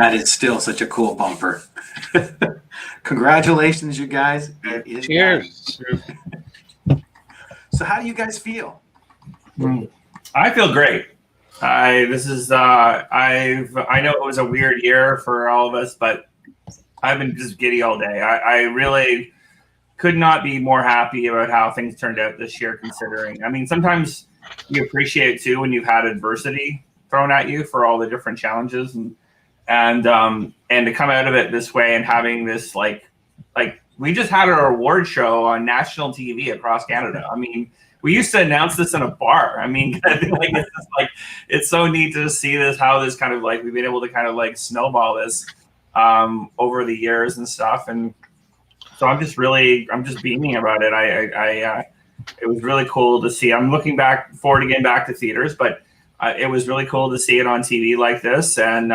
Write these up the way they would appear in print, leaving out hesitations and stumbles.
That is still such a cool bumper. Congratulations, you guys. It is Cheers. So how do you guys feel? I feel great. I know it was a weird year for all of us, but I've been just giddy all day. I really could not be more happy about how things turned out this year, considering. I mean, sometimes you appreciate it too when you've had adversity thrown at you for all the different challenges and to come out of it this way and having this like we just had our award show on national TV across Canada. I mean, we used to announce this in a bar. I mean, I think it's so neat to see this, how this kind of like we've been able to kind of like snowball this over the years and stuff. And so I'm just beaming about it. It was really cool to see. I'm looking forward to getting back to theaters, but it was really cool to see it on TV like this. And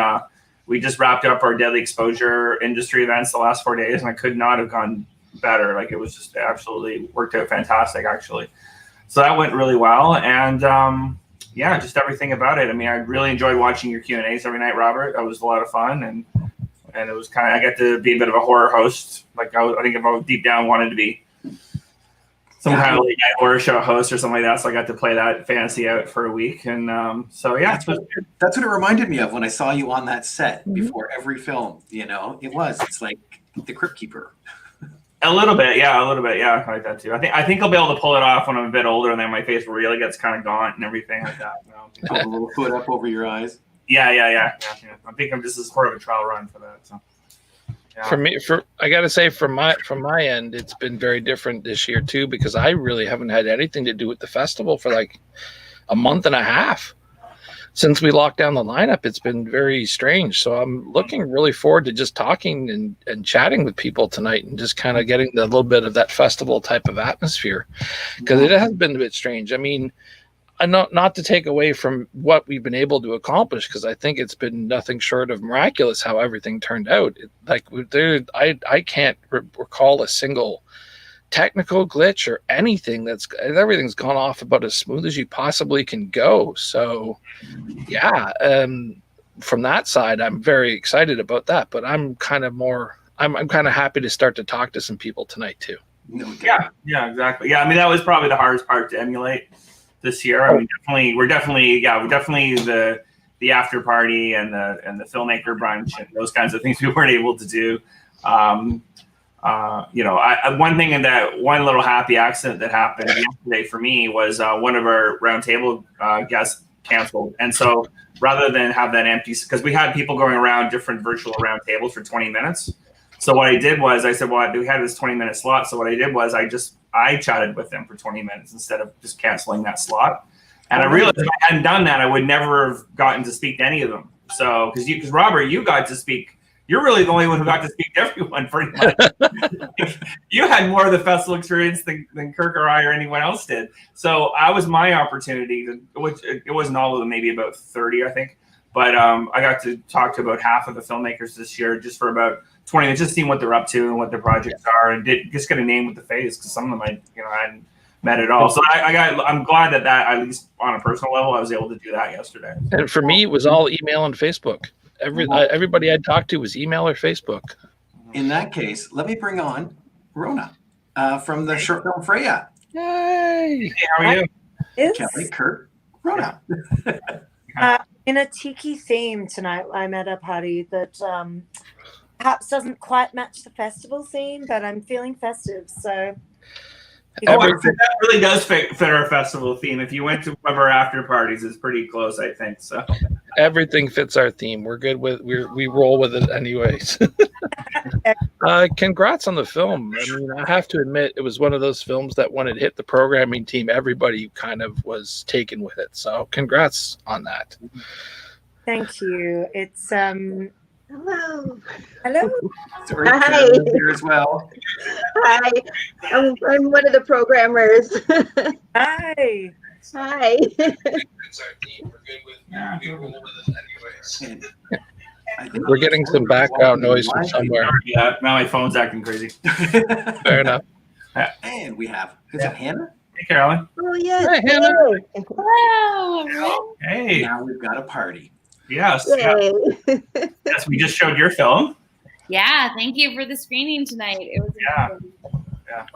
we just wrapped up our Deadly Exposure industry events the last 4 days, and I could not have gone better. Like, it was just absolutely worked out fantastic, actually. So that went really well. And yeah, just everything about it. I mean, I really enjoyed watching your Q&As every night, Robert. That was a lot of fun. And it was kind of, I got to be a bit of a horror host. Like, I think if I deep down wanted to be some kind of like horror show host or something like that. So I got to play that fantasy out for a week. And so, yeah. That's what it reminded me of when I saw you on that set before every film, you know, it's like the Crypt Keeper. A little bit. Yeah. I like that too. I think I'll be able to pull it off when I'm a bit older and then my face really gets kind of gaunt and everything like that. You know? Put a little foot up over your eyes. Yeah. I think I'm just as part of a trial run for that. So. Yeah. For me, I gotta say, from my end, it's been very different this year too, because I really haven't had anything to do with the festival for like a month and a half since we locked down the lineup. It's been very strange. So I'm looking really forward to just talking and chatting with people tonight and just kind of getting a little bit of that festival type of atmosphere, because it has been a bit strange. I mean, not to take away from what we've been able to accomplish, because I think it's been nothing short of miraculous how everything turned out. I can't recall a single technical glitch or anything. Everything's gone off about as smooth as you possibly can go. So yeah, from that side, I'm very excited about that. But I'm kind of happy to start to talk to some people tonight too. Yeah, exactly. Yeah, I mean, that was probably the hardest part to emulate this year. I mean, we're definitely the after party and the filmmaker brunch and those kinds of things we weren't able to do. One thing, in that one little happy accident that happened yesterday for me was one of our roundtable guests canceled, and so rather than have that empty, because we had people going around different virtual roundtables for 20 minutes. So what I did was I said, well, we had this 20-minute slot. So what I did was I chatted with them for 20 minutes instead of just canceling that slot. And I realized if I hadn't done that, I would never have gotten to speak to any of them. So, because Robert, you got to speak. You're really the only one who got to speak to everyone, pretty much. You had more of the festival experience than Kirk or I or anyone else did. So I was my opportunity, which it wasn't all of them, maybe about 30, I think. But I got to talk to about half of the filmmakers this year just for about 20 minutes, just seeing what they're up to and what their projects are, and just get a name with the face, because some of them I hadn't met at all. So I'm glad that at least on a personal level, I was able to do that yesterday. And for me, it was all email and Facebook. Everybody I talked to was email or Facebook. In that case, let me bring on Rona from the short film Freya. Yay! Hey, how are you? Kelly, Kurt, Rona. In a tiki theme tonight, I'm at a party that perhaps doesn't quite match the festival theme, but I'm feeling festive. So that really does fit our festival theme. If you went to one of our after parties, it's pretty close, I think. So everything fits our theme. We're good with we roll with it anyways. Congrats on the film. I mean, I have to admit, it was one of those films that when it hit the programming team, everybody kind of was taken with it. So congrats on that. Thank you. It's Hello. Sorry, Hi. here as well. Hi. I'm one of the programmers. hi. Hi. We're getting some background noise from somewhere. Yeah, now my phone's acting crazy. Fair enough. And we have, is it Hannah? Hey, Carolyn. Oh, yes. Hi, Hannah. Hello. Hey. Now we've got a party. Yes. Yay. Yes, we just showed your film. Yeah, thank you for the screening tonight. It was Yeah. amazing. Yeah.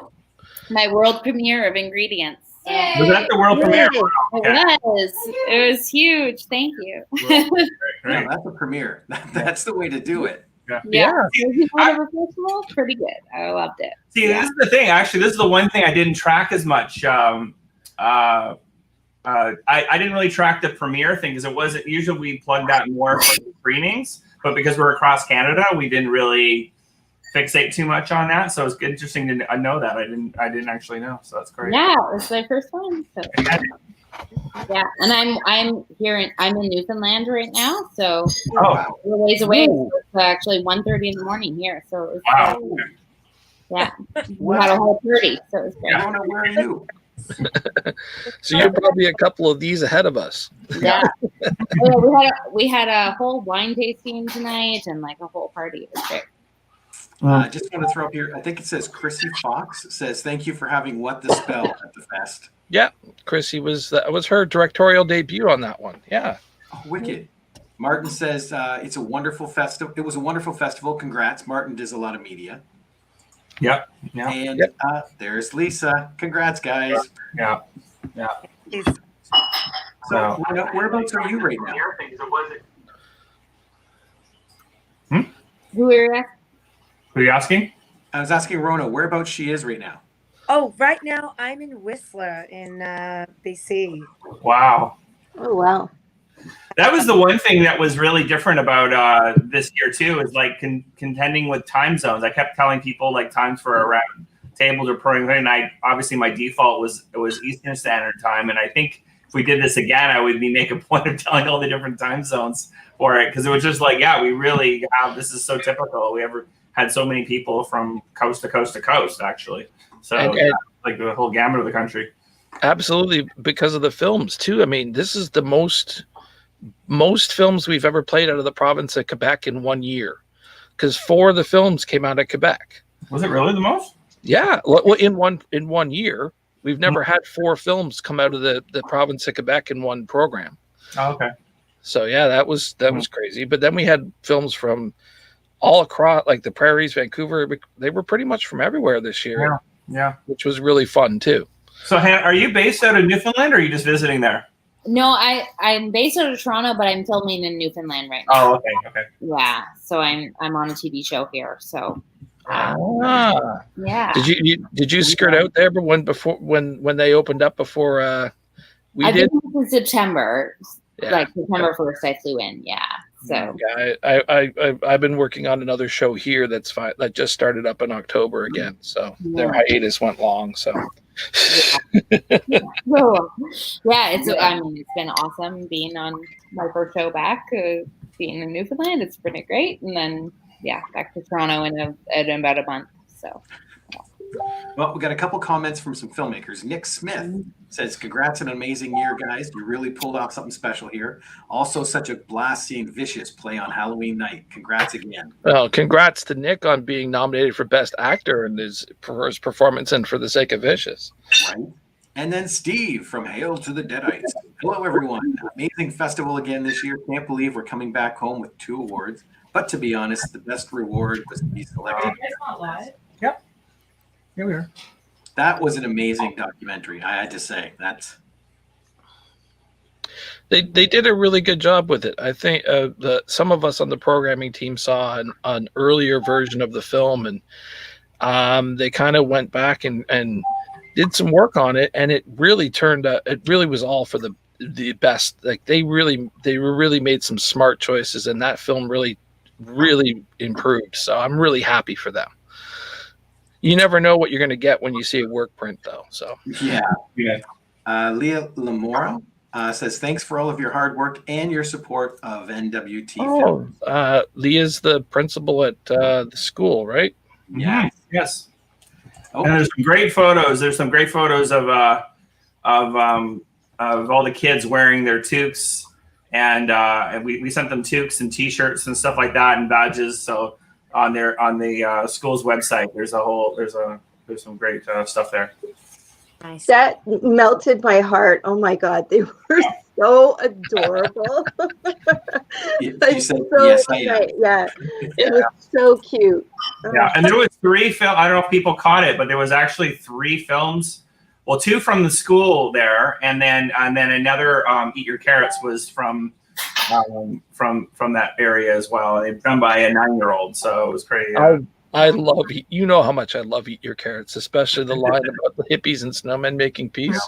My world premiere of Ingredients. So Was that the world premiere? Yay. it was huge. Thank you. Great. Yeah, that's a premiere. That's the way to do it. Yeah, so if you go to the festival, pretty good. I loved it. See, this is the thing. Actually, this is the one thing I didn't track as much. I didn't really track the premiere thing because it wasn't usually we plug that more for the screenings, but because we're across Canada, we didn't really fixate too much on that. So it's interesting to know that I didn't actually know. So that's great. Yeah, it was my first one. So. Yeah, and I'm here. I'm in Newfoundland right now, so Oh, we're ways away. Ooh. It's actually 1:30 in the morning here. So it was, wow. yeah, we had a whole party, so it was great. I don't know where are you. So you're probably a couple of these ahead of us. Yeah, yeah, we had a whole wine tasting tonight and like a whole party. It was great. I just want to throw up here. I think it says Chrissy Fox says thank you for having What the Spell at the fest. Yeah, Chrissy that was her directorial debut on that one. Yeah. Oh, wicked. Martin says it's a wonderful festival. It was a wonderful festival. Congrats. Martin does a lot of media. Yep. Yeah. And there's Lisa. Congrats, guys. Yeah. So whereabouts are you right now? Who are you? Who are you asking? I was asking Rona whereabouts she is right now. Oh, right now I'm in Whistler in BC. Wow. Oh, wow. That was the one thing that was really different about this year too, is like contending with time zones. I kept telling people like times for around tables or programming, and obviously my default was Eastern Standard Time, and I think if we did this again, I would make a point of telling all the different time zones for it, because it was just like, yeah, we really have, this is so typical. We ever had so many people from coast to coast to coast, actually. So And like the whole gamut of the country. absolutely, because of the films too. I mean, this is the most films we've ever played out of the province of Quebec in 1 year, because 4 of the films came out of Quebec. Was it really the most? Yeah, well, in one year, we've never had 4 films come out of the province of Quebec in one program. Oh, okay. So yeah, that was crazy. But then we had films from all across, like the Prairies, Vancouver. They were pretty much from everywhere this year, Yeah. which was really fun too. So, Hannah, are you based out of Newfoundland, or are you just visiting there? No, I'm based out of Toronto, but I'm filming in Newfoundland right now. Oh, okay. Yeah, so I'm on a TV show here. So Ah. yeah, Did you skirt out there when they opened up before we I've did? been here since September. Yeah. Like September 1st, I flew in. Yeah, so Yeah, I've been working on another show here that just started up in October again. So their hiatus went long. So Whoa. Yeah, it's been awesome being on my first show back, being in Newfoundland. It's been great, and then back to Toronto in about a month. So Well, we got a couple comments from some filmmakers. Nick Smith says, congrats on an amazing year, guys. You really pulled off something special here. Also, such a blast seeing Vicious play on Halloween night. Congrats again. well, congrats to Nick on being nominated for Best Actor for his performance and For the Sake of Vicious. Right? And then Steve from Hail to the Deadites. Hello, everyone. Amazing festival again this year. Can't believe we're coming back home with 2 awards. But to be honest, the best reward was to be selected. Here we are. That was an amazing documentary, I had to say. They did a really good job with it. I think some of us on the programming team saw an earlier version of the film, and they kind of went back and did some work on it, and it really turned out. It really was all for the best. Like they really made some smart choices, and that film really improved. So I'm really happy for them. You never know what you're going to get when you see a work print, though. So Yeah. Yeah. Leah Lamora says, thanks for all of your hard work and your support of NWT. Leah's the principal at the school, right? Yeah. Yes. Oh, And there's some great photos. There's some great photos of all the kids wearing their toques, and we sent them toques and T-shirts and stuff like that and badges. So on the school's website, there's some great stuff there. Nice. That melted my heart. Oh my God. They were so adorable. You Like, said, so yes, I am. nice. Yeah, it was so cute. Yeah, and there was 3 film. I don't know if people caught it, but there was actually 3 films. Well, 2 from the school there, and then another Eat Your Carrots was from that area as well. They done by a 9-year-old, so it was pretty. I love you know how much I love Eat Your Carrots, especially the line about the hippies and snowmen making peace.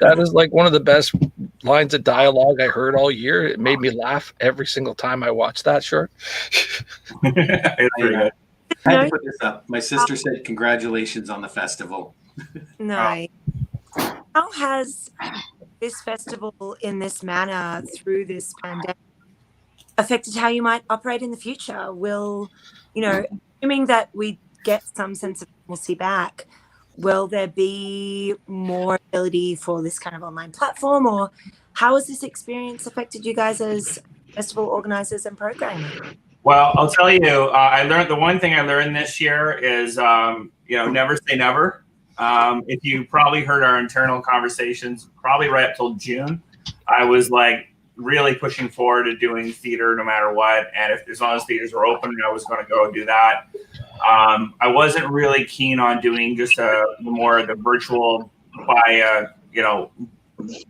That is like one of the best lines of dialogue I heard all year. It made me laugh every single time I watched that short. It's pretty good. I had to put this up. My sister said, "Congratulations on the festival." No. How has this festival in this manner through this pandemic affected how you might operate in the future? Will, assuming that we get some sense of normalcy back, will there be more ability for this kind of online platform, or how has this experience affected you guys as festival organizers and programmers? Well, I'll tell you, I learned the one thing I learned this year is, never say never. If you probably heard our internal conversations, probably right up till June, I was like really pushing forward to doing theater no matter what. And as long as theaters were open, I was going to go do that. I wasn't really keen on doing just the virtual by,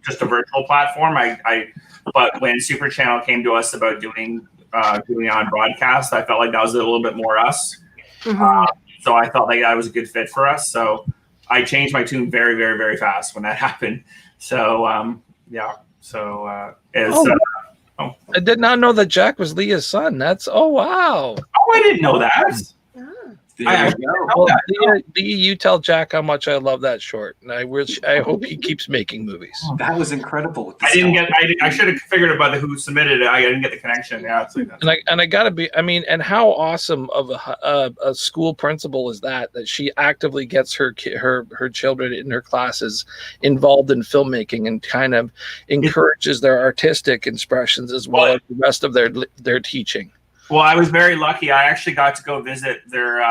just a virtual platform. But when Super Channel came to us about doing on broadcast, I felt like that was a little bit more us. Mm-hmm. So I felt like that was a good fit for us. So I changed my tune very, very, very fast when that happened. So yeah. So I did not know that Jack was Leah's son. Oh wow. Oh, I didn't know that. There you go. Well, Leah, you tell Jack how much I love that short, and I hope he keeps making movies. That was incredible. With the I should have figured out by who submitted it. I didn't get the connection. Yeah, it's like that. And I gotta be. I mean, and how awesome of a school principal is that she actively gets her children in her classes involved in filmmaking and kind of encourages their artistic expressions as well as the rest of their teaching. Well, I was very lucky. I actually got to go visit their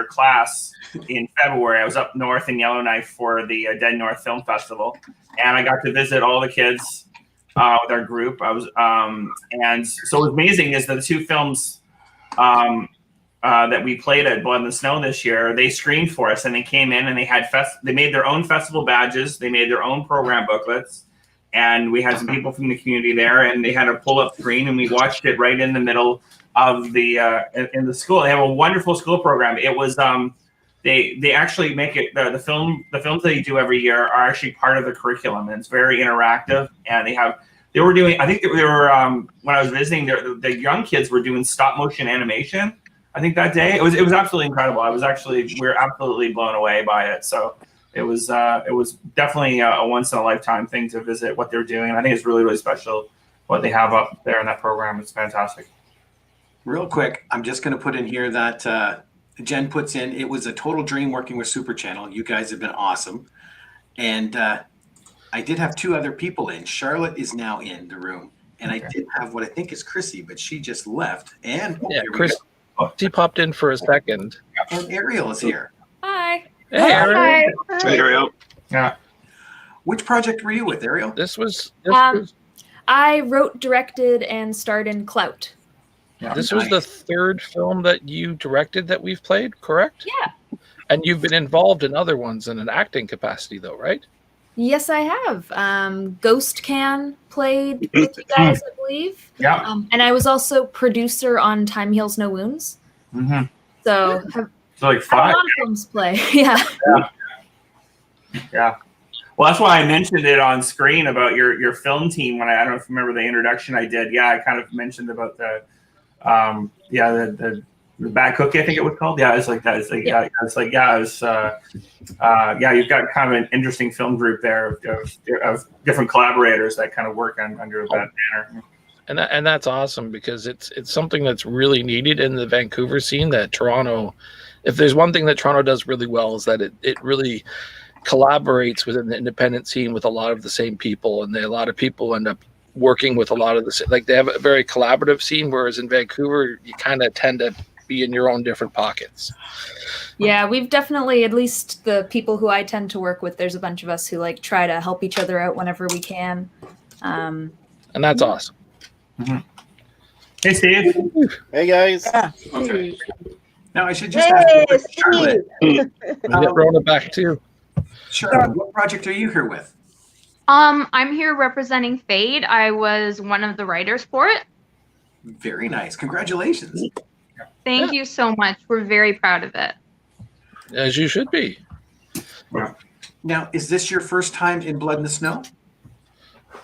class in February. I was up north in Yellowknife for the Dead North Film Festival, and I got to visit all the kids with our group. I was, and so what's amazing is the 2 films that we played at Blood in the Snow this year. They screened for us, and they came in and they made their own festival badges. They made their own program booklets, and we had some people from the community there, and they had a pull-up screen, and we watched it right in the middle of the in the school. They have a wonderful school program. It was they actually make it the films they do every year are actually part of the curriculum, and it's very interactive. And they were doing, I think they were when I was visiting, the young kids were doing stop motion animation. I think that day it was absolutely incredible. we were absolutely blown away by it. So it was definitely a once in a lifetime thing to visit what they're doing. And I think it's really, really special what they have up there in that program. It's fantastic. Real quick, I'm just going to put in here that Jen puts in, it was a total dream working with Super Channel. You guys have been awesome. And I did have 2 other people in. Charlotte is now in the room. And I did have what I think is Chrissy, but she just left. And Chris, she popped in for a second. And Ariel is here. Hi. Hey, Ariel. Hi. Hey, Ariel. Yeah. Which project were you with, Ariel? This was I wrote, directed, and starred in Clout. This was the 3rd film that you directed that we've played, correct? Yeah. And you've been involved in other ones in an acting capacity, though, right? Yes, I have. Ghost Can played with you guys, I believe. Yeah. And I was also producer on Time Heals No Wounds. Mm-hmm. So have So like a 5. lot of films play. Yeah. Yeah. Well, that's why I mentioned it on screen about your film team when I don't know if you remember the introduction I did. Yeah, I kind of mentioned about the Bad Cookie, I think it was called. Yeah, it's like that. It's like you've got kind of an interesting film group there of different collaborators that kind of work under that banner. And that's awesome because it's something that's really needed in the Vancouver scene. That Toronto, if there's one thing that Toronto does really well, is that it really collaborates within the independent scene with a lot of the same people, and a lot of people end up working with a lot of the, like, they have a very collaborative scene, whereas in Vancouver you kind of tend to be in your own different pockets. Yeah, we've definitely, at least the people who I tend to work with, there's a bunch of us who like try to help each other out whenever we can. and that's awesome. Hey, Steve. Hey guys. Okay. Now I should just Hey, ask Charlotte. Steve. We get Rona back too. Charlotte, what project are you here with? I'm here representing Fade. I was one of the writers for it. Very nice. Congratulations. Thank you so much. We're very proud of it. As you should be. Now, is this your first time in Blood in the Snow?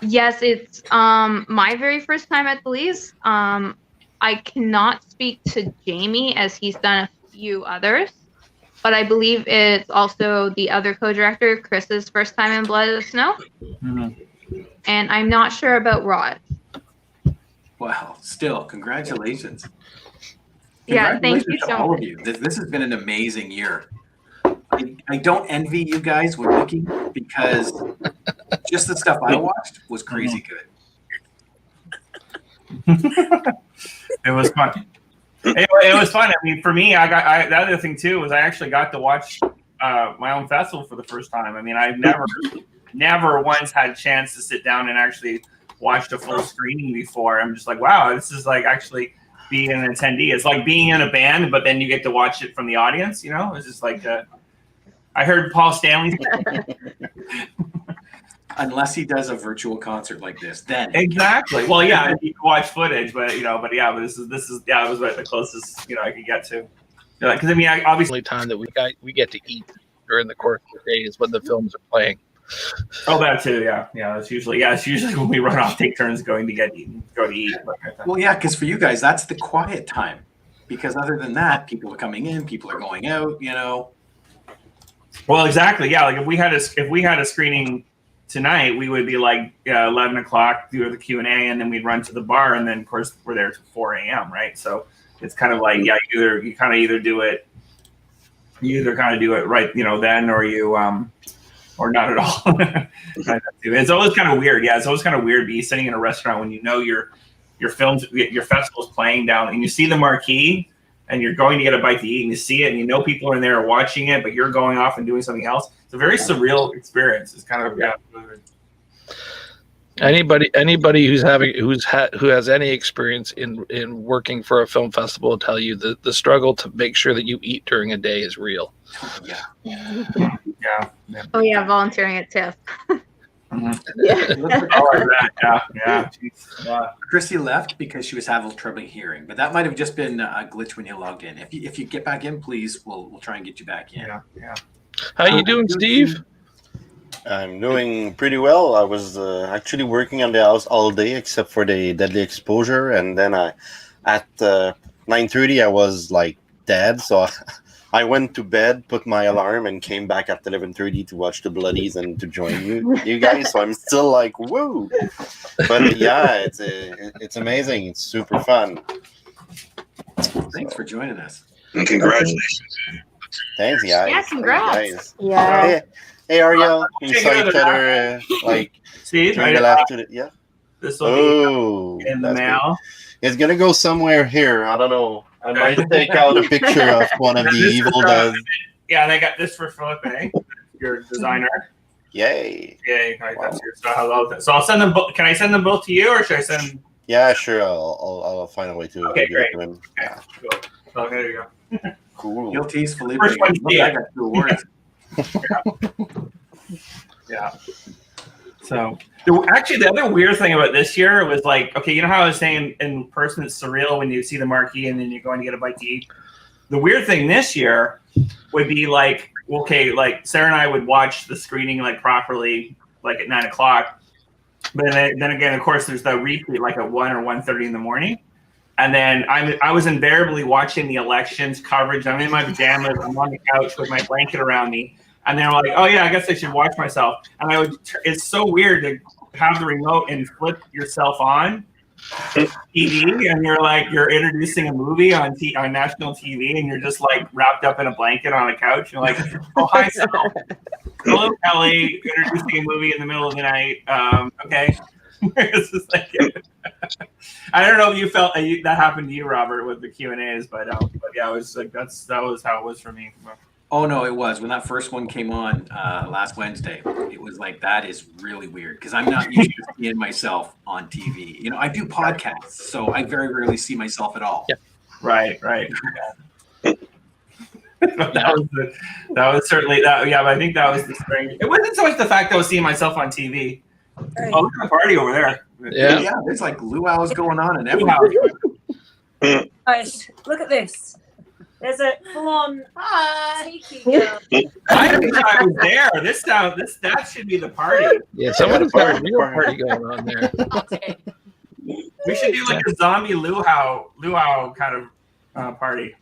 Yes, it's my very first time at the Lees. I cannot speak to Jamie as he's done a few others, but I believe it's also the other co-director, Chris's first time in Blood in the Snow. And I'm not sure about Rod. Wow. Still, congratulations. Yeah, thank you Congratulations to so all much. of you. This has been an amazing year. I don't envy you guys with Wiki because just the stuff I watched was crazy good. It was fun. It was fun. I mean, for me, the other thing too was I actually got to watch my own festival for the first time. I mean, I've never once had a chance to sit down and actually watch a full screening before. I'm just like, wow, this is like actually being an attendee. It's like being in a band, but then you get to watch it from the audience. You know, it's just like I heard Paul Stanley. Unless he does a virtual concert like this, then Exactly. Well, yeah, you can watch footage, but this is it was like the closest I could get to. Because I mean, obviously. Only time that we get to eat during the course of the day is when the films are playing. Oh, that too. Yeah. It's usually when we run off, take turns going to go to eat. well, yeah, because for you guys, that's the quiet time. Because other than that, people are coming in, people are going out. Well, exactly. Yeah, like if we had a screening tonight, we would be like 11 o'clock, do the Q&A, and then we'd run to the bar, and then of course we're there till 4 a.m. Right? So it's kind of like you either do it right then, or you or not at all. It's always kind of weird. Yeah, it's always kind of weird be sitting in a restaurant when your festival's playing down and you see the marquee and you're going to get a bite to eat and you see it and people are in there watching it, but you're going off and doing something else. It's a very surreal experience. It's kind of Anybody who has any experience in working for a film festival will tell you that the struggle to make sure that you eat during a day is real. Yeah. Oh yeah, volunteering at TIFF. Chrissy left because she was having trouble hearing, but that might have just been a glitch when you logged in. If you get back in, please, we'll try and get you back in. Yeah. How you doing, Steve? I'm doing pretty well. I was actually working on the house all day except for the deadly exposure, and then at 9:30 I was like dead, so I went to bed, put my alarm, and came back at 11:30 to watch the Bloodies and to join you guys. So I'm still like, woo! But yeah, it's amazing. It's super fun. Thanks for joining us. And congratulations. Thanks, guys. Yeah, congrats. Guys. Yeah. Hey, Ariel. We saw each other See, during the last 2 days. Yeah. This will Oh, be in the that's mail. good. It's gonna go somewhere here. I don't know. I might take out a picture of one of the evil does. Yeah, and I got this for Philippe, your designer. Yay. Yay! Right, that's your style. I love that. So I'll send them both. Can I send them both to you, or should I send? Yeah, sure. I'll find a way to Okay, give it to him. Okay, Yeah. cool. So there you go. Cool. You'll tease Felipe. First one, Look, I got 2 awards. Yeah. So actually, the other weird thing about this year was like, okay, you know how I was saying in person it's surreal when you see the marquee and then you're going to get a bite to eat. The weird thing this year would be like, okay, like Sarah and I would watch the screening like properly, like at 9 o'clock. But then again, of course, there's the repeat like at 1 or 1:30 in the morning. And then I was invariably watching the elections coverage. I'm in my pajamas. I'm on the couch with my blanket around me. And then I'm like, oh yeah, I guess I should watch myself. And it's so weird to have the remote and flip yourself on TV, and you're introducing a movie on national TV, and you're just like wrapped up in a blanket on a couch. You're like, oh hi, Sal. Hello, Kelly. Introducing a movie in the middle of the night. Okay. It's just like, I don't know if you felt that happened to you, Robert, with the Q&As, but yeah, it was like that was how it was for me. Oh no, it was when that first one came on last Wednesday. It was like that is really weird because I'm not used to seeing myself on TV. You know, I do podcasts, so I very rarely see myself at all. Yeah. Right. that was certainly that. Yeah, but I think that was the strange. It wasn't so much the fact that I was seeing myself on TV. Right. Oh, look at the party over there. Yeah. There's like luau's going on and everything. Guys, look at this. There's a full-on tiki girl. I wish I was there. That should be the party. Yeah, someone's got a real party going on there. We should do like a zombie luau kind of party.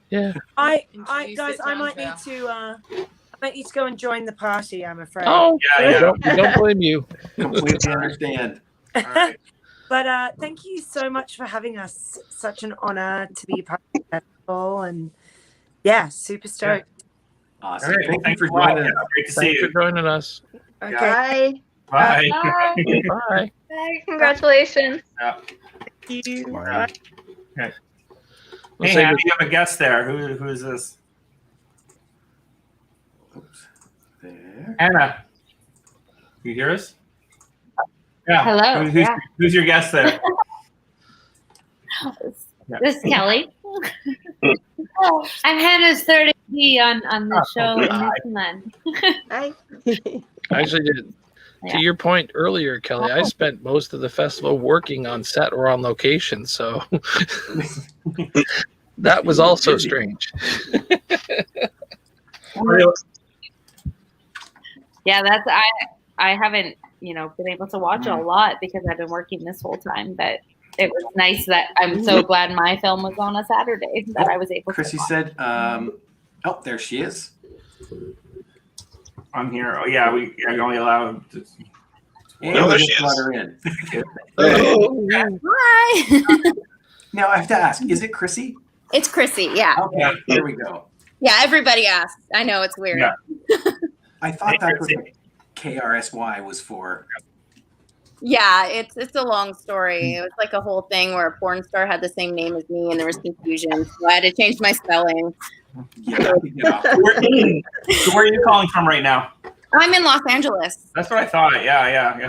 Yeah. I guys, I might need to go and join the party, I'm afraid. Oh, Yeah. Don't blame you. Completely understand. All right. But thank you so much for having us. Such an honor to be a part of the festival, and yeah, super stoked. Awesome. All right. Thank you Thanks for a lot. joining us. Yeah, great to see Thanks for you. joining us. Okay. Bye. Bye. Bye. Bye. Congratulations. Thank you. Bye. Hey, We'll Hannah, say you have a guest there. Who is this? Oops. There. Hannah. You hear us? Yeah. Hello, yeah. Who's your guest there? This is Kelly. I'm Hannah's third AD on the show in Newfoundland. Hi. Actually, to your point earlier, Kelly, I spent most of the festival working on set or on location, so that was also strange. Yeah, I haven't been able to watch a lot because I've been working this whole time, but it was nice that I'm so glad my film was on a Saturday that I was able Chrissy to watch. said, oh, there she is. I'm here. Oh yeah, we are only allowed to. And there we she just is. let her in. Hi. Now I have to ask, is it Chrissy? It's Chrissy. Yeah. Okay, there we go. Yeah. Everybody asks. I know it's weird. Yeah. I thought that was what KRSY was for. Yeah, it's a long story. It was like a whole thing where a porn star had the same name as me, and there was confusion. So I had to change my spelling. Yeah, Where are you calling from right now? I'm in Los Angeles. That's what I thought. Yeah.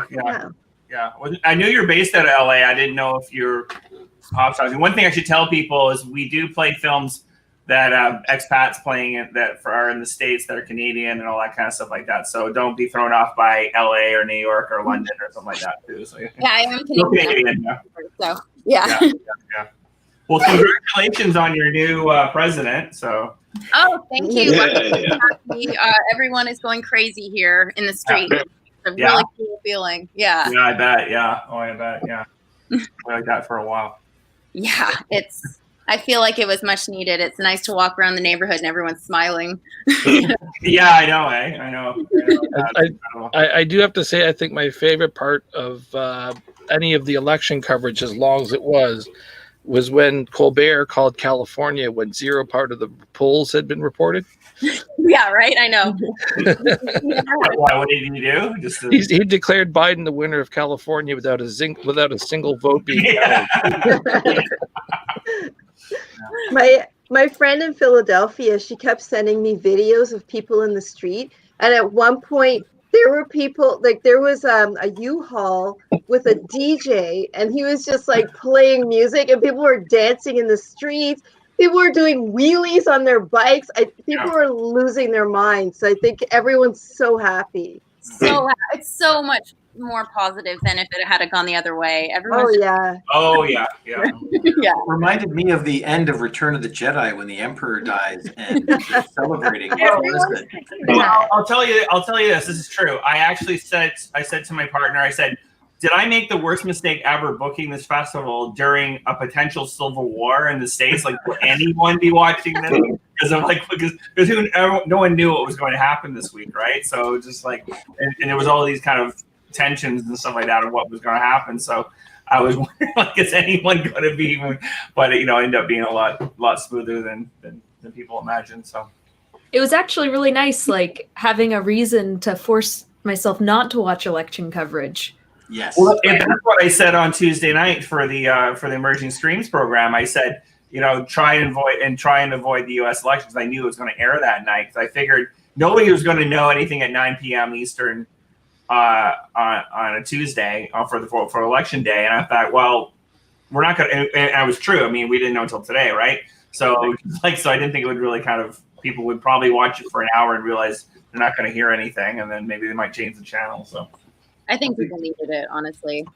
Well, I knew you're based out of LA. I didn't know if you're hopscotching. One thing I should tell people is we do play films that expats playing it that are in the States that are Canadian and all that kind of stuff like that. So don't be thrown off by LA or New York or London or something like that too. So Yeah, I am Still Canadian. Canadian, yeah. So yeah. Yeah. Well, congratulations on your new president. So Oh, thank you. Yeah. Everyone is going crazy here in the street. Yeah. It's a Yeah. really cool feeling. Yeah. yeah, I bet. Yeah. Oh, I bet. Yeah. We like that for a while. Yeah. I feel like it was much needed. It's nice to walk around the neighborhood and everyone's smiling. Yeah, I know. I know. I do have to say, I think my favorite part of any of the election coverage, as long as it was when Colbert called California when zero part of the polls had been reported. Yeah, right. I know. Why? What did he do? He declared Biden the winner of California without a single vote being counted. My friend in Philadelphia, she kept sending me videos of people in the street, and at one point there were people, like there was a U-Haul with a DJ, and he was just like playing music, and people were dancing in the streets. People were doing wheelies on their bikes. People were losing their minds. I think everyone's so happy. So it's so much more positive than if it had gone the other way. Everyone's Oh yeah. yeah. Reminded me of the end of Return of the Jedi when the Emperor dies and they're celebrating. Well, I'll tell you this. This is true. I said to my partner, I said, did I make the worst mistake ever booking this festival during a potential civil war in the States? Like, would anyone be watching this? Because no one knew what was going to happen this week, right? So just like, and there was all these kind of tensions and stuff like that of what was going to happen. So I was wondering, like, is anyone going to be? But it ended up being a lot smoother than people imagined. So It was actually really nice, like having a reason to force myself not to watch election coverage. Yes. Well, and that's what I said on Tuesday night for the Emerging Streams program. I said, try and avoid the U.S. elections. I knew it was going to air that night because I figured nobody was going to know anything at 9 p.m. Eastern on a Tuesday for election day, and I thought, well, we're not going to. And it was true. I mean, we didn't know until today, right? So I didn't think it would really people would probably watch it for an hour and realize they're not going to hear anything, and then maybe they might change the channel. So I think people needed it, honestly.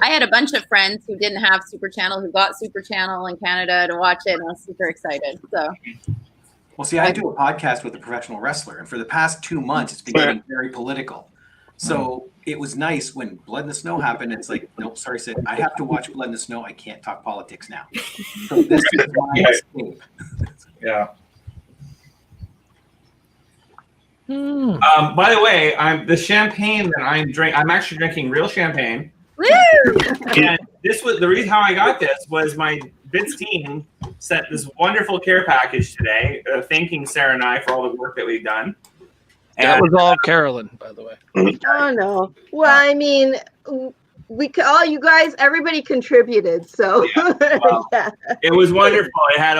I had a bunch of friends who didn't have Super Channel who got Super Channel in Canada to watch it, and I was super excited. So, well, see, I do a podcast with a professional wrestler, and for the past 2 months, it's been getting very political. So it was nice when Blood in the Snow happened. It's like, nope, sorry, Sid, I have to watch Blood in the Snow. I can't talk politics now. So this is my escape. Yeah. By the way, the champagne that I'm actually drinking real champagne. woo! And this was the reason how I got this was my Bits team sent this wonderful care package today, thanking Sarah and I for all the work that we've done. That was all Carolyn, by the way. Oh no. Well, I mean, you guys, everybody contributed, so yeah. It was wonderful. It had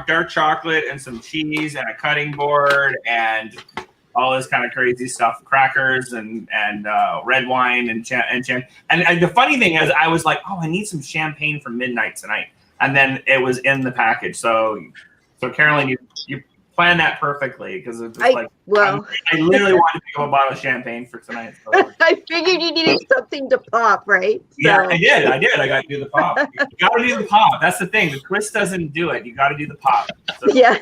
dark chocolate and some cheese and a cutting board and all this kind of crazy stuff, crackers and red wine and the funny thing is, I was like, oh, I need some champagne for midnight tonight, and then it was in the package. So Carolyn, you planned that perfectly because it's just I literally wanted to pick up a bottle of champagne for tonight. So. I figured you needed something to pop, right? Yeah, I did. I got to do the pop. You got to do the pop. That's the thing. The twist doesn't do it. You got to do the pop. So. Yeah.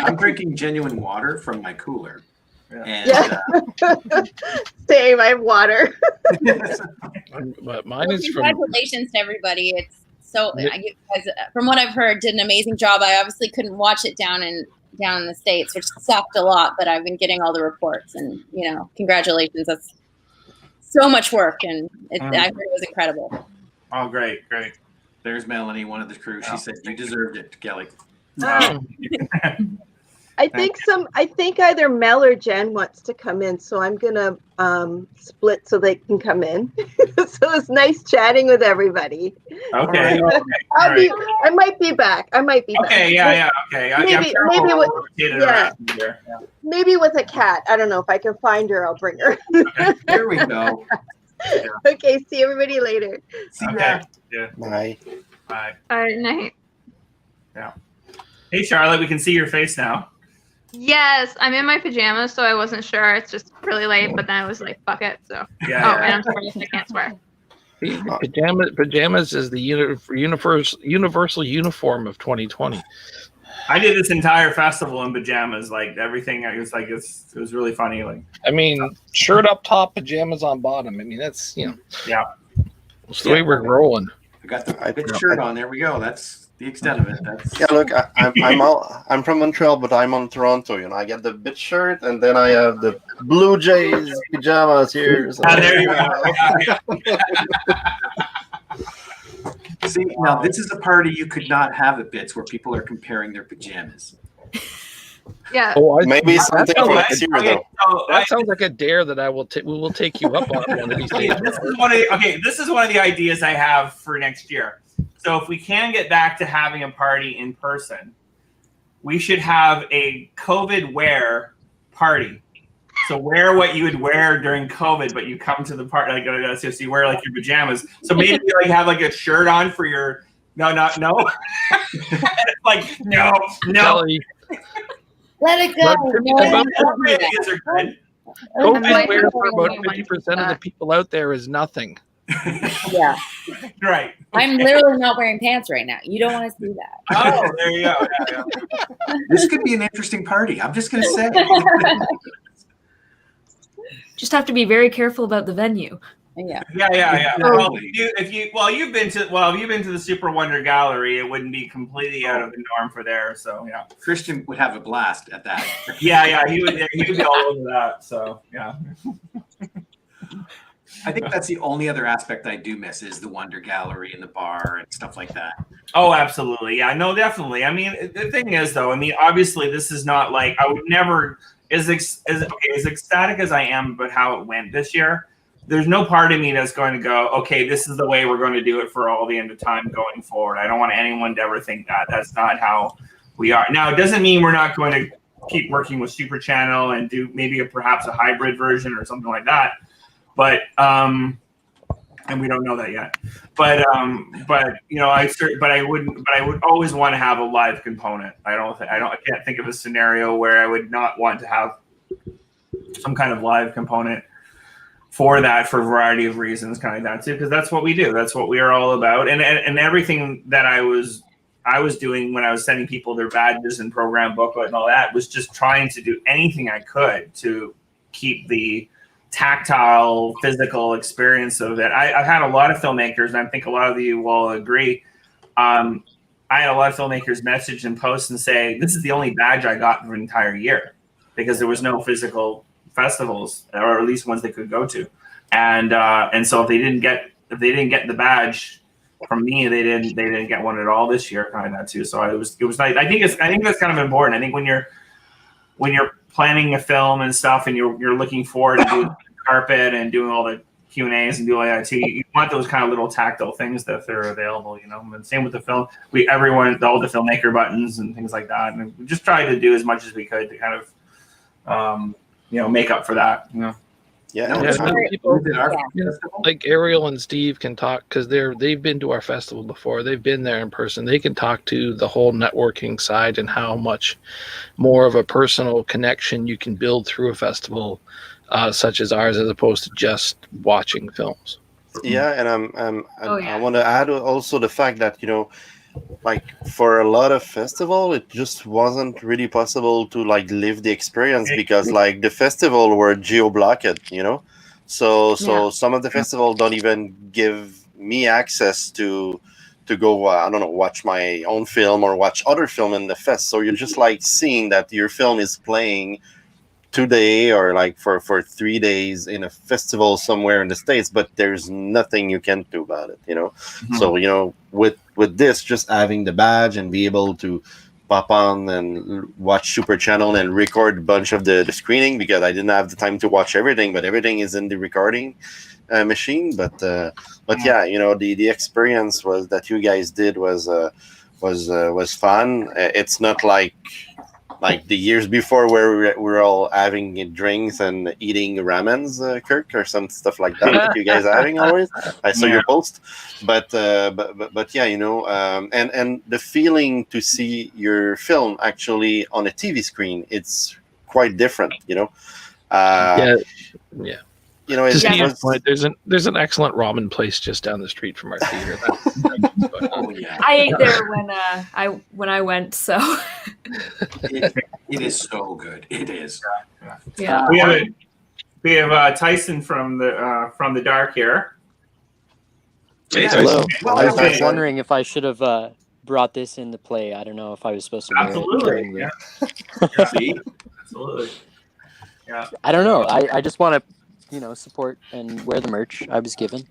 I'm drinking genuine water from my cooler. And, Same. I have water. But mine is from. Congratulations to everybody. It's so you guys, from what I've heard, did an amazing job. I obviously couldn't watch it down in the States, which sucked a lot, but I've been getting all the reports, and congratulations. That's so much work, and I heard it was incredible. Oh, great. There's Melanie, one of the crew. She said you deserved it, Kelly. I think either Mel or Jen wants to come in, so I'm gonna split so they can come in. So it's nice chatting with everybody. Okay. I might be back. Okay, yeah. Okay. Maybe with a cat. I don't know if I can find her. I'll bring her. Okay, there we go. Okay. See everybody later. See you. Yeah. Bye. Bye. All right, night. Yeah. Hey, Charlotte, we can see your face now. Yes, I'm in my pajamas, so I wasn't sure. It's just really late, but then I was like, fuck it. So, and I'm sorry if I can't swear. Pajamas is the universal uniform of 2020. I did this entire festival in pajamas, like everything. It was like it was really funny. Like, I mean, shirt up top, pajamas on bottom. I mean, that's it's the way we're rolling. I got the big shirt on. There we go. That's the extent of it. Look, I'm from Montreal, but I'm on Toronto. I get the bit shirt, and then I have the Blue Jays pajamas here. So. There you go. See, now this is a party you could not have at Bits where people are comparing their pajamas. Yeah. Maybe something for next year, though. That sounds like a dare that we will take you up on one of these days. This is one of the ideas I have for next year. So if we can get back to having a party in person, we should have a COVID wear party. So wear what you would wear during COVID, but you come to the party so you wear like your pajamas. So maybe you have like a shirt on for your no. Like no. Kelly. Let it go. COVID wear for about 50% of the people out there is nothing. Yeah. Right. I'm literally not wearing pants right now. You don't want to see that. Oh, there you go. Yeah. This could be an interesting party. I'm just going to say. Just have to be very careful about the venue. Yeah. Well, if you've been to the Super Wonder Gallery, it wouldn't be completely out of the norm for there. So yeah, Christian would have a blast at that. Yeah, he would be all over that. So yeah. I think that's the only other aspect I do miss is the Wonder Gallery and the bar and stuff like that. Oh, absolutely. Yeah, no, definitely. I mean, the thing is, though, obviously, this is not like I would never as ecstatic as I am about how it went this year. there's no part of me that's going to go, okay, this is the way we're going to do it for all the end of time going forward. I don't want anyone to ever think that. That's not how we are. Now, it doesn't mean we're not going to keep working with Super Channel and do maybe perhaps a hybrid version or something like that. But and we don't know that yet. But you know, I would always want to have a live component. I can't think of a scenario where I would not want to have some kind of live component for that, for a variety of reasons, kind of that too, because that's what we do. That's what we are all about. And everything that I was doing when I was sending people their badges and program booklet and all that was just trying to do anything I could to keep the tactile, physical experience of it. I've had a lot of filmmakers, and I think a lot of you will agree. I had a lot of filmmakers message and post and say, this is the only badge I got for an entire year, because there was no physical festivals, or at least ones they could go to. And so if they didn't get the badge from me, they didn't get one at all this year, kind of that too. So it was nice. I think that's kind of important. I think when you're planning a film and stuff, and you're looking forward to doing carpet and doing all the Q&As and doing all that too, you want those kind of little tactile things that they're available, you know. And same with the film, all the filmmaker buttons and things like that, and we just tried to do as much as we could to kind of make up for that, you know. People, like Ariel and Steve can talk, because they've been to our festival before. They've been there in person. They can talk to the whole networking side and how much more of a personal connection you can build through a festival such as ours, as opposed to just watching films. Yeah, and I want to add also the fact that, you know, like for a lot of festival, it just wasn't really possible to like live the experience, because like the festival were geo-blocked, you know. So some of the festival don't even give me access to go, I don't know, watch my own film or watch other film in the fest. So you're just like seeing that your film is playing today or like for 3 days in a festival somewhere in the States, but there's nothing you can do about it, you know. So, you know, with this, just having the badge and be able to pop on and watch Super Channel and record a bunch of the screening, because I didn't have the time to watch everything, but everything is in the recording machine. But yeah, you know, the experience was that you guys did was fun. It's not like the years before where we're all having drinks and eating ramens, Kirk, or some stuff like that you guys are having always. I saw your post, but yeah, you know, and the feeling to see your film actually on a TV screen, it's quite different, you know. Yeah. You know, to Steve's point, there's an excellent ramen place just down the street from our theater. I ate there when I went, so it is so good. It is. Yeah. We have Tyson from the dark here. Hey, hello. Well, I was wondering if I should have brought this into play. I don't know if I was supposed to. Absolutely. Yeah. Absolutely. Yeah. I don't know. I just want to, you know, support and wear the merch I was given.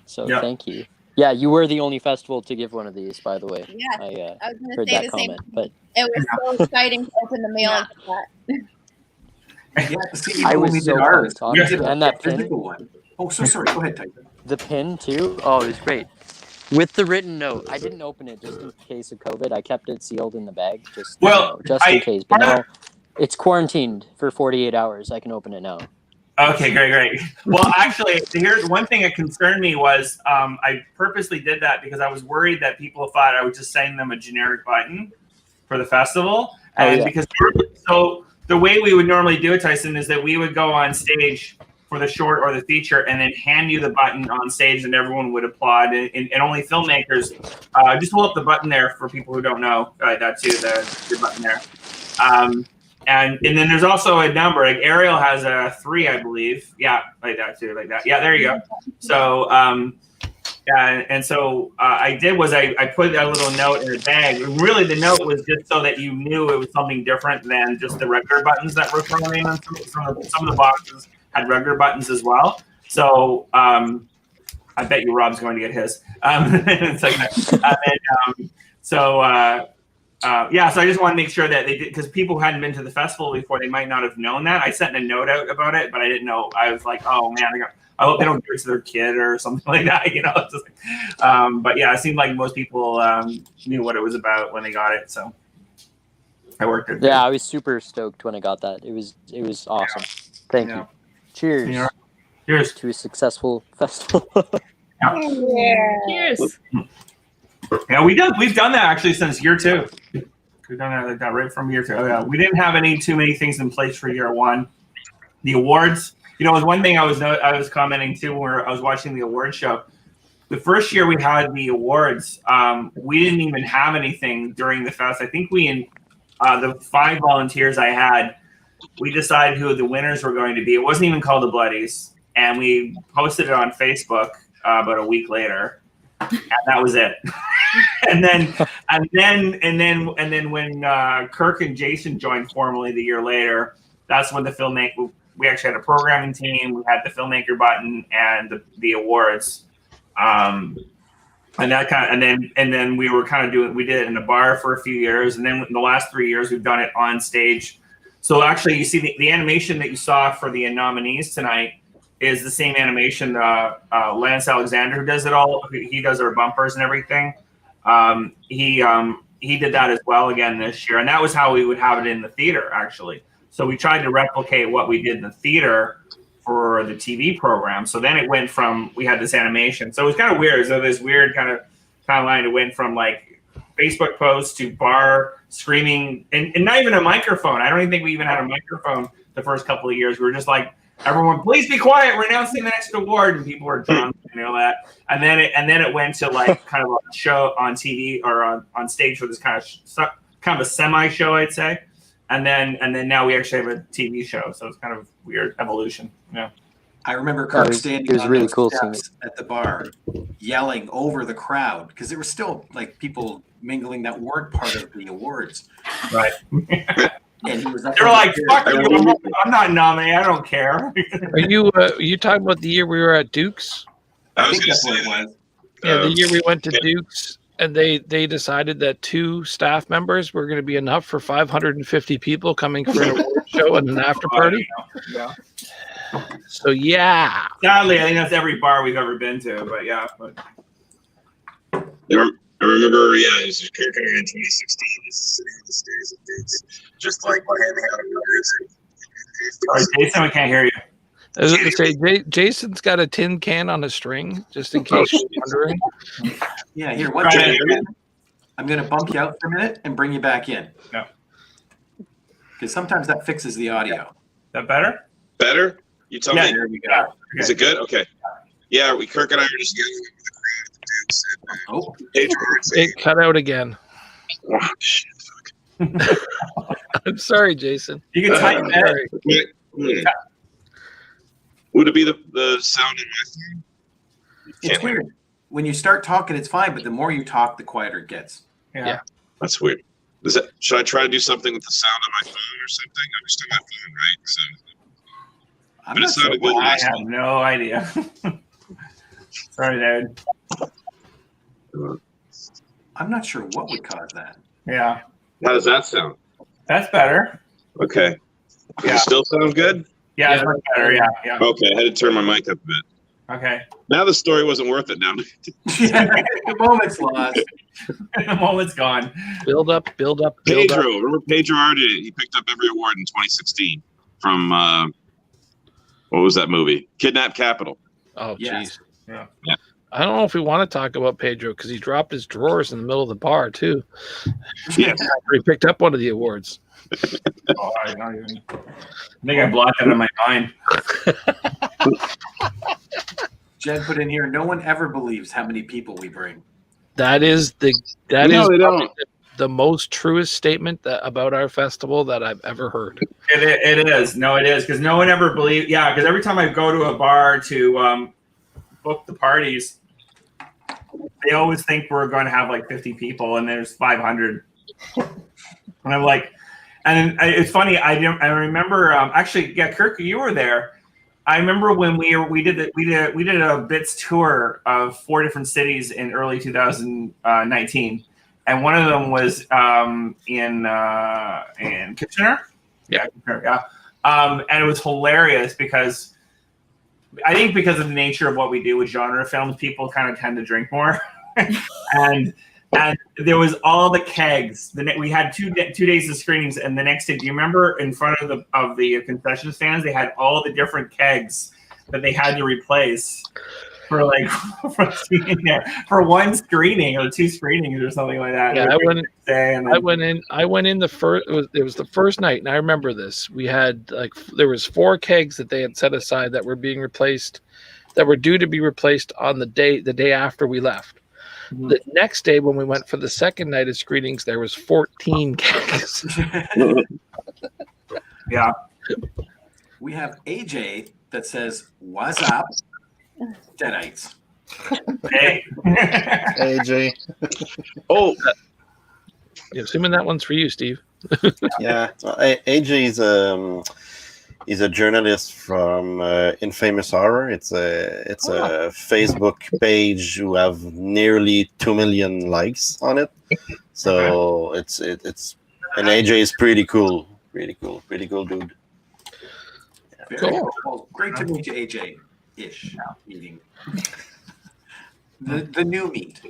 So thank you. Yeah, you were the only festival to give one of these, by the way. Yeah, I was going heard to say that the comment, same. but it was so exciting to open the mail like that. Yeah, see, I was so pumped, honestly. And that pin. One. Oh, so sorry. Go ahead, Tyson. The pin too. Oh, it was great. With the written note, I didn't open it just in case of COVID. I kept it sealed in the bag, just in case. But now it's quarantined for 48 hours. I can open it now. Okay, great. Well, actually, here's one thing that concerned me was I purposely did that because I was worried that people thought I was just sending them a generic button for the festival. And because so the way we would normally do it, Tyson, is that we would go on stage for the short or the feature and then hand you the button on stage and everyone would applaud. And only filmmakers, just hold up the button there for people who don't know that too, the button there. And then there's also a number, like Ariel has a 3, I believe. Yeah, like that too, like that. Yeah, there you go. So, and so I did was I put a little note in the bag. Really, the note was just so that you knew it was something different than just the regular buttons that were thrown in. Some of the boxes had regular buttons as well. So I bet you Rob's going to get his. It's like that. yeah, so I just want to make sure that they did, because people who hadn't been to the festival before, they might not have known that. I sent a note out about it, but I didn't know. I was like, oh man, I hope they don't give it to their kid or something like that, you know. It's just but yeah, it seemed like most people knew what it was about when they got it, so I worked it. Yeah, I was super stoked when I got that. It was awesome. Thank you. Cheers. Yeah. Cheers to a successful festival. Cheers. Yeah, we've done that actually since year 2. We've done that right from year 2. Oh, yeah. We didn't have too many things in place for year 1. The awards, you know, was one thing I was commenting too when I was watching the award show. The first year we had the awards, we didn't even have anything during the fest. I think the 5 volunteers I had, we decided who the winners were going to be. It wasn't even called the Bloodies, and we posted it on Facebook about a week later, and that was it. and then when Kirk and Jason joined formally the year later, that's when we actually had a programming team. We had the filmmaker button and the awards, and then we were kind of we did it in a bar for a few years, and then in the last 3 years we've done it on stage. So actually, you see the animation that you saw for the nominees tonight is the same animation Lance Alexander, who does it all. He does our bumpers and everything. He did that as well again this year, and that was how we would have it in the theater actually. So we tried to replicate what we did in the theater for the TV program. So then it went from, we had this animation. So it was kind of weird. So this weird kind of line, it went from like Facebook posts to bar screaming and not even a microphone. I don't even think we even had a microphone the first couple of years. We were just like, everyone, please be quiet. We're announcing the next award. And people were drunk and all that. And then it went to like kind of a show on TV or on stage for this kind of a semi show, I'd say. And then now we actually have a TV show, so it's kind of weird evolution. Yeah, I remember Kirk standing on really those cool steps at the bar, yelling over the crowd because there were still like people mingling that weren't part of the awards. Right. And he was They're like, "Fuck you! I'm not nominated. I don't care." Are you talking about the year we were at Duke's? I think that's what it was. Yeah, the year we went to Duke's. And they decided that 2 staff members were going to be enough for 550 people coming for an award show and an after party. Yeah. So yeah. Sadly, I think that's every bar we've ever been to. But yeah. I remember, it was Kirk in 2016. He's sitting on the stairs of Duke's, just like handing out awards. Sorry, Jason, we can't hear you. I was going to say, Jason's got a tin can on a string, just in case you're wondering. Yeah, here, I'm going to bump you out for a minute and bring you back in. Yeah. Because sometimes that fixes the audio. Is that better? Better? You tell me. There we go. Is it good? Okay. Yeah, Kirk and I are just yelling over the crowd at the Dukes. And, It cut out again. Oh, shit. I'm sorry, Jason. You can type that. Would it be the sound in my phone? It's weird. When you start talking, it's fine, but the more you talk, the quieter it gets. Yeah. That's weird. Should I try to do something with the sound on my phone or something? I'm just on my phone, right? So, I'm not sure good. I have no idea. Sorry, Dad. I'm not sure what would cause that. Yeah. How does that sound? That's better. Okay. Does it still sound good? Yeah, it's much better. Yeah. Okay, I had to turn my mic up a bit. Okay. Now the story wasn't worth it now. The moment's lost. The moment's gone. Build up. Pedro. Remember Pedro Arte? He picked up every award in 2016 from, what was that movie? Kidnap Capital. Oh, jeez. Yeah. I don't know if we want to talk about Pedro because he dropped his drawers in the middle of the bar, too. Yes. He picked up one of the awards. I think I blocked it in my mind. Jen put in here, no one ever believes how many people we bring. That is the most truest statement about our festival that I've ever heard. It is. No, it is. Because no one ever believes. Yeah, because every time I go to a bar to book the parties, they always think we're going to have like 50 people and there's 500. And I'm like, and it's funny. I remember actually, yeah, Kirk, you were there. I remember when we did a Bits tour of 4 different cities in early 2019, and one of them was in Kitchener. Yeah, yeah. And it was hilarious because I think because of the nature of what we do with genre films, people kind of tend to drink more, and there was all the kegs. We had 2 days of screenings, and the next day, do you remember in front of the concession stands, they had all the different kegs that they had to replace for like for one screening or 2 screenings or something like that. Yeah, I went in the first. It was the first night, and I remember this. We had there was 4 kegs that they had set aside that were being replaced, that were due to be replaced on the day after we left. Mm-hmm. The next day, when we went for the second night of screenings, there was 14 kegs. Yeah. We have AJ that says, "What's up, Deadites?" Hey, AJ. Oh, assuming that one's for you, Steve. Yeah, AJ is a journalist from Infamous Horror. It's a Facebook page who have nearly 2 million likes on it. So it's and AJ is pretty cool dude. Very cool. Well, great to meet you, AJ-ish meeting. The new meet.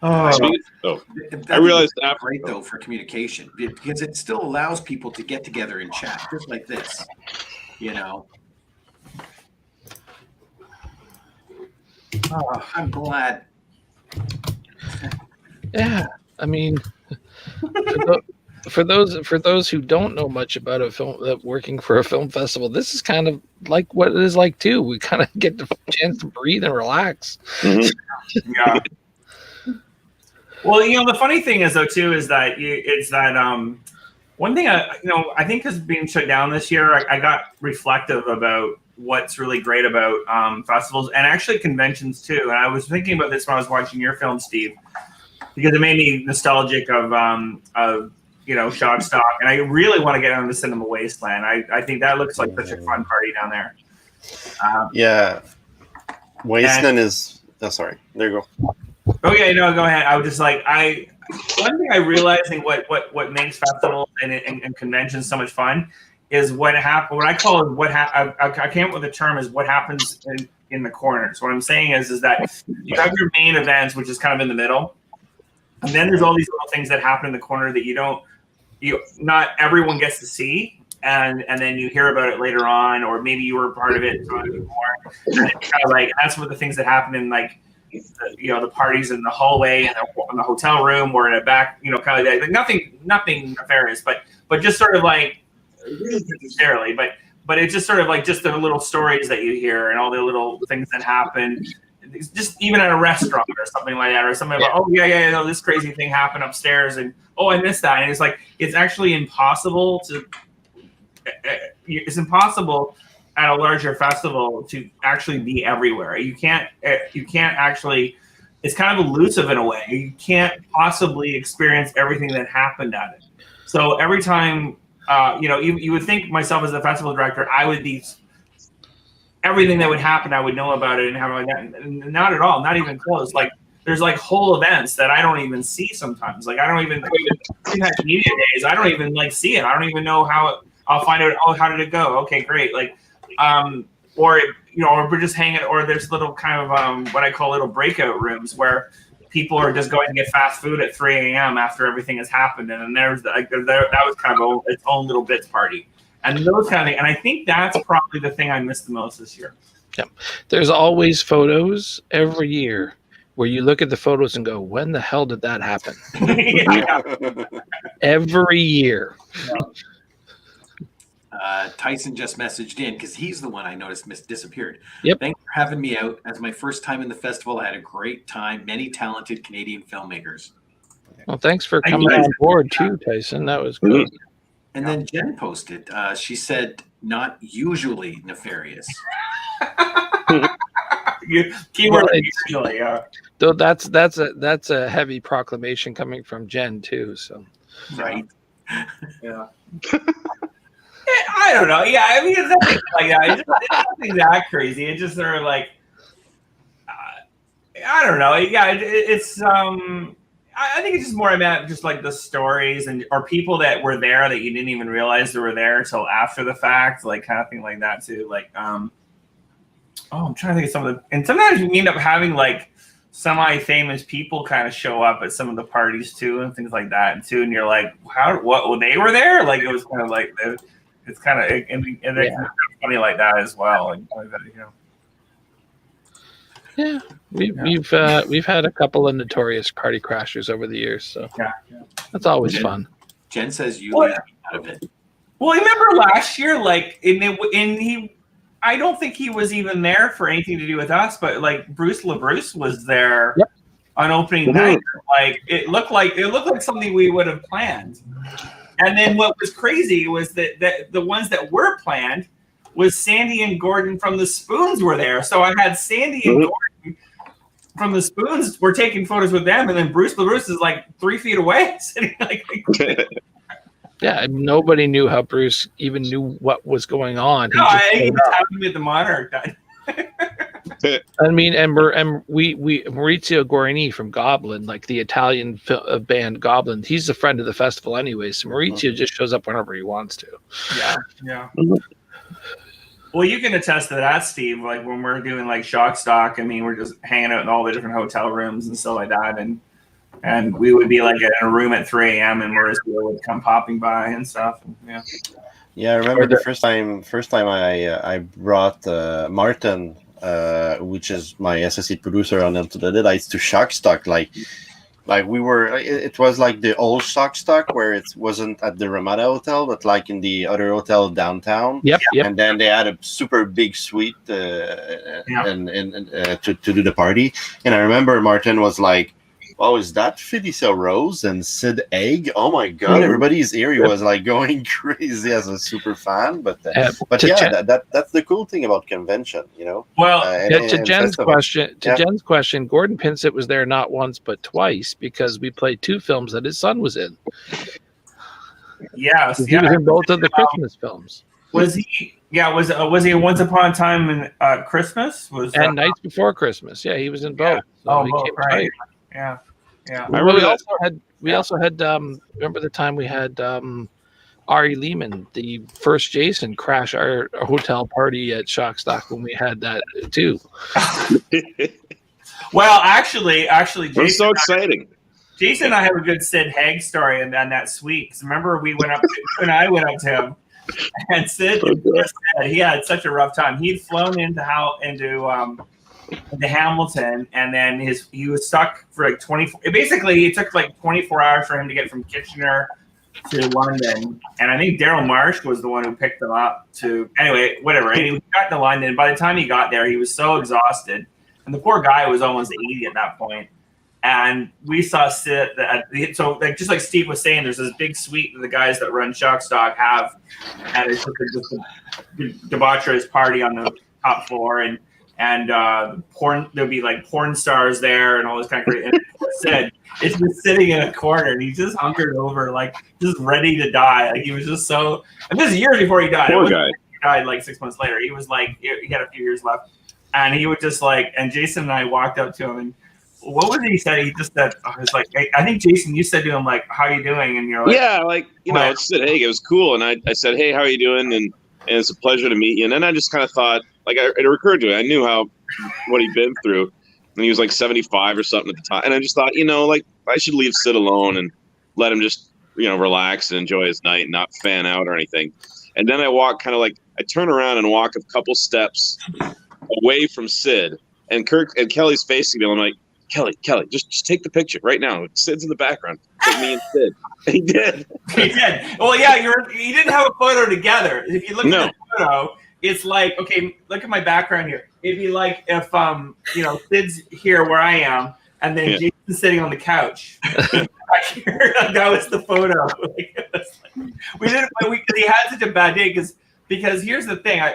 I realized that's great though for communication because it still allows people to get together and chat just like this, you know. Oh, I'm glad. Yeah, I mean, for those who don't know much about a film, working for a film festival, this is kind of like what it is like too. We kind of get the chance to breathe and relax. Mm-hmm. Yeah. Well, the funny thing is though too is that one thing I think has been shut down this year. I got reflective about what's really great about festivals and actually conventions too. And I was thinking about this when I was watching your film, Steve, because it made me nostalgic of Shock Stock, and I really want to get on the Cinema Wasteland. I think that looks like such a fun party down there. Yeah, Wasteland is. Oh, sorry. There you go. Okay, no, go ahead. I was just like, one thing I realizing what makes festivals and conventions so much fun is what happened. What I call it, I came up with the term is what happens in the corners. What I'm saying is that you have your main events, which is kind of in the middle, and then there's all these little things that happen in the corner that not everyone gets to see. And then you hear about it later on, or maybe you were a part of it more. And it's kind of like that's what the things that happen in the parties in the hallway and in the hotel room or in a back, kind of like nothing nefarious, but just sort of like really necessarily, but it's just sort of like just the little stories that you hear and all the little things that happen, just even at a restaurant or something like that, or something about this crazy thing happened upstairs and I missed that, and it's like it's actually impossible to. It's impossible at a larger festival to actually be everywhere. You can't actually. It's kind of elusive in a way. You can't possibly experience everything that happened at it. So every time, you would think myself as a festival director, I would be everything that would happen. I would know about it and have like that. And not at all. Not even close. Like there's like whole events that I don't even see sometimes. Like I don't even media days. I don't even see it. I don't even know how. I'll find out. Oh, how did it go? Okay, great. Or we're just hanging, or there's little kind of what I call little breakout rooms where people are just going to get fast food at 3 a.m. after everything has happened, and then there's that was kind of its own little bits party, and those kind of things. And I think that's probably the thing I missed the most this year. Yeah, there's always photos every year where you look at the photos and go, "When the hell did that happen?" Every year. Yeah. Tyson just messaged in because he's the one I noticed disappeared. Yep. Thanks for having me out. As my first time in the festival, I had a great time. Many talented Canadian filmmakers. Well, thanks for coming on board too, Tyson. That was good. And then Jen posted. She said, "Not usually nefarious." Keyword usually, yeah. Though that's a heavy proclamation coming from Jen too. So. Right. Yeah. I don't know. Yeah, I mean, it's nothing like that. It's nothing that crazy. It's just sort of like, I don't know. Yeah, it's I think it's just more about just like the stories or people that were there that you didn't even realize they were there until after the fact, like kind of thing like that too. Like, I'm trying to think of some of the, and sometimes you end up having like semi-famous people kind of show up at some of the parties too and things like that too, and you're like, what? They were there? Like it was kind of like it's kind of and it's funny like that as well. Like that, you know. Yeah, we've had a couple of notorious party crashers over the years, so that's always fun. Jen says you leave out of it. Well, remember last year, like I don't think he was even there for anything to do with us, but like Bruce LaBruce was there on opening night. Like it looked like something we would have planned. And then what was crazy was that the ones that were planned was Sandy and Gordon from the Spoons were there. So I had Sandy and Gordon from the Spoons. We're taking photos with them, and then Bruce LaBruce is like 3 feet away, sitting like. Yeah, nobody knew how Bruce even knew what was going on. No, he was having at the Monarch. I mean, and Maurizio Guarini from Goblin, like the Italian band Goblin, he's a friend of the festival anyway. So Maurizio just shows up whenever he wants to. Yeah. Well, you can attest to that, Steve. Like when we're doing like Shock Stock, I mean, we're just hanging out in all the different hotel rooms and stuff like that, and we would be like in a room at 3 a.m. and Maurizio would come popping by and stuff. And, yeah, I remember the first time I brought Martin, which is my SSC producer on Into the Deadites, to Shock Stock. Like we were, it was like the old Shock Stock where it wasn't at the Ramada Hotel, but like in the other hotel downtown. Yep. And then they had a super big suite and to do the party. And I remember Martin was like, "Oh, is that Felicia Rose and Sid Haig? Oh my God!" Everybody's ear was like going crazy as a super fan. But yeah, that's the cool thing about convention, you know. Well, to Jen's question, Gordon Pinsett was there not once but twice because we played 2 films that his son was in. Yeah, he was in both of the Christmas films. Was he? Yeah, was he Once Upon a Time in Christmas? And Nights Before Christmas? Yeah, he was in both. Yeah. So both, right. Yeah. We also had remember the time we had Ari Lehman, the first Jason, crash our hotel party at Shock Stock when we had that too. Well, actually, Jason, that's so exciting. Jason and I have a good Sid Haig story on that suite. Because remember, we went up to him, and Sid said he had such a rough time. He'd flown into Hamilton, and then he was stuck for like 24. Basically, it took like 24 hours for him to get from Kitchener to London, and I think Daryl Marsh was the one who picked him up. Anyway, whatever. And he got to London. By the time he got there, he was so exhausted, and the poor guy was almost 80 at that point. And we saw Sid. So, like just like Steve was saying, there's this big suite that the guys that run Shock Stock have, and it's just a debaucherous party on the top floor, and there'll be like porn stars there and all this kind of crazy. And Sid is just sitting in a corner and he's just hunkered over, like just ready to die. Like he was just so. And this is years before he died. Poor guy. He died like 6 months later. He was like he had a few years left, and he would just like. And Jason and I walked up to him and. What was it he said? He just said, I was like, I think Jason, you said to him, like, how are you doing? And you're like, yeah, like, it's Sid Haig. It was cool. And I said, hey, how are you doing? And it's a pleasure to meet you. And then I just kind of thought, like, it occurred to me. I knew what he'd been through. And he was like 75 or something at the time. And I just thought, like, I should leave Sid alone and let him just, relax and enjoy his night and not fan out or anything. And then I turn around and walk a couple steps away from Sid. And Kelly's facing me. I'm like, Kelly, just take the picture right now. Sid's in the background. Take me and Sid. And he did. He did. Well, yeah, you didn't have a photo together. If you look at the photo, it's like, okay, look at my background here. It'd be like if Sid's here where I am, and then Jason's sitting on the couch. That was the photo. We didn't. He had such a bad day because here's the thing. I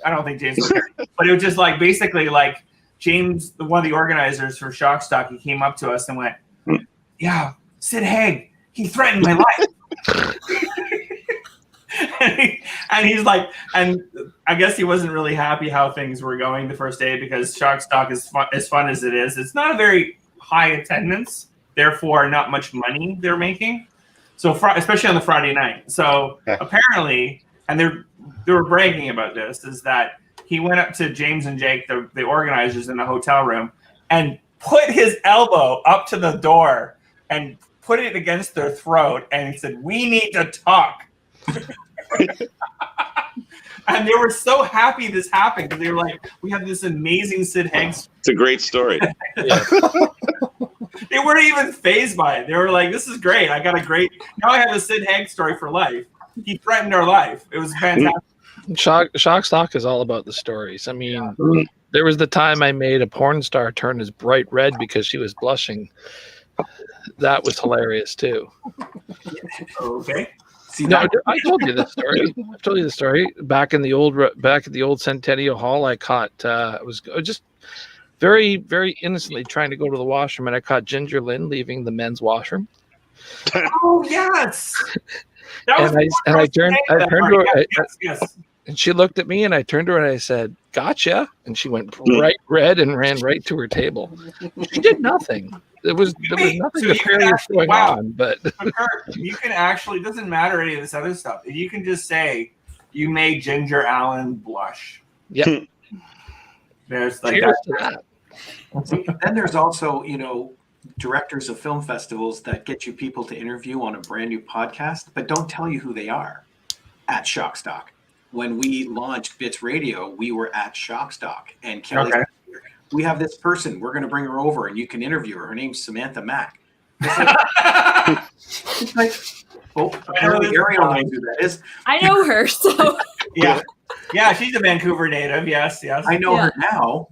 don't think James was here, but it was just like basically like. James, one of the organizers for Shock Stock, he came up to us and went, "Yeah, Sid Haig, he threatened my life." and he's like, and I guess he wasn't really happy how things were going the first day because Shock Stock is fun as it is. It's not a very high attendance, therefore not much money they're making. So especially on the Friday night. So apparently, and they were bragging about this, is that he went up to James and Jake, the organizers in the hotel room, and put his elbow up to the door and put it against their throat, and he said, "We need to talk." And they were so happy this happened because they were like, "We have this amazing Sid Haig." It's a great story. They weren't even fazed by it. They were like, "This is great. I got a great. Now I have a Sid Haig story for life. He threatened our life. It was fantastic." Shock Stock is all about the stories. I mean, there was the time I made a porn star turn as bright red because she was blushing. That was hilarious too. Okay. See, no, I told you this story. I've told you the story. Back at the old Centennial Hall, I caught. I was just very, very innocently trying to go to the washroom, and I caught Ginger Lynn leaving the men's washroom. Oh yes. I turned to her. Yes. And she looked at me, and I turned to her and I said, "Gotcha." And she went bright red and ran right to her table. She did nothing. There was nothing nefarious going on. But Kurt, you can actually, it doesn't matter any of this other stuff. You can just say you made Ginger Allen blush. Yeah. There's like cheers to that. Then there's also, directors of film festivals that get you people to interview on a brand new podcast, but don't tell you who they are at Shockstock. When we launched Bits Radio, we were at Shockstock, and Kelly, we have this person. We're going to bring her over, and you can interview her. Her name's Samantha Mack. It's like, apparently Ariel knows who that is. I know her, so yeah, she's a Vancouver native. Yes. I know her now.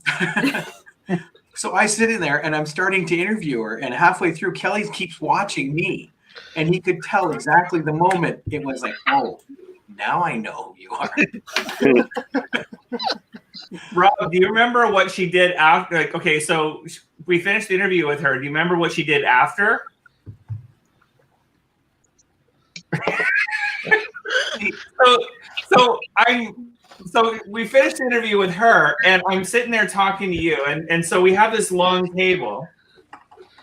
So I sit in there and I'm starting to interview her, and halfway through, Kelly keeps watching me, and he could tell exactly the moment it was like, oh, now I know who you are. Rob, do you remember what she did after? Like, okay, so we finished the interview with her. Do you remember what she did after? So we finished the interview with her, and I'm sitting there talking to you, and so we have this long table,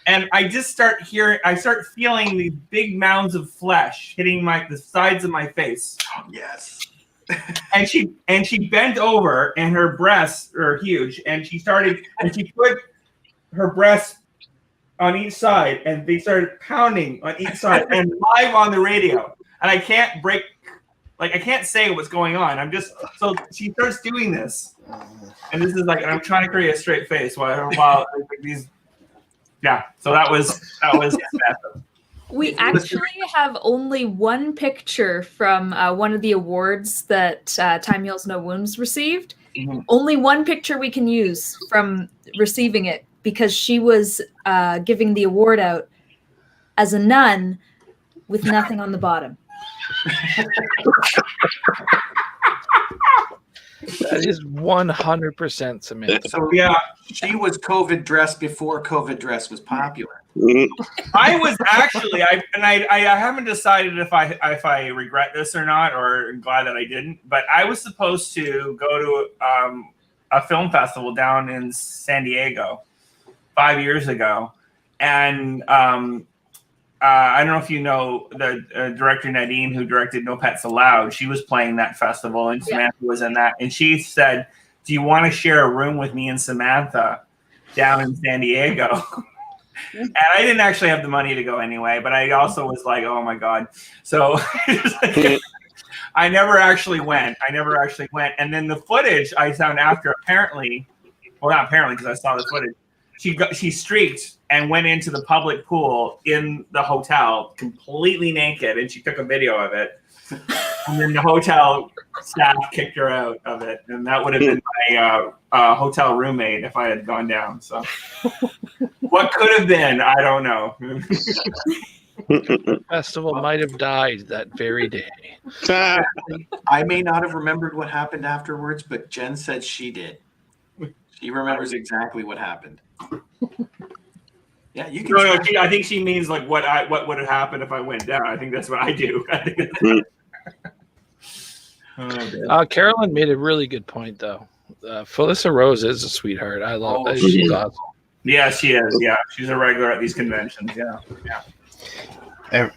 and I just start feeling these big mounds of flesh hitting the sides of my face. Oh, yes. And she bent over, and her breasts are huge, and she put her breasts on each side, and they started pounding on each side, and live on the radio, and I can't say what's going on. So she starts doing this, and this is like, I'm trying to create a straight face while these. Yeah, so that was massive. We actually have only one picture from one of the awards that Time Heals No Wounds received. Mm-hmm. Only one picture we can use from receiving it, because she was giving the award out as a nun with nothing on the bottom. That is 100% Samantha. So yeah, she was COVID dressed before COVID dress was popular. I was actually, I haven't decided if I regret this or not, or glad that I didn't. But I was supposed to go to a film festival down in San Diego 5 years ago, and I don't know if you know the director Nadine, who directed No Pets Allowed. She was playing that festival, and Samantha was in that. And she said, "Do you want to share a room with me and Samantha down in San Diego?" And I didn't actually have the money to go anyway, but I also was like, "Oh my god!" So I never actually went. And then the footage I found after, not apparently, because I saw the footage. She streaked and went into the public pool in the hotel completely naked, and she took a video of it. And then the hotel staff kicked her out of it, and that would have been my hotel roommate if I had gone down. So what could have been, I don't know. The festival might have died that very day. I may not have remembered what happened afterwards, but Jen said she did. She remembers exactly what happened. Yeah, you can. No, I think she means like what would have happened if I went down. I think that's what I do. Carolyn made a really good point, though. Felissa Rose is a sweetheart. I love her. she She's is. awesome. Yeah, she is. Yeah, she's a regular at these conventions. Yeah.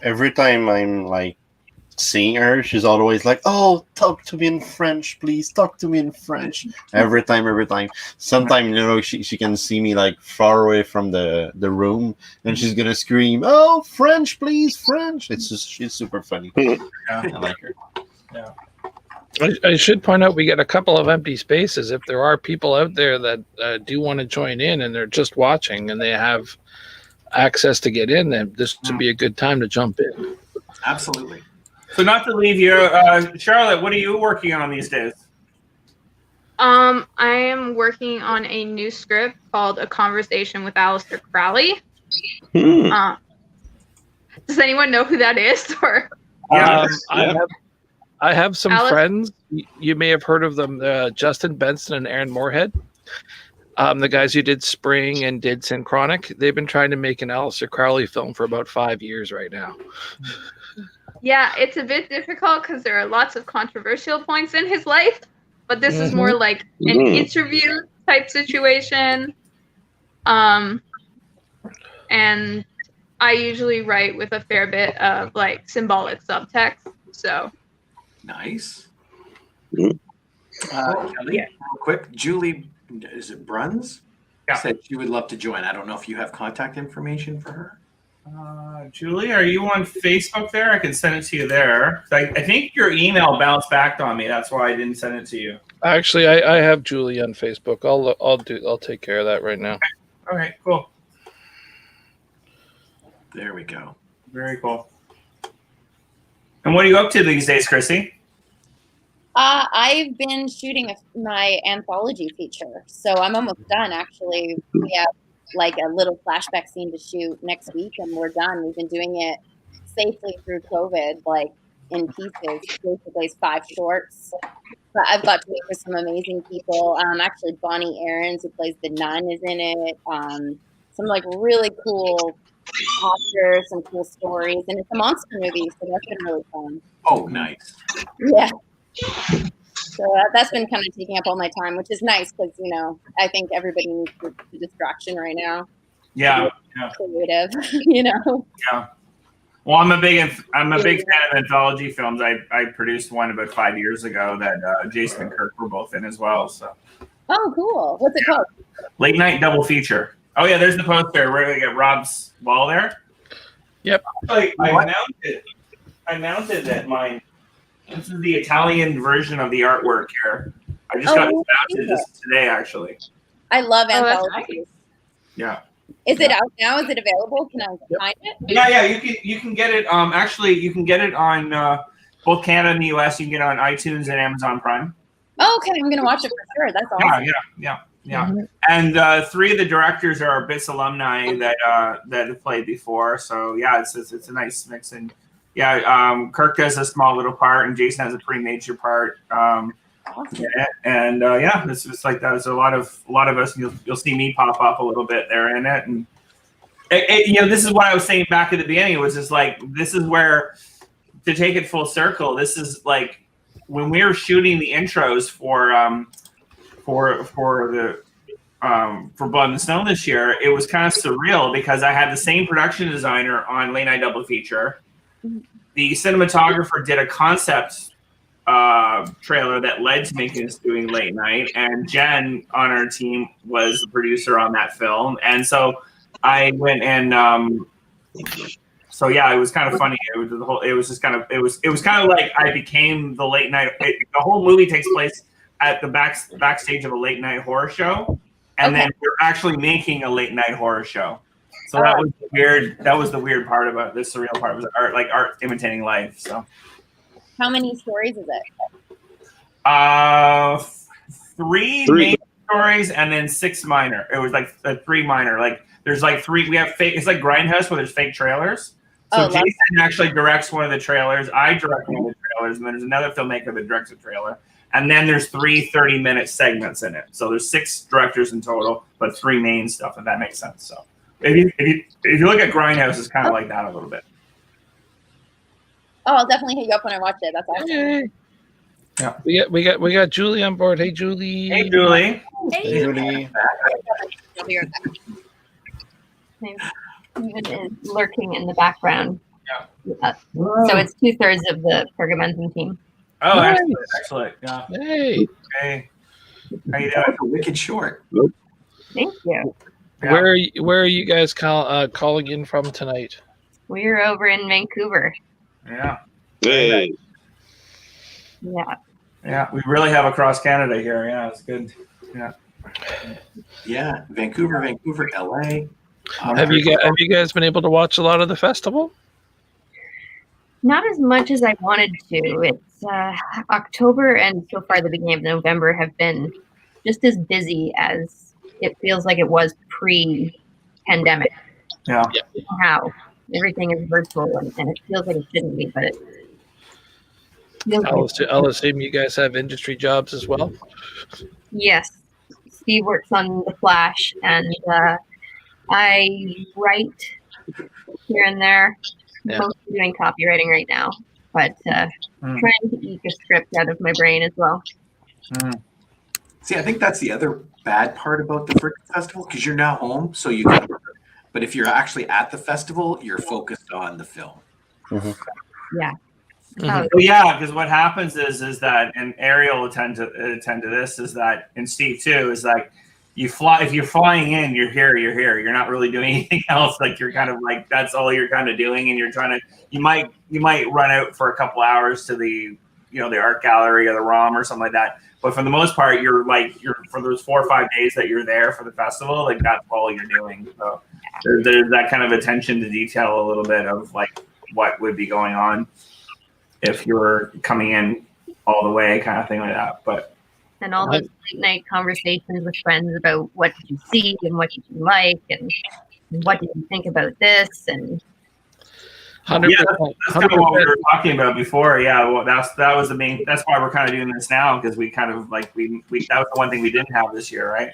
Every time I'm like seeing her, she's always like, "Oh, talk to me in French, please. Talk to me in French." Every time. Sometimes she can see me like far away from the room, and she's gonna scream, "Oh, French, please, French!" She's super funny. I like her. Yeah. I should point out we got a couple of empty spaces. If there are people out there that do want to join in and they're just watching and they have access to get in, then this would be a good time to jump in. Absolutely. So not to leave you, Charlotte, what are you working on these days? I am working on a new script called A Conversation with Aleister Crowley. Does anyone know who that is? Or I have some Alice? friends. You may have heard of them, Justin Benson and Aaron Moorhead. The guys who did Spring and did Synchronic. They've been trying to make an Aleister Crowley film for about 5 years right now. Yeah, it's a bit difficult because there are lots of controversial points in his life, but this is more like an interview type situation. And I usually write with a fair bit of like symbolic subtext. So nice. Kelly, real quick, Julie, is it Bruns? Said she would love to join. I don't know if you have contact information for her. Julie, are you on Facebook there? I can send it to you there. I think your email bounced back on me. That's why I didn't send it to you. Actually, I have Julie on Facebook. I'll take care of that right now. All right, cool. There we go. Very cool. And what are you up to these days, Chrissy? I've been shooting my anthology feature, so I'm almost done. Actually, we have like a little flashback scene to shoot next week, and we're done. We've been doing it safely through COVID, like in pieces. Basically, it's 5 shorts. But I've got to work with some amazing people. Actually, Bonnie Aarons, who plays the nun, is in it. Some like really cool actors, some cool stories, and it's a monster movie, so that's been really fun. Oh, nice. Yeah. So that's been kind of taking up all my time, which is nice because, I think everybody needs the distraction right now. Yeah. Creative, Yeah. Well, I'm a big fan of anthology films. I produced one about 5 years ago that Jason and Kirk were both in as well. So. Oh, cool. What's it called? Late Night Double Feature. Oh yeah, there's the poster. We're gonna get Rob's wall there. Yep. I mounted it. Mine. This is the Italian version of the artwork here. I just got it mounted just today, actually. I love anthologies. Nice. Yeah. Is it out now? Is it available? Can I find it? Yeah. You can get it. Actually, you can get it on both Canada and the US. You can get it on iTunes and Amazon Prime. Oh, okay. I'm gonna watch it for sure. That's awesome. Yeah. And 3 of the directors are BITS alumni that have played before. So yeah, it's a nice mix. And yeah, Kirk does a small little part, and Jason has a pretty major part. Awesome. And it's just like that. There's a lot of us. You'll see me pop up a little bit there in it, and this is what I was saying back at the beginning. It was just like, this is where, to take it full circle, this is like when we were shooting the intros for Blood and Snow this year. It was kind of surreal because I had the same production designer on Late Night Double Feature. The cinematographer did a concept trailer that led to making us doing Late Night, and Jen on our team was the producer on that film. And so I went and it was kind of funny. It was kind of like I became the Late Night. The whole movie takes place at the backstage of a late night horror show, and then we're actually making a late night horror show. So that was weird. That was the weird part about this. Surreal part was art imitating life. So, how many stories is it? 3 main stories and then 6 minor. It was like 3 minor. Like there's like 3. We have fake. It's like Grindhouse where there's fake trailers. So Jason actually directs one of the trailers. I direct one of the trailers, and then there's another filmmaker that directs a trailer. And then there's 3 30-minute segments in it. So there's 6 directors in total, but 3 main stuff, if that makes sense. So if you look at Grindhouse, it's kind of like that a little bit. Oh, I'll definitely hit you up when I watch it. That's awesome. Yeah. We got Julie on board. Hey, Julie. Hey, Julie. Hey, Julie. Steven is lurking in the background. Yeah. So it's 2/3 of the Pergamentum team. Oh, Nice. excellent. Yeah. Hey. Hey. How you doing? Wicked short. Thank you. Yeah. Where are you guys calling in from tonight? We're over in Vancouver. Yeah. Hey. Yeah. Yeah. We really have across Canada here. Yeah, it's good. Yeah. Yeah, Vancouver, LA. Have you guys been able to watch a lot of the festival? Not as much as I wanted to. It's October and so far the beginning of November have been just as busy as it feels like it was pre-pandemic. Yeah. How everything is virtual and it feels like it shouldn't be, but it feels like I'll assume you guys have industry jobs as well. yes. Steve works on The Flash, and I write here and there. Yeah. Mostly doing copywriting right now, but trying to eke a script out of my brain as well. See, I think that's the other bad part about the Frickin' Festival, because you're now home, so you can work. But if you're actually at the festival, you're focused on the film. Yeah. Well, yeah, because what happens is that, and Ariel will attend to this, is that, and Steve too, is like you fly. If you're flying in, you're here. You're not really doing anything else. Like you're kind of like that's all you're kind of doing, and you're trying to. You might run out for a couple hours to the the art gallery or the ROM or something like that. But for the most part, you're for those 4 or 5 days that you're there for the festival, like that's all you're doing. So there's that kind of attention to detail a little bit of like what would be going on if you're coming in all the way, kind of thing like that. But And all those late night conversations with friends about what did you see and what did you like and what did you think about this and 100%. yeah, that's kind of what we were talking about before. Yeah, well, that was the main. That's why we're kind of doing this now because we kind of like we that was the one thing we didn't have this year, right?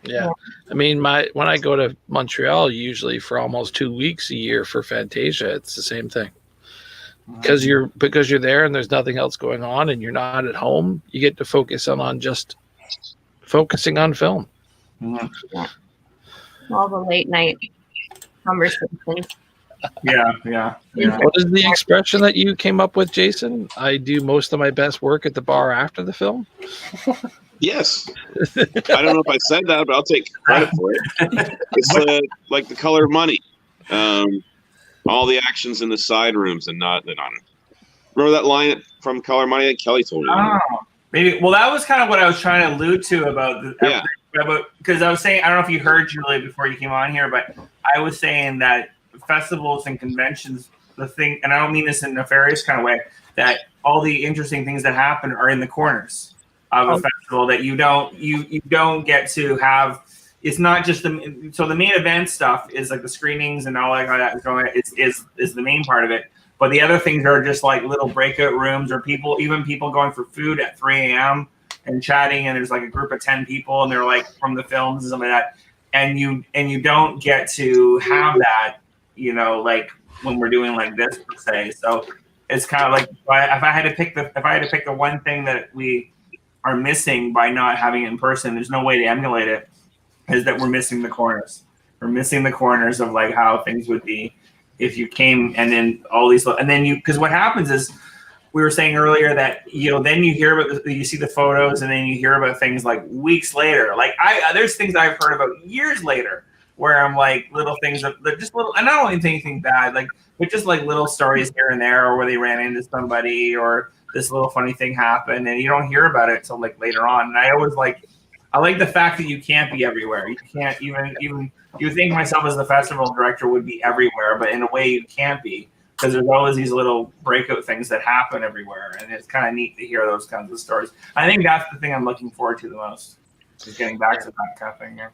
Yeah. I mean, when I go to Montreal, usually for almost 2 weeks a year for Fantasia, it's the same thing. Because you're there and there's nothing else going on and you're not at home, you get to focus on just focusing on film. yeah. All the late night conversations. Yeah. What is the expression that you came up with, Jason? I do most of my best work at the bar after the film. Yes. I don't know if I said that, but I'll take credit for it. It's like The Color of Money. All the actions in the side rooms and not on it. Remember that line from Color of Money that Kelly told me? Oh, maybe. Well, that was kind of what I was trying to allude to about because I was saying, I don't know if you heard Julie before you came on here, but I was saying that festivals and conventions, the thing, and I don't mean this in a nefarious kind of way, that all the interesting things that happen are in the corners of a festival that you don't get to have. It's not just the main event stuff is like the screenings and all that is going. Is the main part of it, but the other things are just like little breakout rooms or people going for food at 3 a.m. and chatting, and there's like a group of 10 people and they're like from the films and something like that, and you don't get to have that, like when we're doing like this per se. So it's kind of like if I had to pick the one thing that we are missing by not having it in person, there's no way to emulate it. Is that we're missing the corners. We're missing the corners of like how things would be if you came and then all these, and then because what happens is we were saying earlier that, then you hear about, you see the photos and then you hear about things like weeks later. Like there's things I've heard about years later where I'm like little things that they're just little, and I don't even think anything bad, like, but just like little stories here and there, or where they ran into somebody or this little funny thing happened and you don't hear about it until like later on. And I always I like the fact that you can't be everywhere. You can't even you think myself as the festival director would be everywhere, but in a way you can't be because there's always these little breakout things that happen everywhere, and it's kind of neat to hear those kinds of stories. I think that's the thing I'm looking forward to the most, is getting back to that kind of thing. Yeah.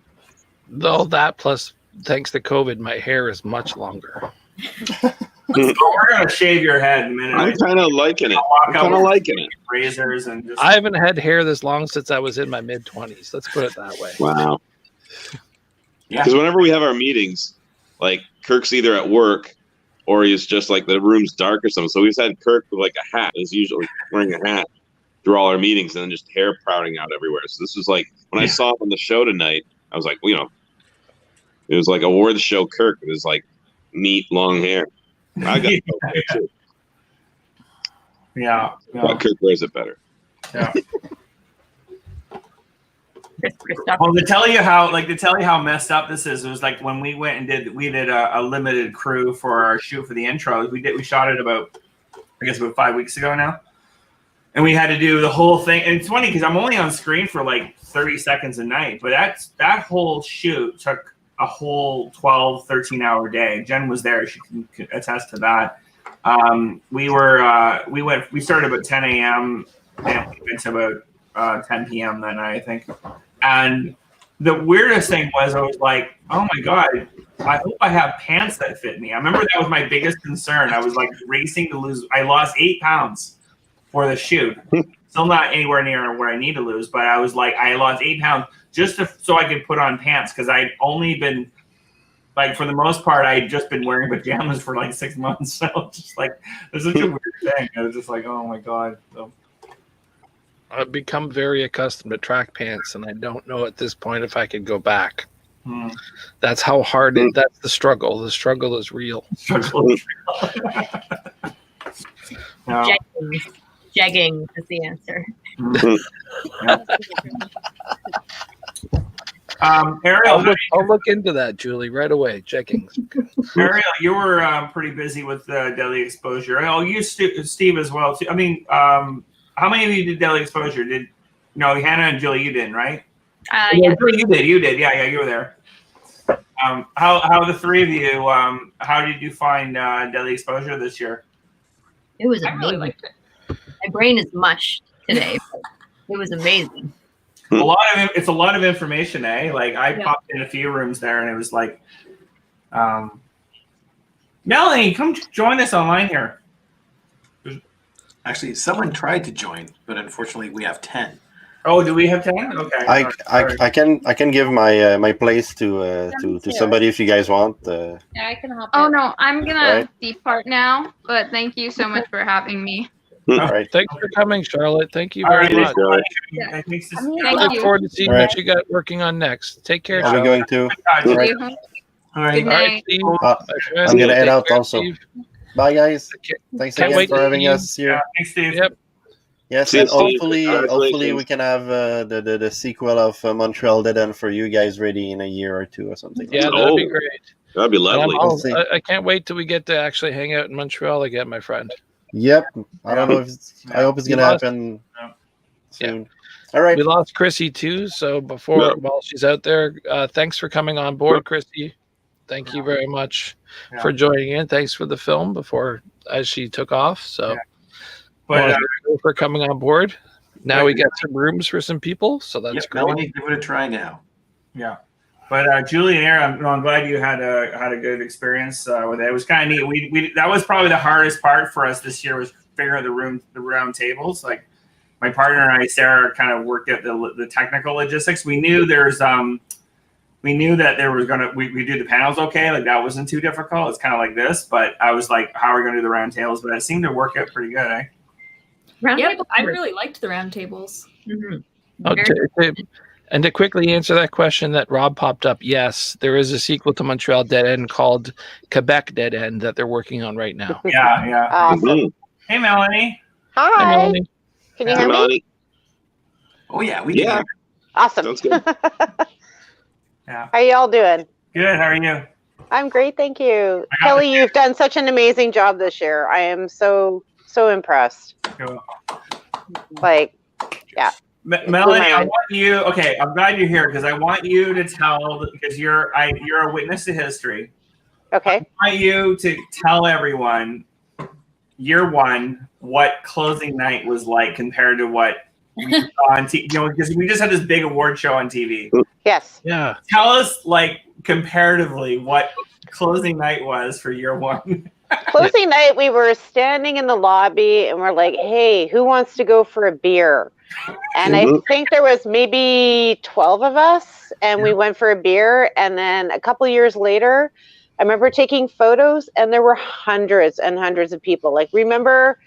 Though that plus, thanks to COVID, my hair is much longer. We're gonna shave your head in a minute. I'm kind of liking it. Razors and just. I haven't had hair this long since I was in my mid-20s. Let's put it that way. Wow. Yeah. Because whenever we have our meetings, like Kirk's either at work or he's just like the room's dark or something. So we've had Kirk with like a hat. He's usually wearing a hat through all our meetings and then just hair sprouting out everywhere. So this was like when I saw him on the show tonight, I was like, well, you know, it was like award show Kirk. It was like neat long hair. I got hair too. Yeah. But Kirk wears it better. Yeah. Well, to tell you how messed up this is, it was like when we went and did a limited crew for our shoot for the intro. We shot it about 5 weeks ago now, and we had to do the whole thing. And it's funny because I'm only on screen for like 30 seconds a night, but that whole shoot took a whole 12, 13-hour day. Jen was there; she can attest to that. We started about 10 a.m. and we went to about 10 p.m. that night, I think. And the weirdest thing was I was like, oh my God, I hope I have pants that fit me. I remember that was my biggest concern. I was like racing to lose. I lost 8 pounds for the shoot. Still not anywhere near where I need to lose, but I was like, I lost 8 pounds just so I could put on pants because I'd only been, like, for the most part, I'd just been wearing pajamas for like 6 months. So just like, it's such a weird thing. I was just like, oh my God. So. I've become very accustomed to track pants, and I don't know at this point if I could go back. That's how hard it. That's the struggle. The struggle is real. Jegging is the answer. Ariel, I'll look into that, Julie, right away. Checking. Ariel, you were pretty busy with Deadly Exposure. Oh, you, Steve, as well. Too. I mean, how many of you did Deadly Exposure? Hannah and Julie, you didn't, right? Yeah. Julie, you did. Yeah, you were there. How the three of you? How did you find Deadly Exposure this year? It was I amazing. really liked it. My brain is mush today. But it was amazing. It's a lot of information, eh? Like I popped in a few rooms there, and it was like, Melanie, come join us online here. Actually, someone tried to join, but unfortunately, we have 10. Oh, do we have 10? Okay. I can give my my place to somebody if you guys want. Yeah, I can help. Oh no, I'm gonna Right. depart now. But thank you so much for having me. All right. Thanks for coming, Charlotte. Thank you All very right, much. Yeah. I look forward to seeing what you got working on next. Take care, Are we going Charlotte. to? All right. All right. Good night. Steve. I'm gonna head Take out care, also. Steve. Bye, guys. Thanks Can't again wait for to having see us here. Thanks, Steve. Yep. Yes, See you, and Steve. hopefully Congratulations. we can have the sequel of Montreal Dead End for you guys ready in a year or two or something. Yeah, that'd be great. That'd be And lovely. We'll see. I can't wait till we get to actually hang out in Montreal again, my friend. Yep. I don't know if I hope it's We gonna lost- happen soon. All right. We lost Chrissy too, so while she's out there, thanks for coming on board, Chrissy. Thank you very much for joining in. Thanks for the film as she took off. So, But, thank you for coming on board. Now we got some rooms for some people, so that's great. Melanie, give it a try now. Yeah. But Julie and Aaron, I'm glad you had a good experience with it. It was kind of neat. We that was probably the hardest part for us this year was figuring out the round tables. Like my partner and I, Sarah, kind of worked out the technical logistics. We knew that there was we do the panels okay. Like that wasn't too difficult. It's kind of like this, but I was like, how are we gonna do the round tables? But it seemed to work out pretty good, eh? Yep, I really liked the round tables. Oh, and to quickly answer that question that Rob popped up, yes, there is a sequel to Montreal Dead End called Quebec Dead End that they're working on right now. Yeah. Awesome. Hey, Melanie. Hi. Hi, Melanie. Can you hear me? Oh yeah, we can. Awesome. Sounds good. Yeah. How y'all doing? Good. How are you? I'm great, thank you. Kelly, you've done such an amazing job this year. I am so impressed. Cool. Like, yeah. Melanie, I want you. Okay, I'm glad you're here because I want you to tell because you're a witness to history. Okay. I want you to tell everyone year one what closing night was like compared to what we saw on TV. You know, because we just had this big award show on TV. Yes. Yeah. Tell us, like, comparatively, what closing night was for year one. Closing night, we were standing in the lobby and we're like, hey, who wants to go for a beer? And I think there was maybe 12 of us and we went for a beer. And then a couple years later, I remember taking photos and there were hundreds and hundreds of people. Like, remember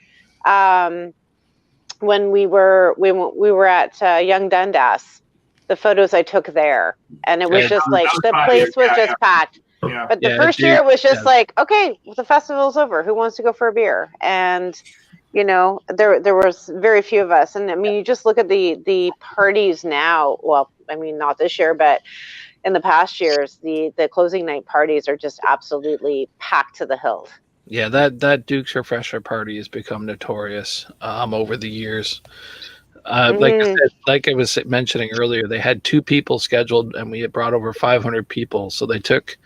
when we were at Young Dundas, the photos I took there, and it was Yeah, just that like was the fire. place was Yeah, just yeah. packed. Yeah. But the Yeah, first dude, year it was just yeah. like, okay, the festival's over. Who wants to go for a beer? And you know, there was very few of us. And I mean, you just look at the parties now. Well, I mean, not this year, but in the past years, the closing night parties are just absolutely packed to the hilt. Yeah, that Duke's Refresher party has become notorious over the years. Like I was mentioning earlier, they had 2 people scheduled, and we had brought over 500 people. So they took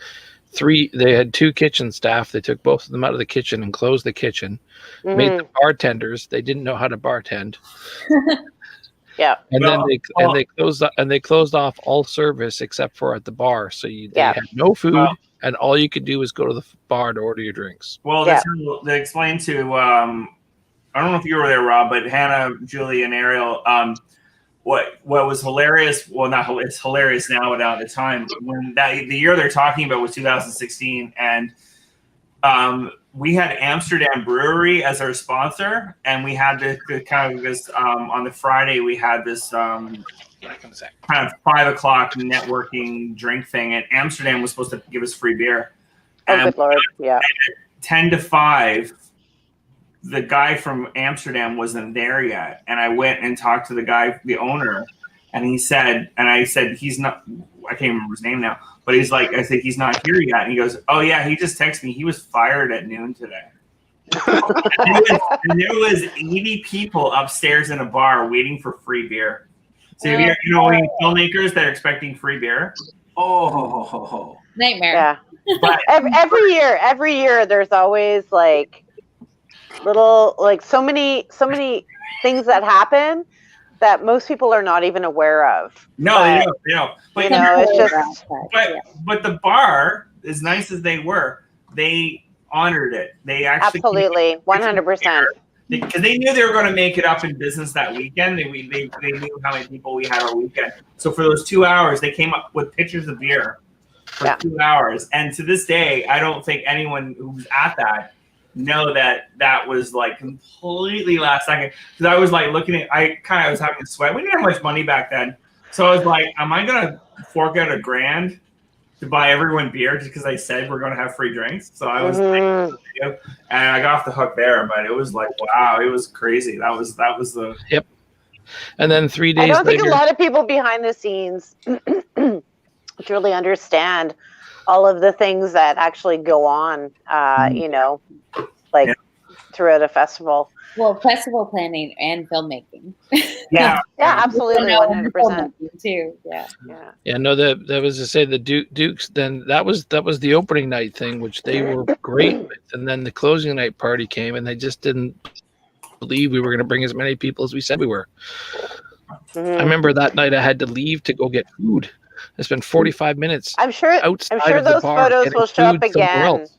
3. They had 2 kitchen staff. They took both of them out of the kitchen and closed the kitchen. Made them bartenders. They didn't know how to bartend. Yeah. And then they closed off all service except for at the bar. So they had no food, and all you could do was go to the bar to order your drinks. Well, they explained to I don't know if you were there, Rob, but Hannah, Julie, and Ariel. What was hilarious? Well, it's hilarious now, but at the time when the year they're talking about was 2016, and we had Amsterdam Brewery as our sponsor, and we had the kind of this on the Friday we had this kind of 5 o'clock networking drink thing, and Amsterdam was supposed to give us free beer. Oh, good Lord! Yeah. 10 to 5. The guy from Amsterdam wasn't there yet. And I went and talked to the owner, and he said, and I said, he's not, I can't remember his name now, but he's like, I said, he's not here yet. And he goes, oh yeah, he just texted me. He was fired at noon today. and there was 80 people upstairs in a bar waiting for free beer. So you know, any filmmakers that are expecting free beer. Oh, nightmare. Yeah. But every year there's always like little, like so many things that happen that most people are not even aware of. No, they don't. But you know, it's just. But the bar, as nice as they were, they honored it. They actually absolutely 100%. Because they knew they were going to make it up in business that weekend. They knew how many people we had our weekend. So for those 2 hours, they came up with pitchers of beer for 2 hours. And to this day, I don't think anyone who's at that know that was like completely last second. Because I was like looking at, I was having a sweat. We didn't have much money back then. So I was like, am I going to fork out $1,000 to buy everyone beer just because I said we're going to have free drinks? So I was and I got off the hook there, but it was like, wow, it was crazy. That was the Yep. And then 3 days I don't later, think a lot of people behind the scenes truly understand all of the things that actually go on, you know, like throughout a festival. Well, festival planning and filmmaking. Yeah, absolutely, 100%. Too. Yeah, no, that was to say the Dukes. Then that was the opening night thing, which they were great with, and then the closing night party came, and they just didn't believe we were going to bring as many people as we said we were. I remember that night I had to leave to go get food. I spent 45 minutes. I'm sure outside of the those bar photos will show up food somewhere again. else.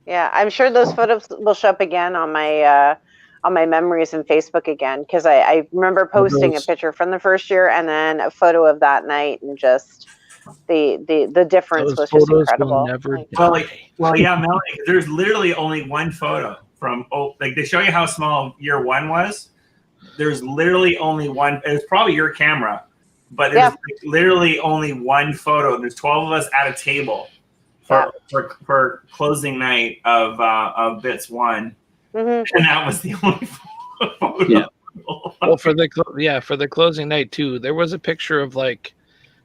Yeah, I'm sure those photos will show up again on my memories in Facebook again, because I remember posting a picture from the first year and then a photo of that night, and just the difference was just incredible. Yeah, Melanie, there's literally only one photo from like they show you how small year 1 was. There's literally only one. It was probably your camera, but there's literally only one photo. There's 12 of us at a table for closing night of Bits 1. And that was the only photo. Yeah. Well, for the closing night too, there was a picture of like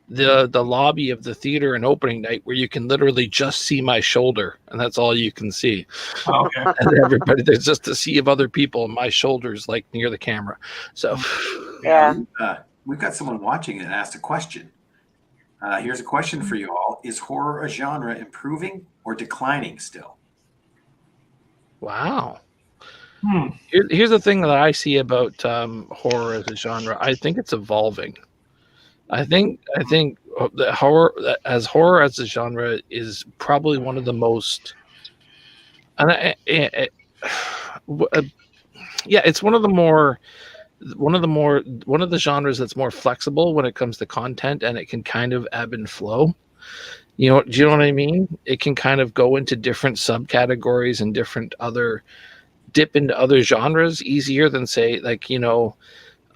the lobby of the theater and opening night where you can literally just see my shoulder, and that's all you can see. Oh, okay. And everybody, there's just a sea of other people, and my shoulder's like near the camera. So we've got someone watching and asked a question. Here's a question for you all: is horror a genre improving or declining still? Wow. Here's the thing that I see about horror as a genre. I think it's evolving. I think that horror as a genre is probably one of the most, and it's one of the genres that's more flexible when it comes to content, and it can kind of ebb and flow. Do you know what I mean? It can kind of go into different subcategories and different other dip into other genres easier than say like, you know,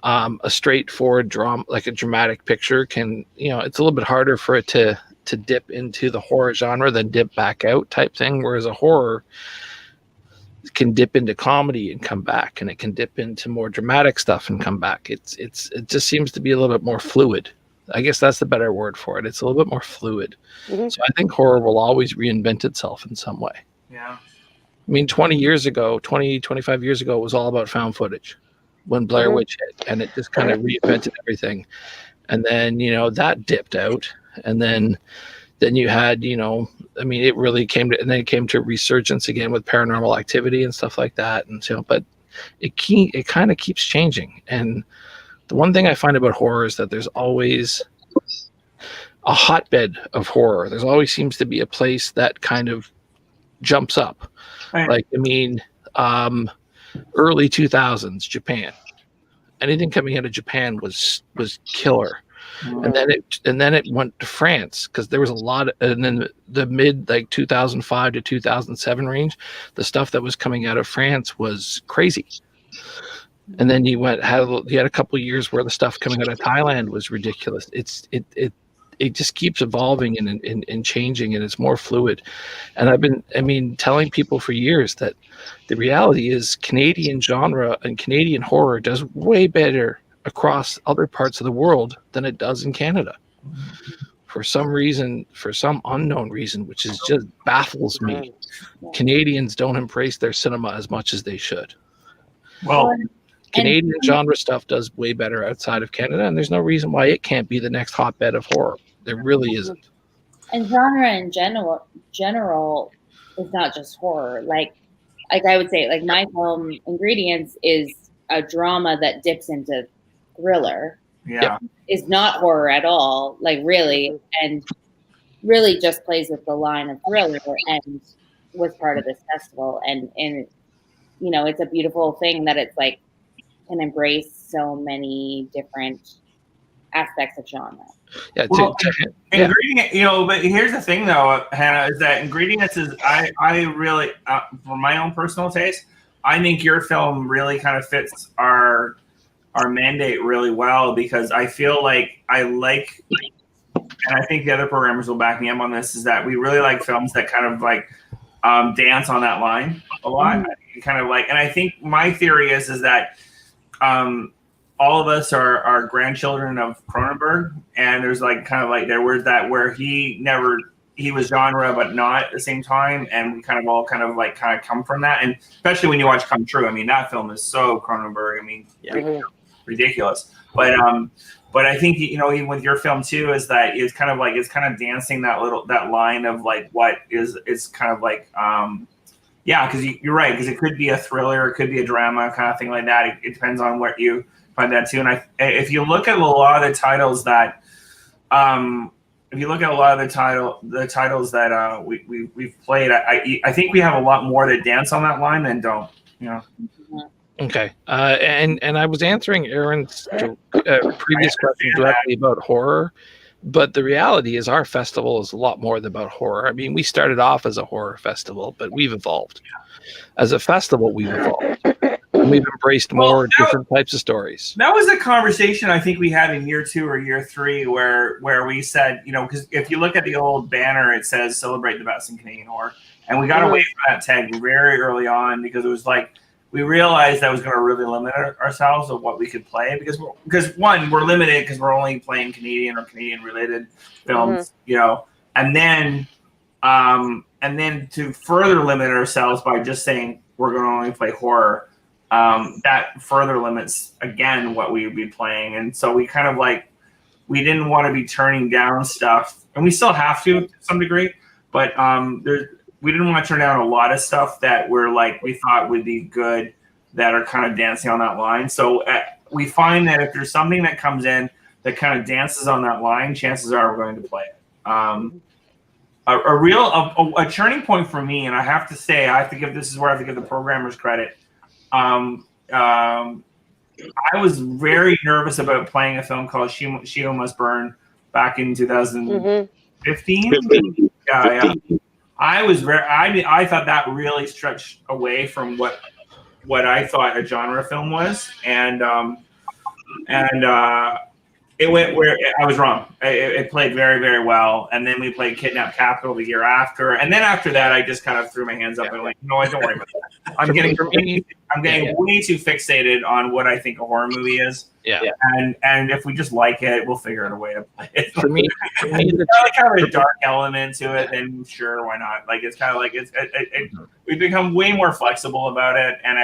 a straightforward drama, like a dramatic picture can, you know, it's a little bit harder for it to dip into the horror genre than dip back out type thing. Whereas a horror can dip into comedy and come back, and it can dip into more dramatic stuff and come back. It just seems to be a little bit more fluid. I guess that's the better word for it. It's a little bit more fluid. So I think horror will always reinvent itself in some way. Yeah. I mean, 25 years ago, it was all about found footage when Blair Witch hit, and it just kind of reinvented everything. And then, you know, that dipped out. And then you had, you know, I mean, it really came to resurgence again with Paranormal Activity and stuff like that. And so, but it kind of keeps changing. And the one thing I find about horror is that there's always a hotbed of horror. There's always seems to be a place that kind of jumps up. Right. Like, I mean, early 2000s, Japan. Anything coming out of Japan was killer. And then it went to France because there was a lot and then the mid like 2005 to 2007 range, the stuff that was coming out of France was crazy. And then you had a couple of years where the stuff coming out of Thailand was ridiculous. It just keeps evolving and changing, and it's more fluid. And I've been telling people for years that the reality is Canadian genre and Canadian horror does way better across other parts of the world than it does in Canada. For some reason, for some unknown reason, which is just baffles me, Canadians don't embrace their cinema as much as they should. Well, Canadian genre stuff does way better outside of Canada, and there's no reason why it can't be the next hotbed of horror. There really isn't. And genre in general is not just horror. Like I would say, like my film Ingredients is a drama that dips into thriller. Yeah. Is not horror at all, like really, and really just plays with the line of thriller and was part of this festival. And you know, it's a beautiful thing that it's like can embrace so many different aspects of genre. Yeah, Ingredient, you know, but here's the thing though, Hannah, is that Ingredients is I really for my own personal taste, I think your film really kind of fits our mandate really well, because I feel like and I think the other programmers will back me up on this, is that we really like films that kind of like dance on that line a lot. Kind of like, and I think my theory is that all of us are grandchildren of Cronenberg, and there's like kind of like there was that where he was genre but not at the same time, and we kind of all kind of come from that. And especially when you watch Come True, I mean that film is so Cronenberg, I mean ridiculous. But I think, you know, even with your film too, is that it's kind of dancing that line of like what is kind of like because you're right, because it could be a thriller, it could be a drama kind of thing like that. It depends on what you find that too. And if you look at a lot of the titles that the titles that we've played, I think we have a lot more that dance on that line than don't, you know. Okay, and I was answering Aaron's previous question directly about horror, but the reality is our festival is a lot more than about horror. I mean, we started off as a horror festival, but we've evolved. As a festival, we've evolved. We've embraced more different types of stories. That was a conversation I think we had in year 2 or year 3 where we said, you know, because if you look at the old banner, it says celebrate the best in Canadian horror. And we got away from that tag very early on, because it was like, we realized that was going to really limit ourselves of what we could play, because one, we're limited because we're only playing Canadian or Canadian related films, you know, and then to further limit ourselves by just saying we're going to only play horror, that further limits again what we would be playing. And so we kind of we didn't want to be turning down stuff, and we still have to some degree, but we didn't want to turn down a lot of stuff that we thought would be good, that are kind of dancing on that line. So we find that if there's something that comes in that kind of dances on that line, chances are we're going to play it. A turning point for me, and I have to say, this is where I have to give the programmers credit. I was very nervous about playing a film called She Must Burn back in 2015. Yeah. I thought that really stretched away from what what I thought a genre film was, and it went where I was wrong. It played very, very well. And then we played Kidnap Capital the year after. And then after that, I just kind of threw my hands up and like, no, I don't worry about that. I'm getting way too fixated on what I think a horror movie is. Yeah. And if we just like it, we'll figure out a way to play it. For me, kind of a dark element to it, then sure, why not? Like it's kind of like we've become way more flexible about it, and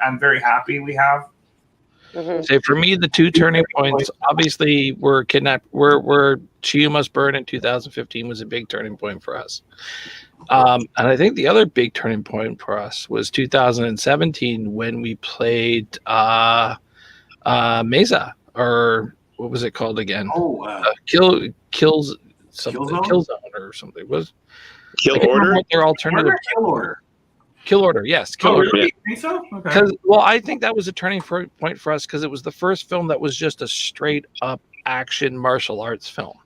I'm very happy we have. Say for me, the two turning points obviously were Kidnap. Were She Must Burn in 2015 was a big turning point for us, and I think the other big turning point for us was 2017 when we played Mesa, or what was it called again? Killzone or something. Was Kill Order? Their alternative. Kill Order. Kill Order, yes. Kill Order. Really? Think so? Okay. Because, well, I think that was a turning point for us because it was the first film that was just a straight up action martial arts film.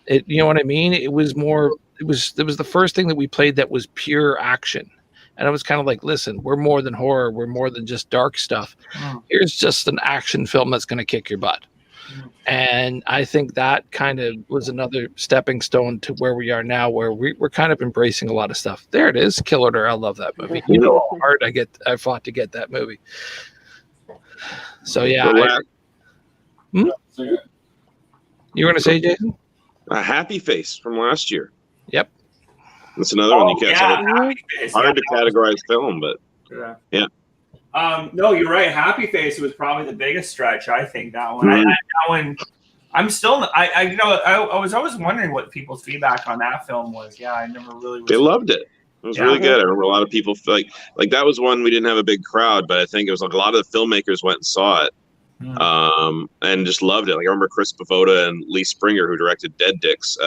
It, you know what I mean? It was more. It was the first thing that we played that was pure action, and I was kind of like, listen, we're more than horror. We're more than just dark stuff. Here's just an action film that's going to kick your butt. And I think that kind of was another stepping stone to where we are now, where we're kind of embracing a lot of stuff. There it is, Kill Order. I love that movie. You know how hard I fought to get that movie. So yeah. You were gonna say, Jason? A Happy Face from last year. Yep. That's another one you can't. Happy Face. Hard to categorize film, but yeah. No, you're right. Happy Face was probably the biggest stretch. I think that one. That one. I'm still. I was always wondering what people's feedback on that film was. Yeah, I never really. They loved it. It was really good. I remember a lot of people like that was one we didn't have a big crowd, but I think it was like a lot of the filmmakers went and saw it, and just loved it. Like I remember Chris Pavoda and Lee Springer, who directed Dead Dicks.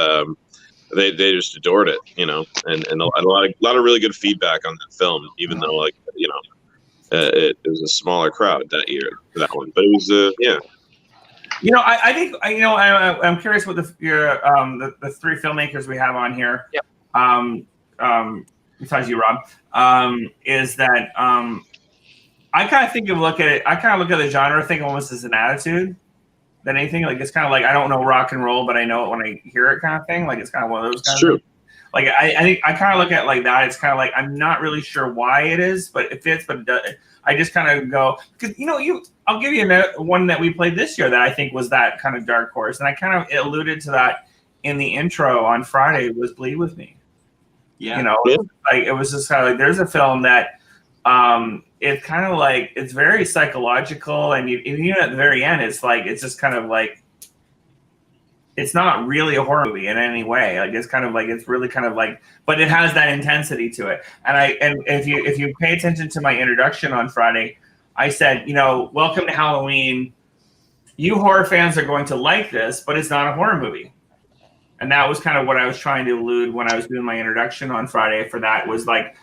They just adored it, you know, and a lot of really good feedback on that film, even though like you know. It was a smaller crowd that year for that one, but it was yeah. You know, I think I'm curious what the three filmmakers we have on here. Yep. Besides you, Rob, is that I kind of look at the genre thing almost as an attitude than anything. Like it's kind of like I don't know rock and roll, but I know it when I hear it, kind of thing. Like it's kind of one of those. Kind of things. Like I think I kind of look at it like that. It's kind of like I'm not really sure why it is, but it fits. But I just kind of go because I'll give you one that we played this year that I think was that kind of dark horse, and I kind of alluded to that in the intro on Friday. Was Bleed With Me? Yeah, like it was just kind of like there's a film that it's kind of like it's very psychological, and even at the very end, it's like it's just kind of like. It's not really a horror movie in any way. Like it's kind of like it's really kind of like, but it has that intensity to it. And if you pay attention to my introduction on Friday, I said, welcome to Halloween. You horror fans are going to like this, but it's not a horror movie. And that was kind of what I was trying to allude when I was doing my introduction on Friday for that was like,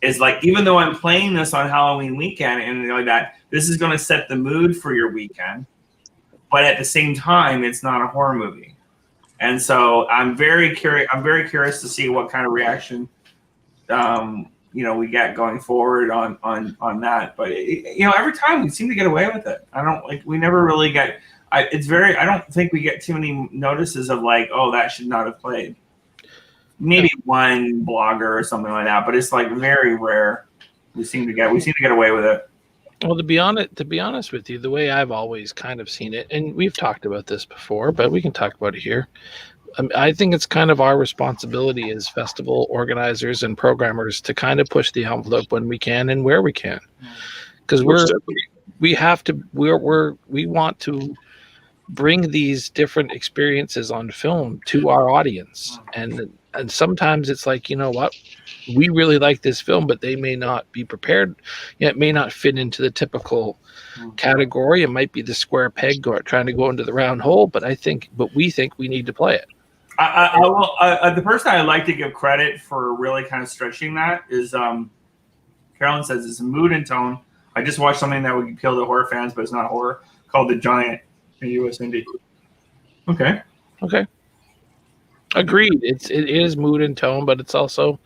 even though I'm playing this on Halloween weekend and like that, this is going to set the mood for your weekend. But at the same time, it's not a horror movie. And so I'm very curious. I'm very curious to see what kind of reaction, we get going forward on that. But every time we seem to get away with it. We never really get. I don't think we get too many notices of like, oh, that should not have played. Maybe one blogger or something like that, but it's like very rare. We seem to get away with it. Well, to be honest with you, the way I've always kind of seen it, and we've talked about this before, but we can talk about it here. I think it's kind of our responsibility as festival organizers and programmers to kind of push the envelope when we can and where we can, because we want to bring these different experiences on film to our audience, and sometimes it's like, you know what? We really like this film, but they may not be prepared. It may not fit into the typical category. It might be the square peg trying to go into the round hole, but we think we need to play it. I will. The person I'd like to give credit for really kind of stretching that is Carolyn says it's a mood and tone. I just watched something that would kill the horror fans, but it's not horror, called The Giant, a U.S. indie. Okay. Agreed. It is mood and tone, but it's also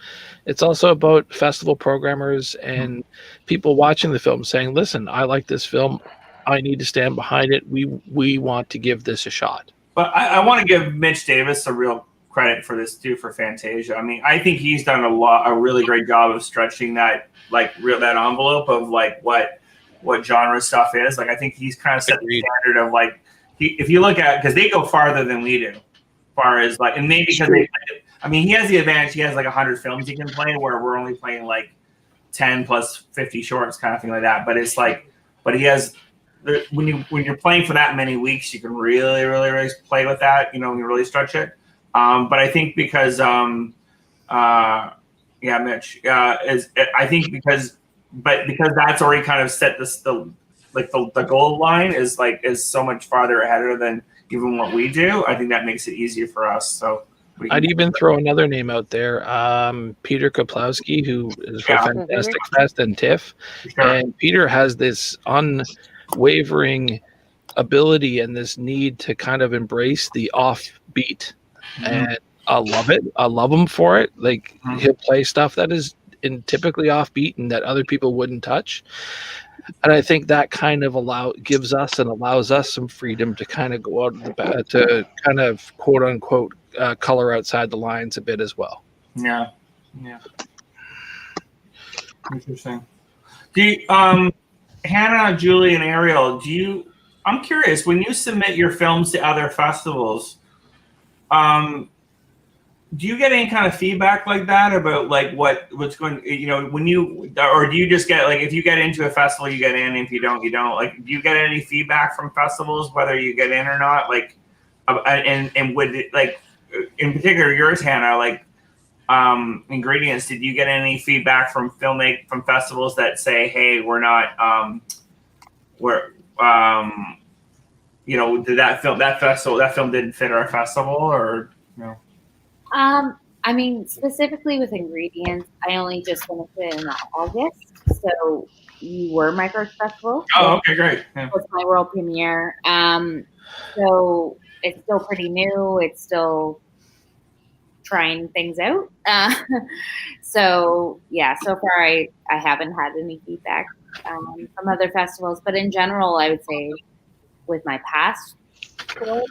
about festival programmers and people watching the film saying, "Listen, I like this film. I need to stand behind it. We want to give this a shot." But I want to give Mitch Davis a real credit for this too, for Fantasia. I mean, I think he's done a really great job of stretching that that envelope of like what genre stuff is. Like I think he's kind of set the standard of like if you look at, because they go farther than we do, as far as like, and maybe because he has the advantage. He has like 100 films he can play, where we're only playing like 10 plus 50 shorts, kind of thing like that. But it's like, but he has. When you're playing for that many weeks, you can really, really, really play with that. You really stretch it. But I think because, Mitch, I think because that's already kind of set the goal line is so much farther ahead than even what we do. I think that makes it easier for us. So I'd even throw another name out there, Peter Koplowski, who is from Fantastic Fest and TIFF. Sure. And Peter has this unwavering ability and this need to kind of embrace the offbeat. And I love it. I love him for it. Like he'll play stuff that is typically offbeat and that other people wouldn't touch. And I think that kind of allows us some freedom to kind of go out to kind of quote unquote color outside the lines a bit as well. Yeah. Interesting. Do you, Hannah, Julie, and Ariel, I'm curious, when you submit your films to other festivals, do you get any kind of feedback like that about like what's going, when you, or do you just get like, if you get into a festival, you get in, if you don't, you don't, like, do you get any feedback from festivals, whether you get in or not? Like, and would it, like, in particular yours, Hannah, like, Ingredients, did you get any feedback from festivals that say, hey, we're not, did that film didn't fit our festival, or no? I mean, specifically with Ingredients, I only just finished it in August, so you were my first festival. Oh, okay, great. Yeah. It was my world premiere. So it's still pretty new. It's still trying things out. So yeah, so far I haven't had any feedback from other festivals, but in general, I would say with my past tours,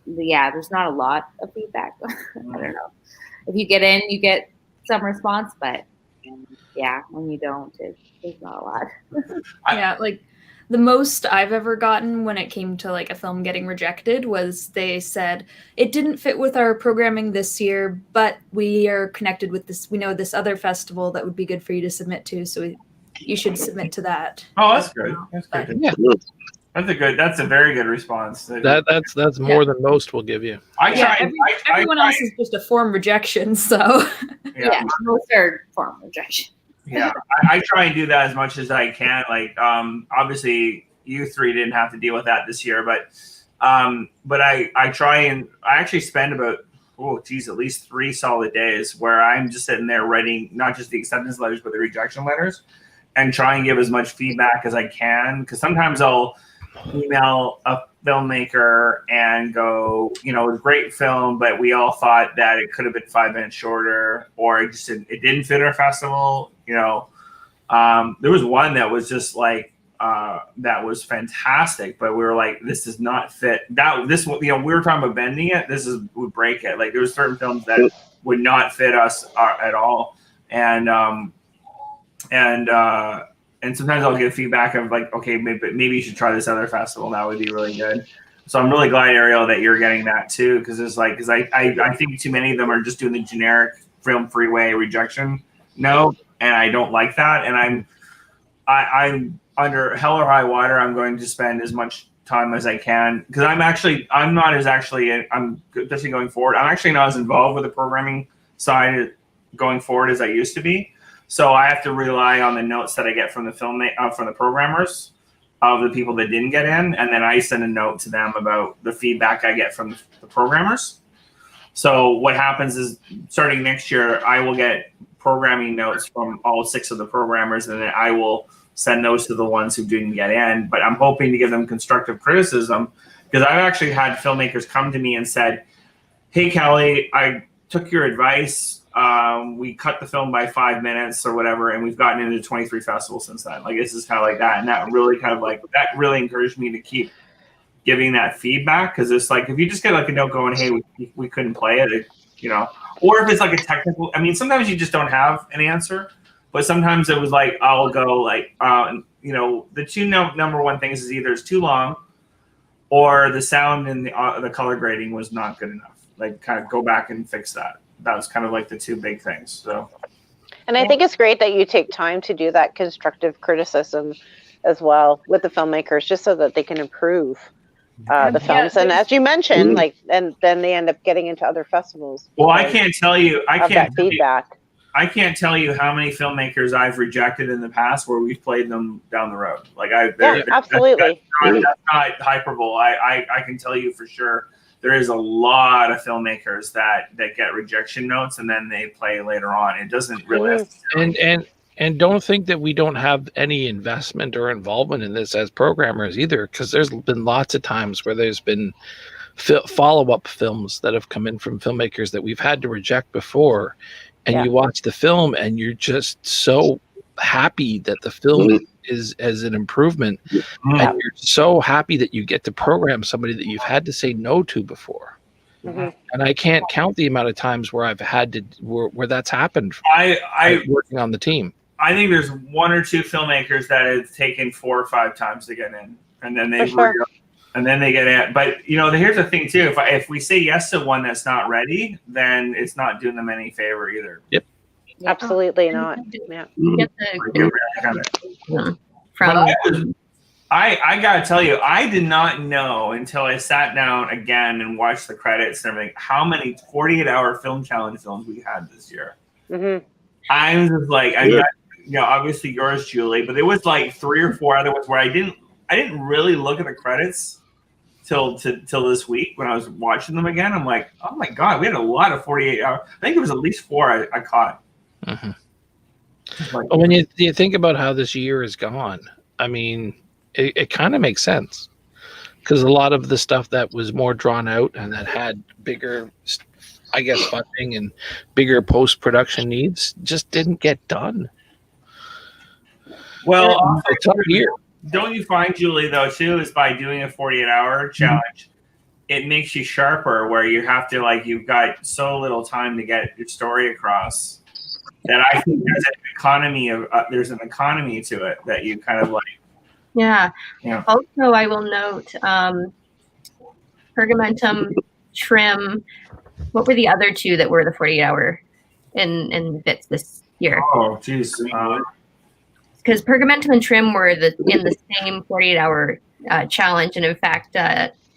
yeah, there's not a lot of feedback. I don't know. If you get in, you get some response, but yeah, when you don't, there's not a lot. Yeah, like the most I've ever gotten when it came to like a film getting rejected was they said it didn't fit with our programming this year, but we are connected with this. We know this other festival that would be good for you to submit to, so you should submit to that. Oh, that's good. That's good. Yeah. That's a very good response. That's more than most will give you. Everyone else is just a form rejection, so yeah, most are form rejection. Yeah, I try and do that as much as I can. Like, obviously, you three didn't have to deal with that this year, but I try and I actually spend about at least 3 solid days where I'm just sitting there writing not just the acceptance letters but the rejection letters, and try and give as much feedback as I can, because sometimes I'll email a filmmaker and go, it was a great film, but we all thought that it could have been 5 minutes shorter, or it didn't fit our festival. There was one that was just like that was fantastic, but we were like, this does not fit. We were talking about bending it. Would break it. Like there was certain films that would not fit us at all, and sometimes I'll get feedback of like, okay, maybe you should try this other festival. That would be really good. So I'm really glad, Ariel, that you're getting that too, because I think too many of them are just doing the generic film freeway rejection. No, and I don't like that. And I'm under hell or high water. I'm going to spend as much time as I can, because I'm especially going forward. I'm actually not as involved with the programming side going forward as I used to be. So I have to rely on the notes that I get from the programmers of the people that didn't get in, and then I send a note to them about the feedback I get from the programmers. So what happens is, starting next year, I will get programming notes from all 6 of the programmers, and then I will send those to the ones who didn't get in. But I'm hoping to give them constructive criticism, because I've actually had filmmakers come to me and said, hey, Kelly, I took your advice. We cut the film by 5 minutes or whatever, and we've gotten into 23 festivals since then. Like, it's just kind of like that. And that really encouraged me to keep giving that feedback, because it's like, if you just get like a note going, hey, we couldn't play it, or if it's like a technical, I mean, sometimes you just don't have an answer, but sometimes it was like, I'll go like, the two number one things is either it's too long or the sound and the color grading was not good enough. Like, kind of go back and fix that. That was kind of like the two big things. So, and I think it's great that you take time to do that constructive criticism as well with the filmmakers, just so that they can improve the films. And as you mentioned, like, and then they end up getting into other festivels. Well, I can't tell you. I can't tell you how many filmmakers I've rejected in the past where we've played them down the road. Like, absolutely. That's not hyperbole. I can tell you for sure. There is a lot of filmmakers that get rejection notes and then they play later on. It doesn't really. And don't think that we don't have any investment or involvement in this as programmers either, because there's been lots of times where there's been follow-up films that have come in from filmmakers that we've had to reject before, and you watch the film and you're just so happy that the film is as an improvement, and you're so happy that you get to program somebody that you've had to say no to before. And I can't count the amount of times where I've had to where that's happened. I working on the team. I think there's one or two filmmakers that have taken 4 or 5 times to get in, and then they get in. But here's the thing too: if we say yes to one that's not ready, then it's not doing them any favor either. Yep. Absolutely not. Yeah. I gotta tell you, I did not know until I sat down again and watched the credits and everything how many 48-hour film challenge films we had this year. I was just like, I got, obviously yours, Julie, but there was like 3 or 4 other ones where I didn't really look at the credits till this week when I was watching them again. I'm like, oh my god, we had a lot of 48-hour. I think there was at least 4 I caught. When you think about how this year is gone, I mean, it kind of makes sense, because a lot of the stuff that was more drawn out and that had bigger, I guess, funding and bigger post-production needs just didn't get done. Well, it's up here. Don't you find, Julie, though, too, is by doing a 48-hour challenge, it makes you sharper, where you have to, like, you've got so little time to get your story across, that I think there's an economy to it that you kind of like. Yeah. Also, I will note Pergamentum, Trim. What were the other 2 that were the 48-hour in bits this year? Oh, geez. Because Pergamentum and Trim were in the same 48-hour challenge, and in fact,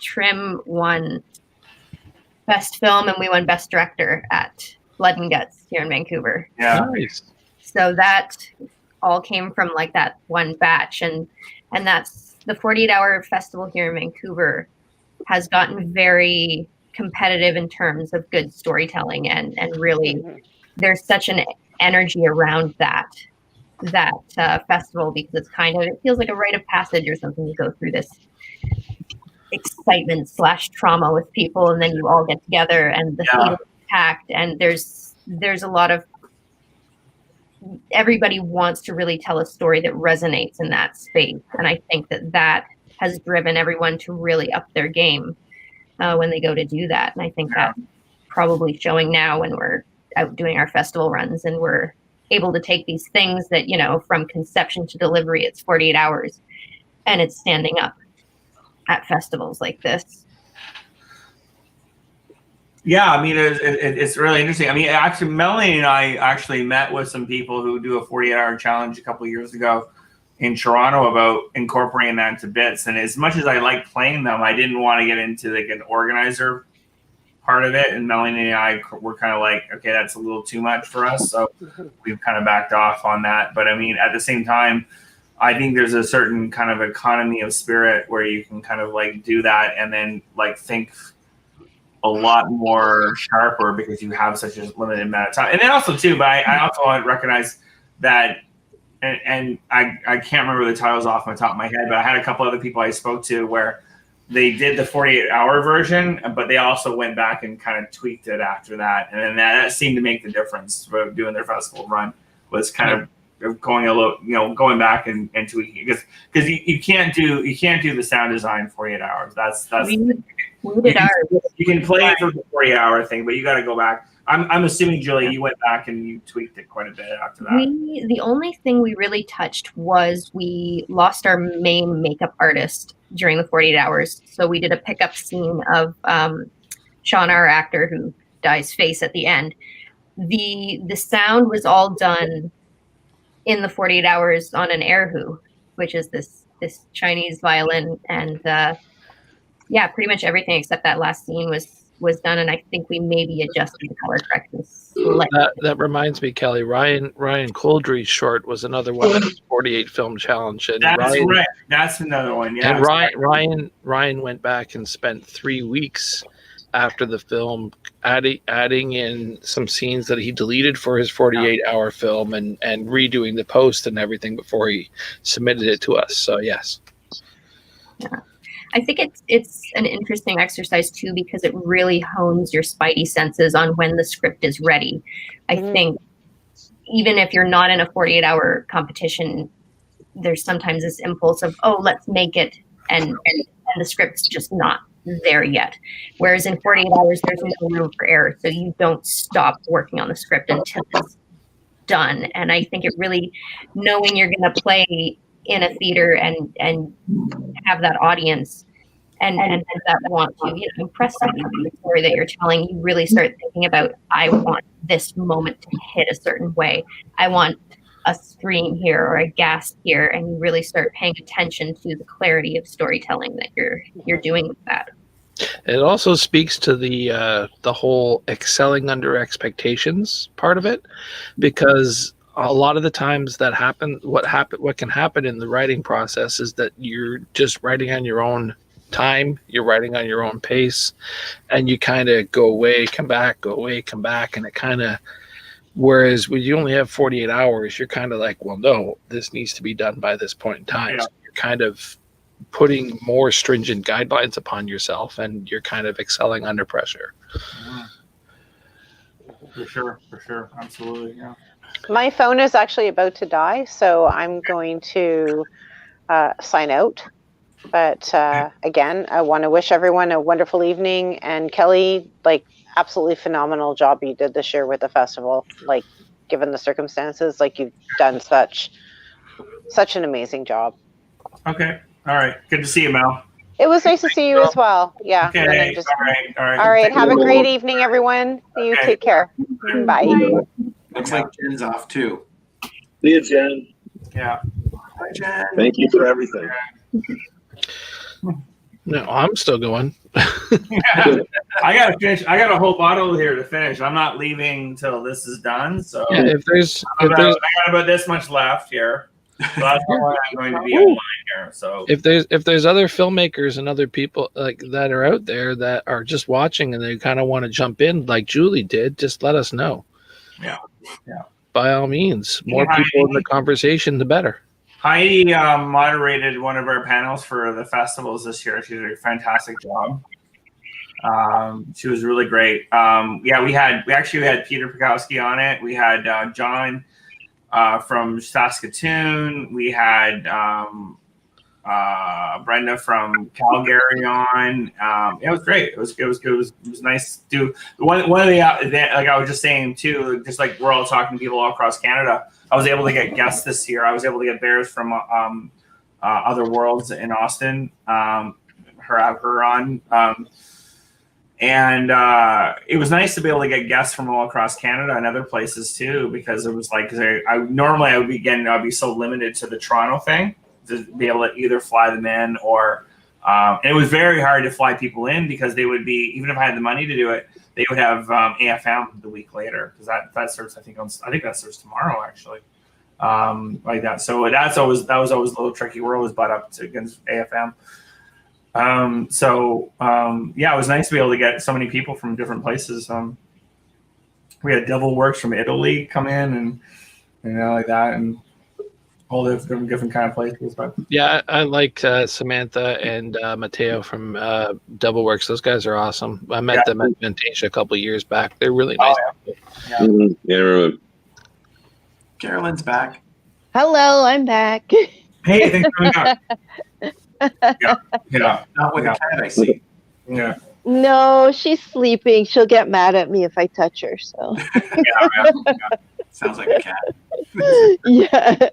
Trim won Best Film and we won Best Director at Blood and Guts here in Vancouver. Yeah. Nice. So that all came from like that one batch, and that's the 48-hour festival here in Vancouver has gotten very competitive in terms of good storytelling, and really there's such an energy around that festival, because it feels like a rite of passage or something to go through this excitement / trauma with people, and then you all get together and the theater is packed, and there's a lot of, everybody wants to really tell a story that resonates in that space, and I think that has driven everyone to really up their game when they go to do that. And I think that's probably showing now when we're out doing our festival runs and we're able to take these things that, from conception to delivery, it's 48 hours, and it's standing up at festivals like this. Yeah, I mean, it's really interesting. I mean, actually, Melanie and I actually met with some people who do a 48-hour challenge a couple of years ago in Toronto about incorporating that into bits. And as much as I like playing them, I didn't want to get into like an organizer part of it. And Melanie and I were kind of like, okay, that's a little too much for us. So we've kind of backed off on that. But I mean, at the same time, I think there's a certain kind of economy of spirit where you can kind of like do that and then like think a lot more sharper because you have such a limited amount of time. And then also too, but I also recognize that, and I can't remember the titles off my top of my head, but I had a couple other people I spoke to where they did the 48-hour version, but they also went back and kind of tweaked it after that, and then that seemed to make the difference for doing their festival run. Was kind of going a little, going back and tweaking, because you can't do the sound design 48 hours. That's we did ours. You can play it for the 40-hour thing, but you got to go back. I'm assuming, Julie, you went back and you tweaked it quite a bit after that. The only thing we really touched was we lost our main makeup artist during the 48 hours. So we did a pickup scene of Sean, our actor, who dies face at the end. The sound was all done in the 48 hours on an erhu, which is this Chinese violin, and pretty much everything except that last scene was done, and I think we maybe adjusted the color correctness. That reminds me, Kelly. Ryan Coldry's short was another one of the 48 film challenge, and That's Ryan, right. That's another one. Yeah. And Ryan went back and spent 3 weeks after the film adding in some scenes that he deleted for his 48-hour film and redoing the post and everything before he submitted it to us. So yes. Yeah. I think it's an interesting exercise too, because it really hones your spidey senses on when the script is ready. I think even if you're not in a 48-hour competition, there's sometimes this impulse of, oh, let's make it, and the script's just not there yet. Whereas in 48 hours, there's no room for error, so you don't stop working on the script until it's done. And I think it really, knowing you're going to play in a theater and have that audience and that want to impress somebody with the story that you're telling, you really start thinking about, I want this moment to hit a certain way. I want a scream here or a gasp here, and you really start paying attention to the clarity of storytelling that you're doing with that. It also speaks to the whole excelling under expectations part of it, because a lot of the times what can happen in the writing process is that you're just writing on your own time, you're writing on your own pace, and you kind of go away, come back, and it kind of, whereas when you only have 48 hours, you're kind of like, well, no, this needs to be done by this point in time. Yeah. So you're kind of putting more stringent guidelines upon yourself, and you're kind of excelling under pressure. For sure. Absolutely, yeah. My phone is actually about to die, so I'm going to sign out. But again, I want to wish everyone a wonderful evening. And Kelly, absolutely phenomenal job you did this year with the festival. Given the circumstances, you've done such an amazing job. Okay. All right. Good to see you, Mel. It was nice to see you as well. Yeah. Okay. All right. All right. Have a great evening, everyone. You take care. Bye. Looks like Jen's off too. See you, Jen. Yeah. Hi, Jen. Thank you for everything. No, I'm still going. I gotta finish. I got a whole bottle here to finish. I'm not leaving till this is done. So if there's I got about this much left here. So that's why I'm going to be online here. So if there's other filmmakers and other people that are out there that are just watching and they kind of want to jump in like Julie did, just let us know. Yeah. By all means, more people in the conversation, the better. Heidi moderated one of our panels for the festivals this year. She did a fantastic job. She was really great. We actually had Peter Pekowski on it. We had John from Saskatoon. We had Brenda from Calgary on. It was great. It was good. It was nice to do. One of the I was just saying too, just like we're all talking to people all across Canada. I was able to get guests this year. I was able to get bears from Other Worlds in Austin. Her on. And it was nice to be able to get guests from all across Canada and other places too, because it was like, I'd be so limited to the Toronto thing to be able to either fly them in or, and it was very hard to fly people in because they would be, even if I had the money to do it, they would have AFM the week later because that starts, I think that starts tomorrow actually, like that. So that was always a little tricky. We're always butt up against AFM. It was nice to be able to get so many people from different places. We had Devil Works from Italy come in and like that, and all the different kind of places. But Yeah, I like Samantha and Mateo from Doubleworks. Those guys are awesome. I met them at Fantasia a couple years back. They're really nice. Yeah, I remember. Carolyn's back. Hello, I'm back. Hey, thanks for coming out. Yeah. Not with a cat, I see. Yeah. No, she's sleeping. She'll get mad at me if I touch her. So. Sounds like a cat. Yeah.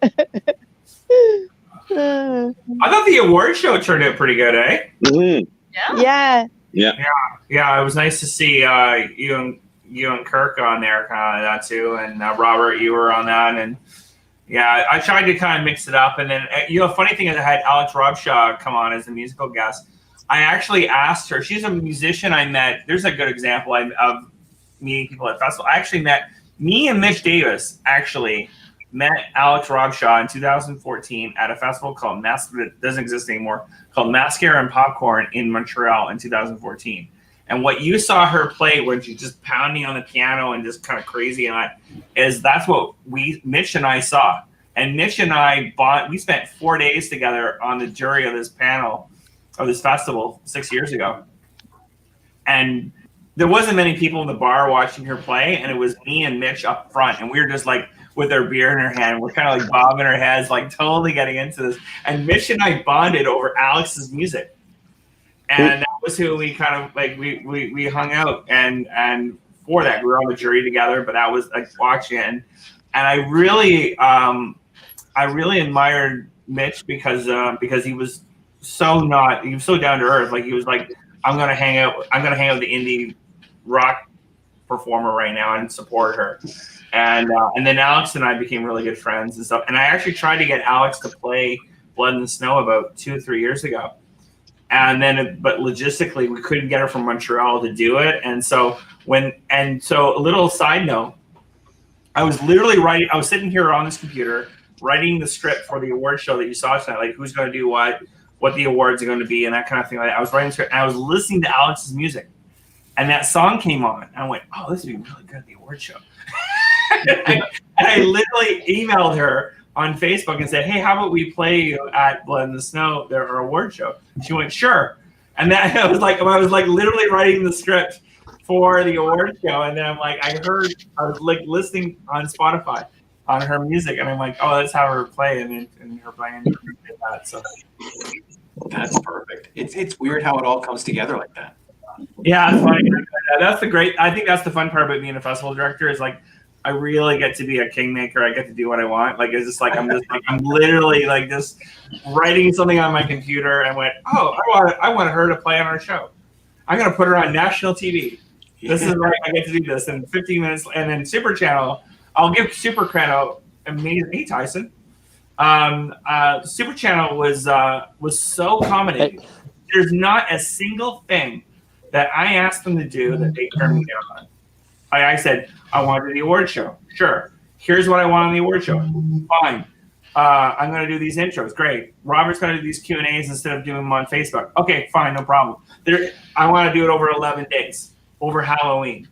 I thought the award show turned out pretty good, eh? Mm-hmm. Yeah. Yeah. It was nice to see you and Kirk on there, kind of that too, and Robert, you were on that, and yeah, I tried to kind of mix it up, and then funny thing is I had Alex Robshaw come on as a musical guest. I actually asked her. She's a musician I met. There's a good example of meeting people at festival. I actually met me and Mitch Davis actually met Alex Robshaw in 2014 at a festival called that doesn't exist anymore, called Mascara and Popcorn in Montreal in 2014. And what you saw her play when she's just pounding on the piano and just kind of crazy that's what Mitch and I saw. And Mitch and I we spent 4 days together on the jury of this panel of this festival 6 years ago. And there wasn't many people in the bar watching her play, and it was me and Mitch up front, and we were just like with our beer in our hand, we're kind of like bobbing our heads, like totally getting into this. And Mitch and I bonded over Alex's music, and that was who we kind of like we hung out, and for that we were on the jury together. But that was like watching, and I really admired Mitch because he was so down to earth. Like he was like, I'm gonna hang out with the indie rock performer right now and support her. And then Alex and I became really good friends and stuff. And I actually tried to get Alex to play Blood in the Snow about 2 or 3 years ago. But logistically we couldn't get her from Montreal to do it. And so a little side note, I was sitting here on this computer writing the script for the award show that you saw tonight, like who's going to do what the awards are going to be and that kind of thing. Like I was writing the script and I was listening to Alex's music, and that song came on. And I went, oh, this would be really good at the award show. And I literally emailed her on Facebook and said, hey, how about we play you at Blood in the Snow, our award show? She went, sure. And then I was like literally writing the script for the award show. And then I was like listening on Spotify on her music, and I'm like, oh, let's have her play, and her playing did that. So that's perfect. It's weird how it all comes together like that. Yeah, it's funny. I think that's the fun part about being a festival director is like I really get to be a kingmaker. I get to do what I want. Like it's just like I'm literally like just writing something on my computer and went, oh, I want her to play on our show. I'm gonna put her on national TV. This is like I get to do this in 15 minutes, and then Super Channel. I'll give Super Channel amazing. Hey Tyson, Super Channel was so accommodating. There's not a single thing that I asked them to do that they turned me down on. I said I want to do the award show. Sure. Here's what I want on the award show. Fine. I'm going to do these intros. Great. Robert's going to do these Q&As instead of doing them on Facebook. Okay, fine, no problem. I want to do it over 11 days, over Halloween.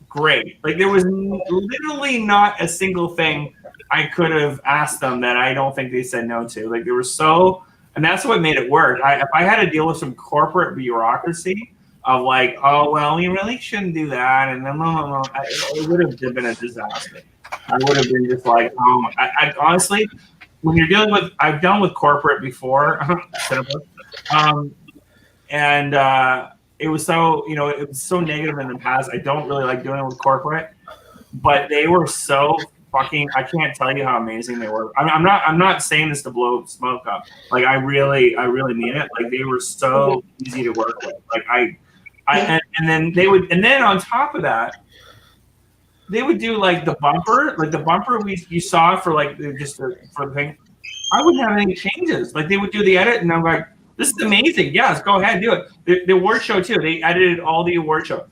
Great. Like there was literally not a single thing I could have asked them that I don't think they said no to. Like they were so, and that's what made it work. If I had to deal with some corporate bureaucracy of like, oh well, you really shouldn't do that, and then it would have been a disaster. I would have been just like, I honestly, when you're dealing with, I've dealt with corporate before, and it was so, it was so negative in the past. I don't really like doing it with corporate, but they were so fucking, I can't tell you how amazing they were. I'm not saying this to blow smoke up. Like I really mean it. Like they were so easy to work with. Like and then on top of that, they would do like the bumper you saw for like for the thing. I wouldn't have any changes. Like they would do the edit, and I'm like, this is amazing. Yes, go ahead, do it. The award show too. They edited all the award show.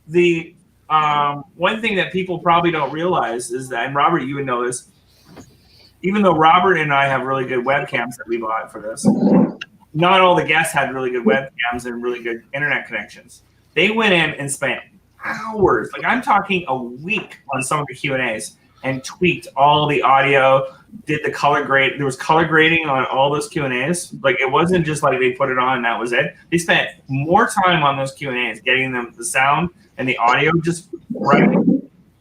The one thing that people probably don't realize is that, and Robert, you would know this, even though Robert and I have really good webcams that we bought for this, not all the guests had really good webcams and really good internet connections. They went in and spent hours, like I'm talking a week on some of the Q&As, and tweaked all the audio, did the color grade. There was color grading on all those Q&As. Like, it wasn't just like they put it on and that was it. They spent more time on those Q&As, getting them the sound and the audio just right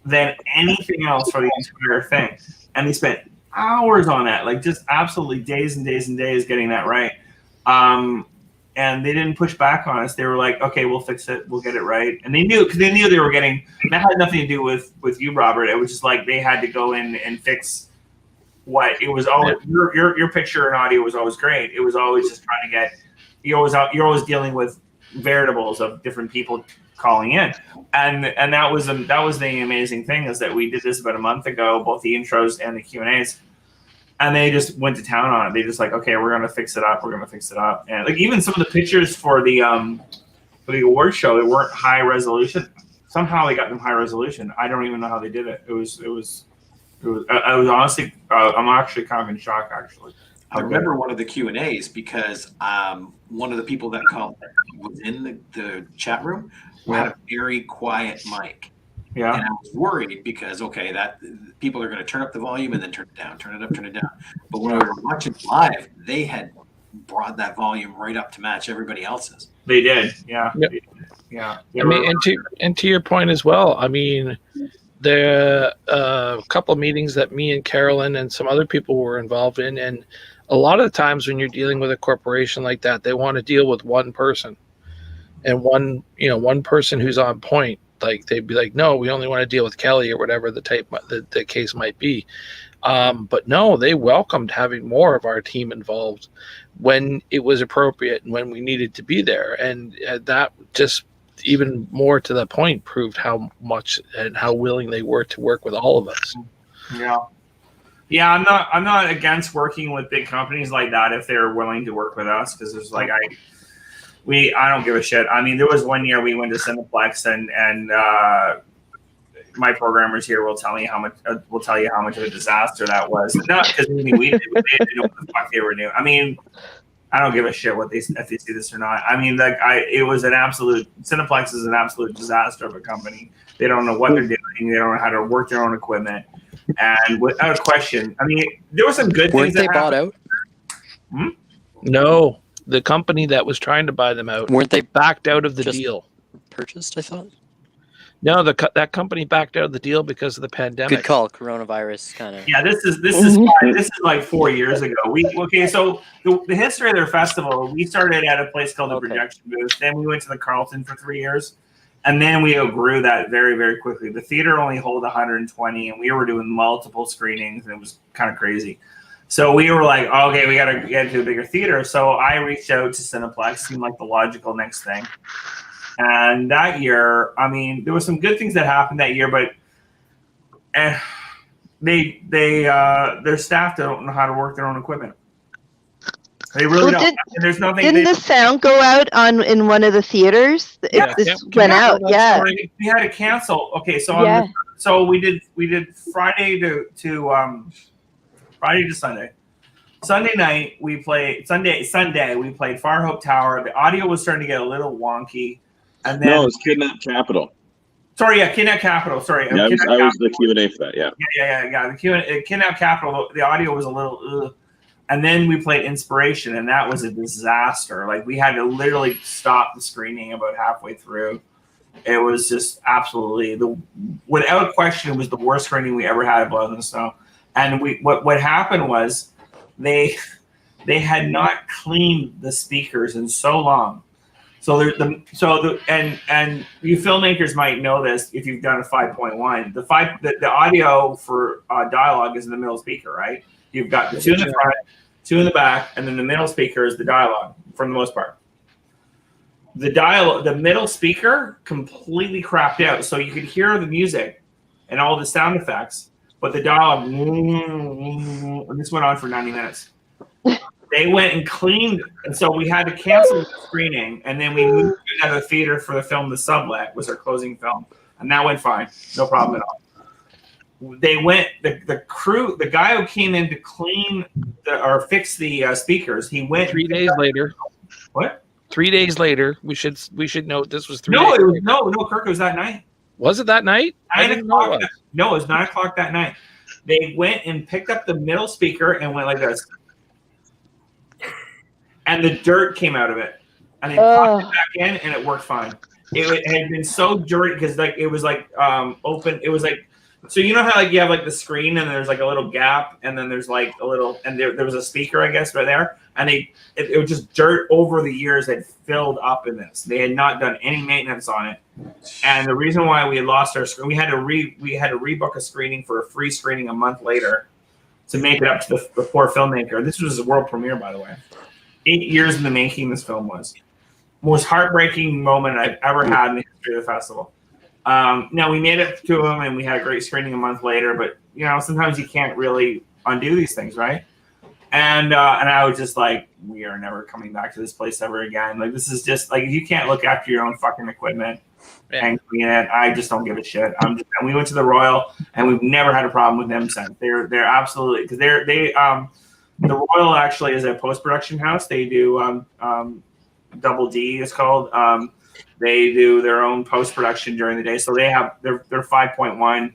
than anything else for the entire thing. And they spent hours on that, like just absolutely days and days and days getting that right. And they didn't push back on us. They were like, okay, we'll fix it. We'll get it right. And they knew, because they knew they were getting, and that had nothing to do with you, Robert. It was just like they had to go in and fix what it was always, your picture and audio was always great. It was always just trying to get, you're always dealing with variables of different people calling in. And that was the amazing thing, is that we did this about a month ago, both the intros and the Q&As. And they just went to town on it. They just like, okay, we're gonna fix it up. We're gonna fix it up. And like even some of the pictures for the award show, they weren't high resolution. Somehow they got them high resolution. I don't even know how they did it. It was I was honestly, I'm actually kind of in shock. Actually, I remember one of the Q&As because one of the people that called was in the chat room had a very quiet mic. Yeah. And I was worried because, okay, that people are going to turn up the volume and then turn it down, turn it up, turn it down. But when we were watching live, they had brought that volume right up to match everybody else's. They did. Yeah. Yep. Yeah. I mean, and to your point as well, I mean, there a couple of meetings that me and Carolyn and some other people were involved in, and a lot of the times when you're dealing with a corporation like that, they want to deal with one person and one person who's on point. Like they'd be like, no, we only want to deal with Kelly or whatever the case might be. But no, they welcomed having more of our team involved when it was appropriate and when we needed to be there. And that just even more to the point proved how much and how willing they were to work with all of us. Yeah. Yeah, I'm not against working with big companies like that if they're willing to work with us, because there's like I don't give a shit. I mean, there was one year we went to Cineplex and my programmers here will tell you how much of a disaster that was. Not because we didn't know what the fuck they were doing. I mean, I don't give a shit if they see this or not. I mean, it was an absolute, Cineplex is an absolute disaster of a company. They don't know what they're doing. They don't know how to work their own equipment. And without a question, I mean, there were some good things that bought happened. out? No, the company that was trying to buy them out weren't they backed out of the deal. Purchased, I thought. No, that company backed out of the deal because of the pandemic. Good call, coronavirus kind of. Yeah, this is like 4 years ago. So the history of their festival, we started at a place called the Projection Booth. Then we went to the Carlton for 3 years, and then we grew that very, very quickly. The theater only held 120, and we were doing multiple screenings, and it was kind of crazy. So we were like, okay, we got to get to a bigger theater. So I reached out to Cineplex, seemed like the logical next thing. And that year, I mean, there were some good things that happened that year, but their staff don't know how to work their own equipment. They really don't. There's nothing. Didn't the sound go out in one of the theaters? Yeah, This went out. Yeah. We had to cancel. Okay, so so we did Friday to Sunday. Sunday night we played Sunday we played Far Hope Tower. The audio was starting to get a little wonky. And then, no, it's Kidnap Capital. Sorry, yeah, Kidnap Capital. Sorry, yeah, I was the Q&A for that. Yeah. Yeah. The Kidnap Capital. The audio was a little. And then we played Inspiration, and that was a disaster. Like we had to literally stop the screening about halfway through. It was just absolutely without question, it was the worst screening we ever had of Blood in the Snow. And what happened was they had not cleaned the speakers in so long. So and you filmmakers might know this if you've done a 5.1. The audio for dialogue is in the middle speaker, right? You've got the two in the front, two in the back, and then the middle speaker is the dialogue for the most part. The middle speaker completely crapped out, so you could hear the music and all the sound effects, but the dialogue, and this went on for 90 minutes. They went and cleaned, and so we had to cancel the screening, and then we moved to another theater for the film The Sublet was our closing film, and that went fine, no problem at all. They went, the crew, the guy who came in to clean or fix the speakers, he went 3 days later. What? 3 days later, we should note this was 3 No, days it was later. no, Kirk, it was that night. Was it that night? I 9 didn't know it o'clock. was. No, it was 9 o'clock that night. They went and picked up the middle speaker and went like this. And the dirt came out of it. And they popped it back in and it worked fine. It had been so dirty because like it was like open. It was like, so you know how like you have like the screen and there's like a little gap and then there's like a little, and there was a speaker, I guess, right there. And it was just dirt over the years that filled up in this. They had not done any maintenance on it. And the reason why we had lost our screen, we had to rebook a screening for a free screening a month later to make it up to the poor filmmaker. This was a world premiere, by the way. 8 years in the making, this film was. Most heartbreaking moment I've ever had in the history of the festival. Now, we made it to him, and we had a great screening a month later, but, you know, sometimes you can't really undo these things, right? And I was just like, we are never coming back to this place ever again. Like, this is just, like, if you can't look after your own fucking equipment and clean it, I just don't give a shit. And we went to the Royal, and we've never had a problem with them since. They're absolutely, because the Royal actually is a post-production house. They do Double D is called. They do their own post-production during the day. So they have their 5.1.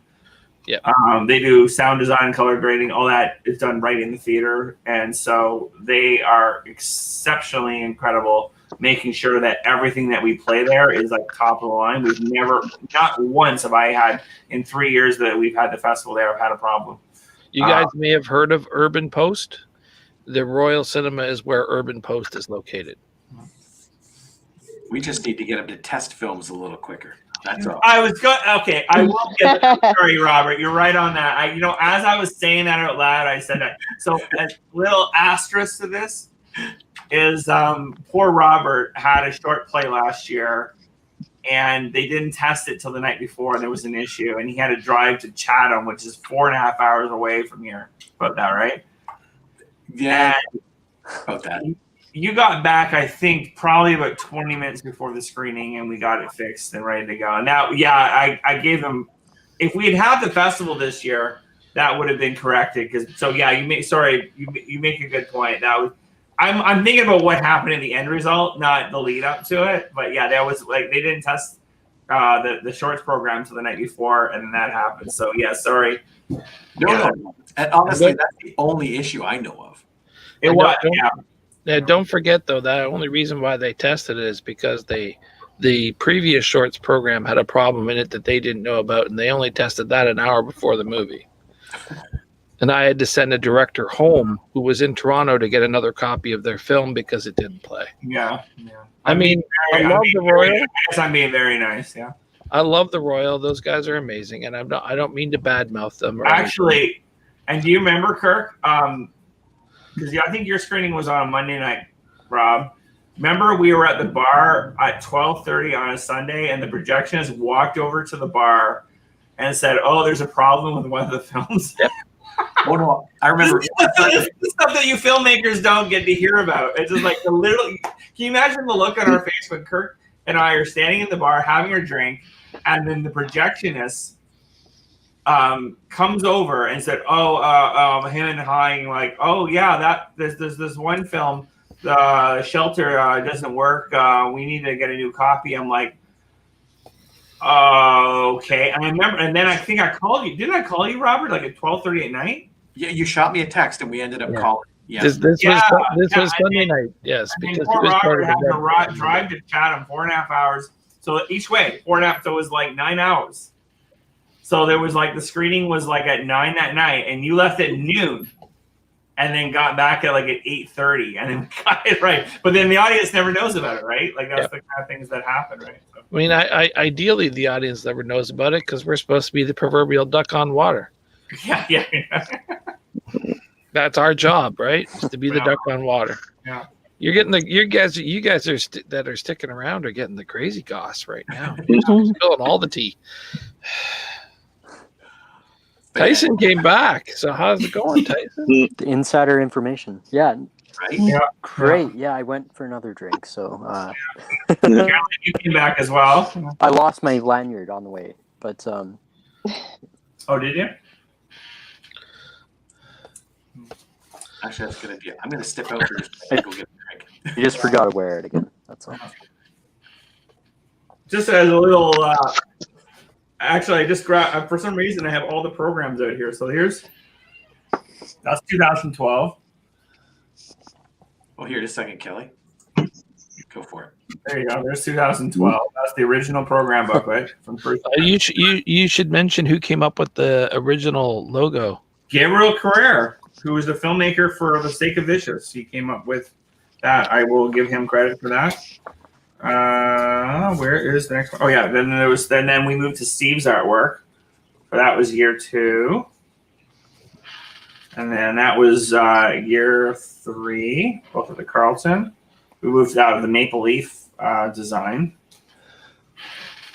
Yeah. They do sound design, color grading, all that is done right in the theater. And so they are exceptionally incredible, making sure that everything that we play there is like top of the line. We've never, not once have I had in 3 years that we've had the festival there, I've had a problem. You guys may have heard of Urban Post. The Royal Cinema is where Urban Post is located. We just need to get them to test films a little quicker. That's all. I was going. Okay, I will get that. Sorry, Robert. You're right on that. As I was saying that out loud, I said that. So a little asterisk to this is poor Robert had a short play last year, and they didn't test it till the night before. And there was an issue, and he had to drive to Chatham, which is 4.5 hours away from here. About that, right? Yeah. About that. You got back, I think, probably about 20 minutes before the screening, and we got it fixed and ready to go. Now, yeah, I gave him. If we had had the festival this year, that would have been corrected. You make a good point. That was. I'm thinking about what happened in the end result, not the lead up to it. But yeah, that was like they didn't test the shorts program till the night before, and then that happened. So yeah, sorry. No. And honestly, that's the only issue I know of. It was. Yeah, don't forget though, the only reason why they tested it is because the previous shorts program had a problem in it that they didn't know about, and they only tested that an hour before the movie. And I had to send a director home who was in Toronto to get another copy of their film because it didn't play. Yeah. I love the Royal. I'm being very nice. Yeah. I love the Royal. Those guys are amazing, and I don't mean to badmouth them. Actually, and do you remember, Kirk? Because I think your screening was on a Monday night, Rob. Remember, we were at the bar at 12:30 on a Sunday, and the projectionist walked over to the bar and said, "Oh, there's a problem with one of the films." Yep. Oh no, I remember. This is stuff that you filmmakers don't get to hear about. It's just like can you imagine the look on our face when Kirk and I are standing in the bar having a drink, and then the projectionist comes over and said, him and Hein, like, oh yeah, that there's this one film, the shelter doesn't work. We need to get a new copy. I'm like, okay. And I remember, and then I think I called you. Didn't I call you, Robert, like at 12:30 at night? Yeah, you shot me a text, and we ended up calling. Yeah, this was Sunday night. Yes, because poor Robert had to drive to Chatham 4.5 hours. So each way, 4.5. So it was like 9 hours. So there was like the screening was like at 9 that night, and you left at noon, and then got back at like at 8:30, and then got it right. But then the audience never knows about it, right? Like that's the kind of things that happen, right? So. I mean, I ideally the audience never knows about it because we're supposed to be the proverbial duck on water. Yeah. That's our job, right? Is to be the duck on water. Yeah. You're getting you guys are that are sticking around are getting the crazy goss right now. Spilling all the tea. Tyson came back. So how's it going, Tyson? The insider information. Yeah. Right? Yeah. Great. Yeah, I went for another drink. So Caroline, you came back as well. I lost my lanyard on the way, but Oh, did you? Actually, that's a good idea. I'm going to step out for just a second, go get a drink. you just forgot to wear it again. That's all. Just as a little Actually, I just grabbed. For some reason, I have all the programs out here. So that's 2012. Well, here, just a second, Kelly. Go for it. There you go. There's 2012. That's the original program booklet from first. You should mention who came up with the original logo. Gabriel Carrere, who was the filmmaker for The Sake of Vicious. He came up with that. I will give him credit for that. Where is the next one? Oh yeah, then we moved to Steve's artwork. But that was year 2. And then that was year 3, both at the Carlton. We moved out of the Maple Leaf design.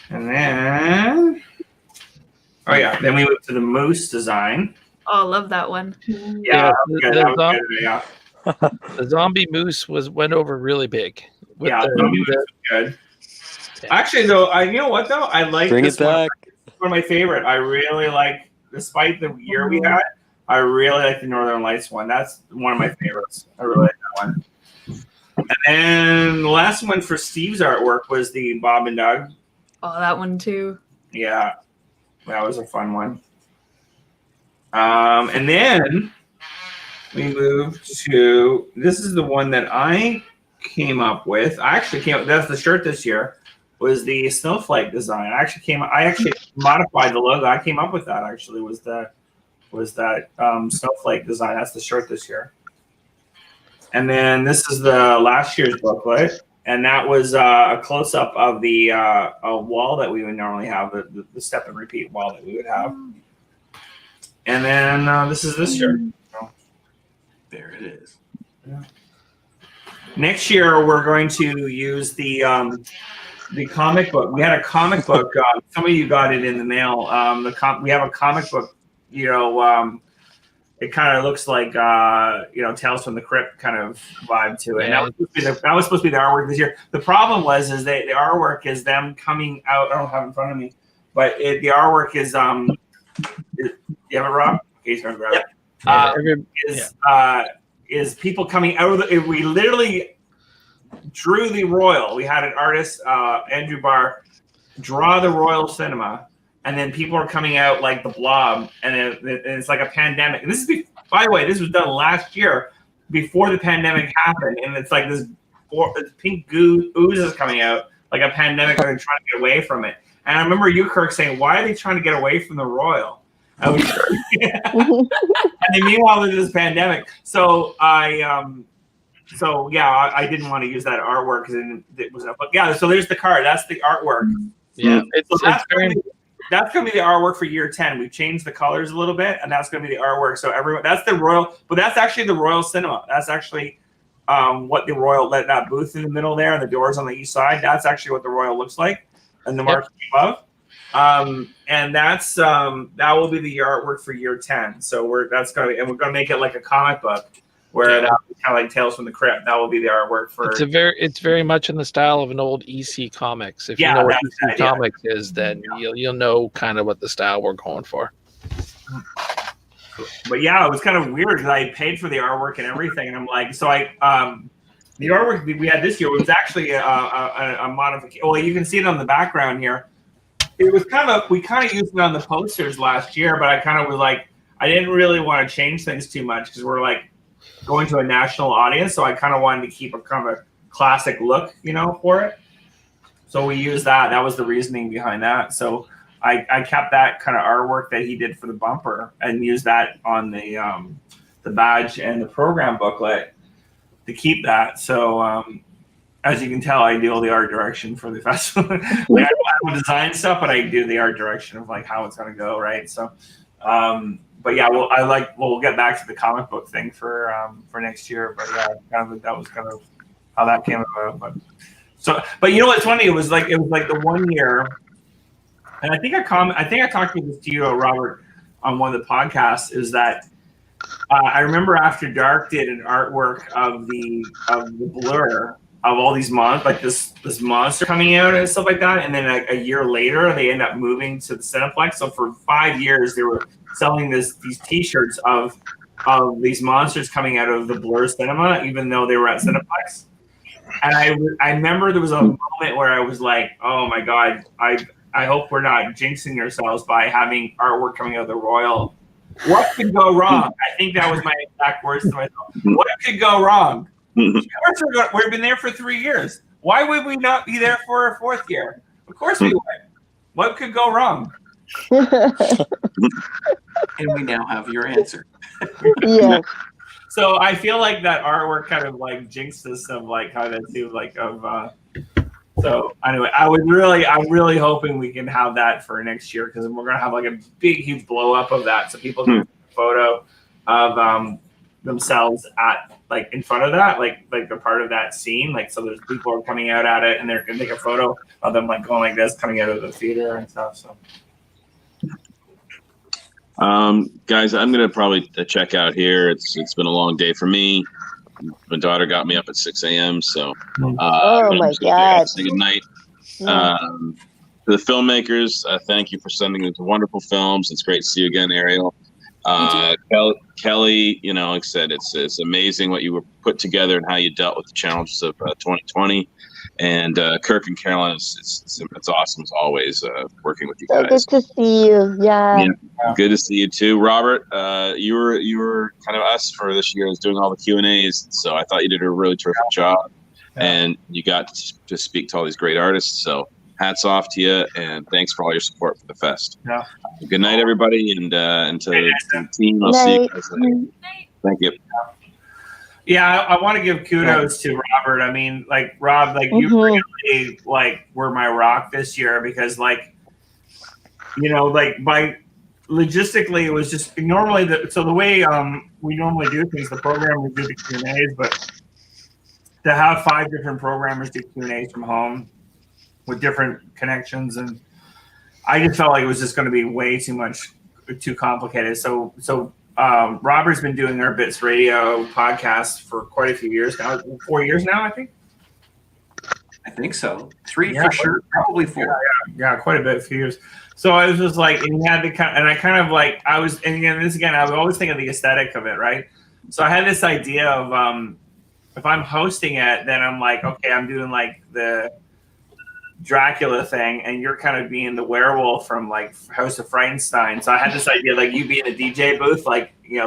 And then then we moved to the Moose design. Oh, I love that one. Yeah, the zombie moose went over really big. Zombie moose was good. Actually, though, you know what though? I like Bring this it back. One of my favorite. I really like, despite the year we had, I really like the Northern Lights one. That's one of my favorites. I really like that one. And then the last one for Steve's artwork was the Bob and Doug. Oh, that one too. Yeah, that was a fun one. And then we moved to, this is the one that I came up with. That's the shirt this year, was the snowflake design. I actually modified the logo. I came up with that actually, was that snowflake design. That's the shirt this year. And then this is the last year's booklet. And that was a close-up of the a wall that we would normally have, the step and repeat wall that we would have. And then this is this year. So, there it is. Yeah. Next year, we're going to use the comic book. We had a comic book. Some of you got it in the mail. We have a comic book. It kind of looks like Tales from the Crypt kind of vibe to it. Yeah. That was supposed to be the artwork this year. The problem was the artwork is them coming out. I don't have it in front of me, but the artwork is you have it, Rob? Okay, he's gonna grab it. Is people coming out of we literally drew the Royal. We had an artist, Andrew Barr, draw the Royal Cinema, and then people are coming out like the Blob, and it's like a pandemic. And this is, by the way, this was done last year before the pandemic happened, and it's like this pink goo ooze is coming out like a pandemic, and they're trying to get away from it. And I remember you, Kirk, saying, "Why are they trying to get away from the Royal?" And then meanwhile, there's this pandemic. So I didn't want to use that artwork because it was. But yeah, so there's the card. That's the artwork. Yeah, that's going to be the artwork for year 10. We've changed the colors a little bit, and that's going to be the artwork. So everyone, that's the Royal, but that's actually the Royal Cinema. That's actually what the Royal, that booth in the middle there, and the doors on the east side. That's actually what the Royal looks like, and the marquee above. And that's that will be the artwork for year 10. So we're going to make it like a comic book where kind of like Tales from the Crypt. That will be the artwork for. It's very much in the style of an old EC Comics. If you know what EC Comics is, then you'll know kind of what the style we're going for. But yeah, it was kind of weird because I paid for the artwork and everything, and I'm like, so the artwork we had this year was actually a modification. Well, you can see it on the background here. It was we kind of used it on the posters last year, but I kind of was like, I didn't really want to change things too much because we're like going to a national audience. So I kind of wanted to keep a kind of a classic look, for it. So we used that. That was the reasoning behind that. So I kept that kind of artwork that he did for the bumper and used that on the badge and the program booklet to keep that. So, as you can tell, I do all the art direction for the festival. I don't design stuff, but I do the art direction of like how it's going to go, right? So, but yeah, we'll get back to the comic book thing for next year. But yeah, that was kind of how that came about. But you know what's funny? It was like the 1 year, and I think I talked to you, Robert, on one of the podcasts. Is that I remember After Dark did an artwork of the Blur. Of all these monsters, like this monster coming out and stuff like that, and then a year later they end up moving to the Cineplex. So for 5 years they were selling these T-shirts of these monsters coming out of the Blur Cinema, even though they were at Cineplex. And I remember there was a moment where I was like, oh my god, I I hope we're not jinxing ourselves by having artwork coming out of the Royal. What could go wrong? I think that was my exact words to myself. What could go wrong? We've been there for 3 years. Why would we not be there for a 4th year? Of course we would. What could go wrong? And we now have your answer. Yeah. So I feel like that artwork kind of like jinxes some like kind of too like of. So anyway, I'm really hoping we can have that for next year because we're gonna have like a big, huge blow up of that, so people can take a photo of themselves at like in front of that, like they're part of that scene. Like so, there's people are coming out at it, and they're gonna take a photo of them like going like this, coming out of the theater and stuff. So. Guys, I'm gonna probably check out here. It's been a long day for me. My daughter got me up at 6 a.m. So Oh my God. say good night. Yeah. To the filmmakers, thank you for sending us wonderful films. It's great to see you again, Ariel. Kelly, you know, like I said, it's amazing what you were put together and how you dealt with the challenges of 2020. And Kirk and Caroline, it's awesome as always working with you So guys. good to see you. Yeah. Good to see you too, Robert. You were kind of us for this year, is doing all the Q&As. So I thought you did a really terrific job, and you got to speak to all these great artists. So hats off to you, and thanks for all your support for the fest. Yeah. Good night, everybody, and to the team, I'll see you guys later. Thank you. Yeah, I want to give kudos to Robert. I mean, like Rob, like you really like were my rock this year because, like, you know, like by logistically, it was just normally the way we normally do things. The program we do the Q&As, but to have 5 different programmers do Q&As from home with different connections, and I just felt like it was just going to be way too complicated. So. Robert's been doing our Bits Radio podcast for quite a few years now. 4 years now, I think. I think so. 3 for sure, probably 4. Yeah, quite a bit, a few years. So I was just like, and he had to and I kind of like, I was, and again, I would always think of the aesthetic of it, right? So I had this idea of if I'm hosting it, then I'm like, okay, I'm doing like the Dracula thing, and you're kind of being the werewolf from like House of Frankenstein. So I had this idea, like you being a DJ booth, like the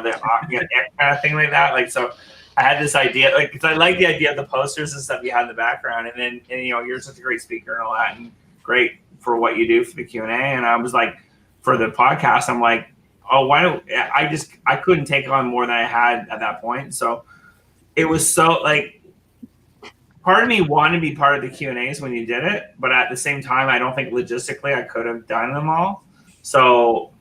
kind of thing like that. Like so, I had this idea, like because I like the idea of the posters and stuff you had in the background, and you're such a great speaker and all that, and great for what you do for the Q&A. And I was like, for the podcast, I'm like, oh, why don't I couldn't take on more than I had at that point. So it was so like. Part of me wanted to be part of the Q&As when you did it, but at the same time, I don't think logistically I could have done them all. So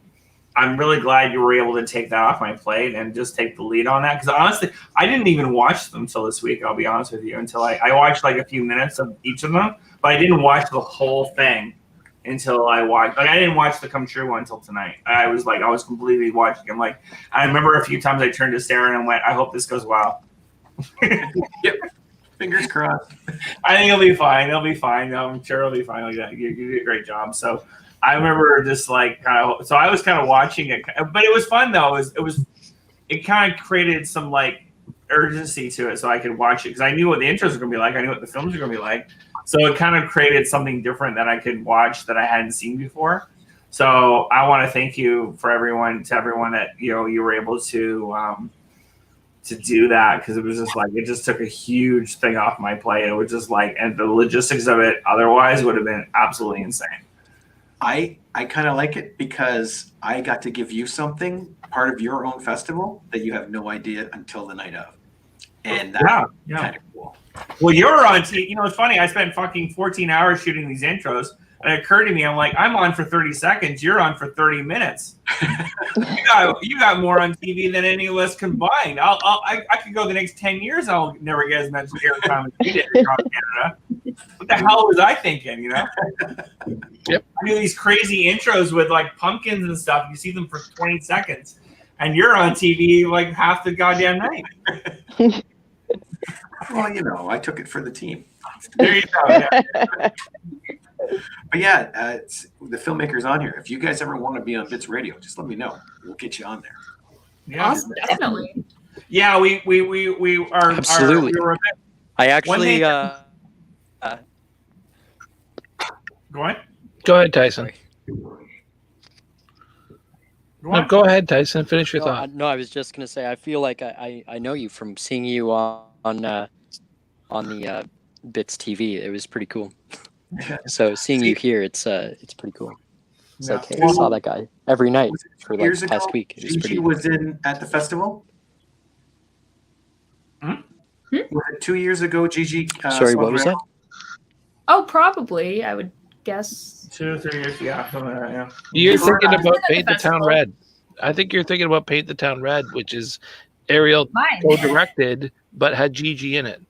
I'm really glad you were able to take that off my plate and just take the lead on that. Because honestly, I didn't even watch them till this week, I'll be honest with you, until I watched like a few minutes of each of them, but I didn't watch the whole thing until I watched, like I didn't watch the Come True one until tonight. I was completely watching them. Like, I remember a few times I turned to Sarah and went, I hope this goes well. Yep. Fingers crossed. I think it'll be fine. It'll be fine. I'm sure it'll be fine like that. You did a great job. So I remember just like so I was kind of watching it, but it was fun though. It kind of created some like urgency to it, so I could watch it because I knew what the intros were going to be like. I knew what the films were going to be like. So it kind of created something different that I could watch that I hadn't seen before. So I want to thank you for everyone that you were able to do that, because it was just like it just took a huge thing off my plate. It was just like, and the logistics of it otherwise would have been absolutely insane. I kind of like it because I got to give you something, part of your own festival, that you have no idea until the night of, and that's kind of cool. Well, you're on TV. It's funny. I spent fucking 14 hours shooting these intros, and it occurred to me, I'm like, I'm on for 30 seconds. You're on for 30 minutes. you got more on TV than any of us combined. I could go the next 10 years. I'll never get as much airtime as you did across Canada. What the hell was I thinking? Yep. I do these crazy intros with like pumpkins and stuff. You see them for 20 seconds, and you're on TV like half the goddamn night. Well, I took it for the team. There you go. Yeah. But yeah, it's the filmmakers on here. If you guys ever want to be on Bits Radio, just let me know. We'll get you on there. Yeah, awesome, definitely. Yeah, we are absolutely. I actually Go on. Go ahead, Tyson. No, go ahead, Tyson. Finish your thought. No, I was just gonna say I feel like I know you from seeing you on the Bits TV. It was pretty cool. So seeing you here, it's pretty cool. It's like, hey, I saw that guy every night for like the past week. It was Gigi pretty. was in at the festival. Was it 2 years ago? Gigi. Sorry, what was that? Oh, probably. I would guess 2 or 3 years. Yeah, something like that, yeah. You're thinking about Been at Paint the the Town festival. Red. I think you're thinking about Paint the Town Red, which is Ariel Mine. co-directed, but had Gigi in it.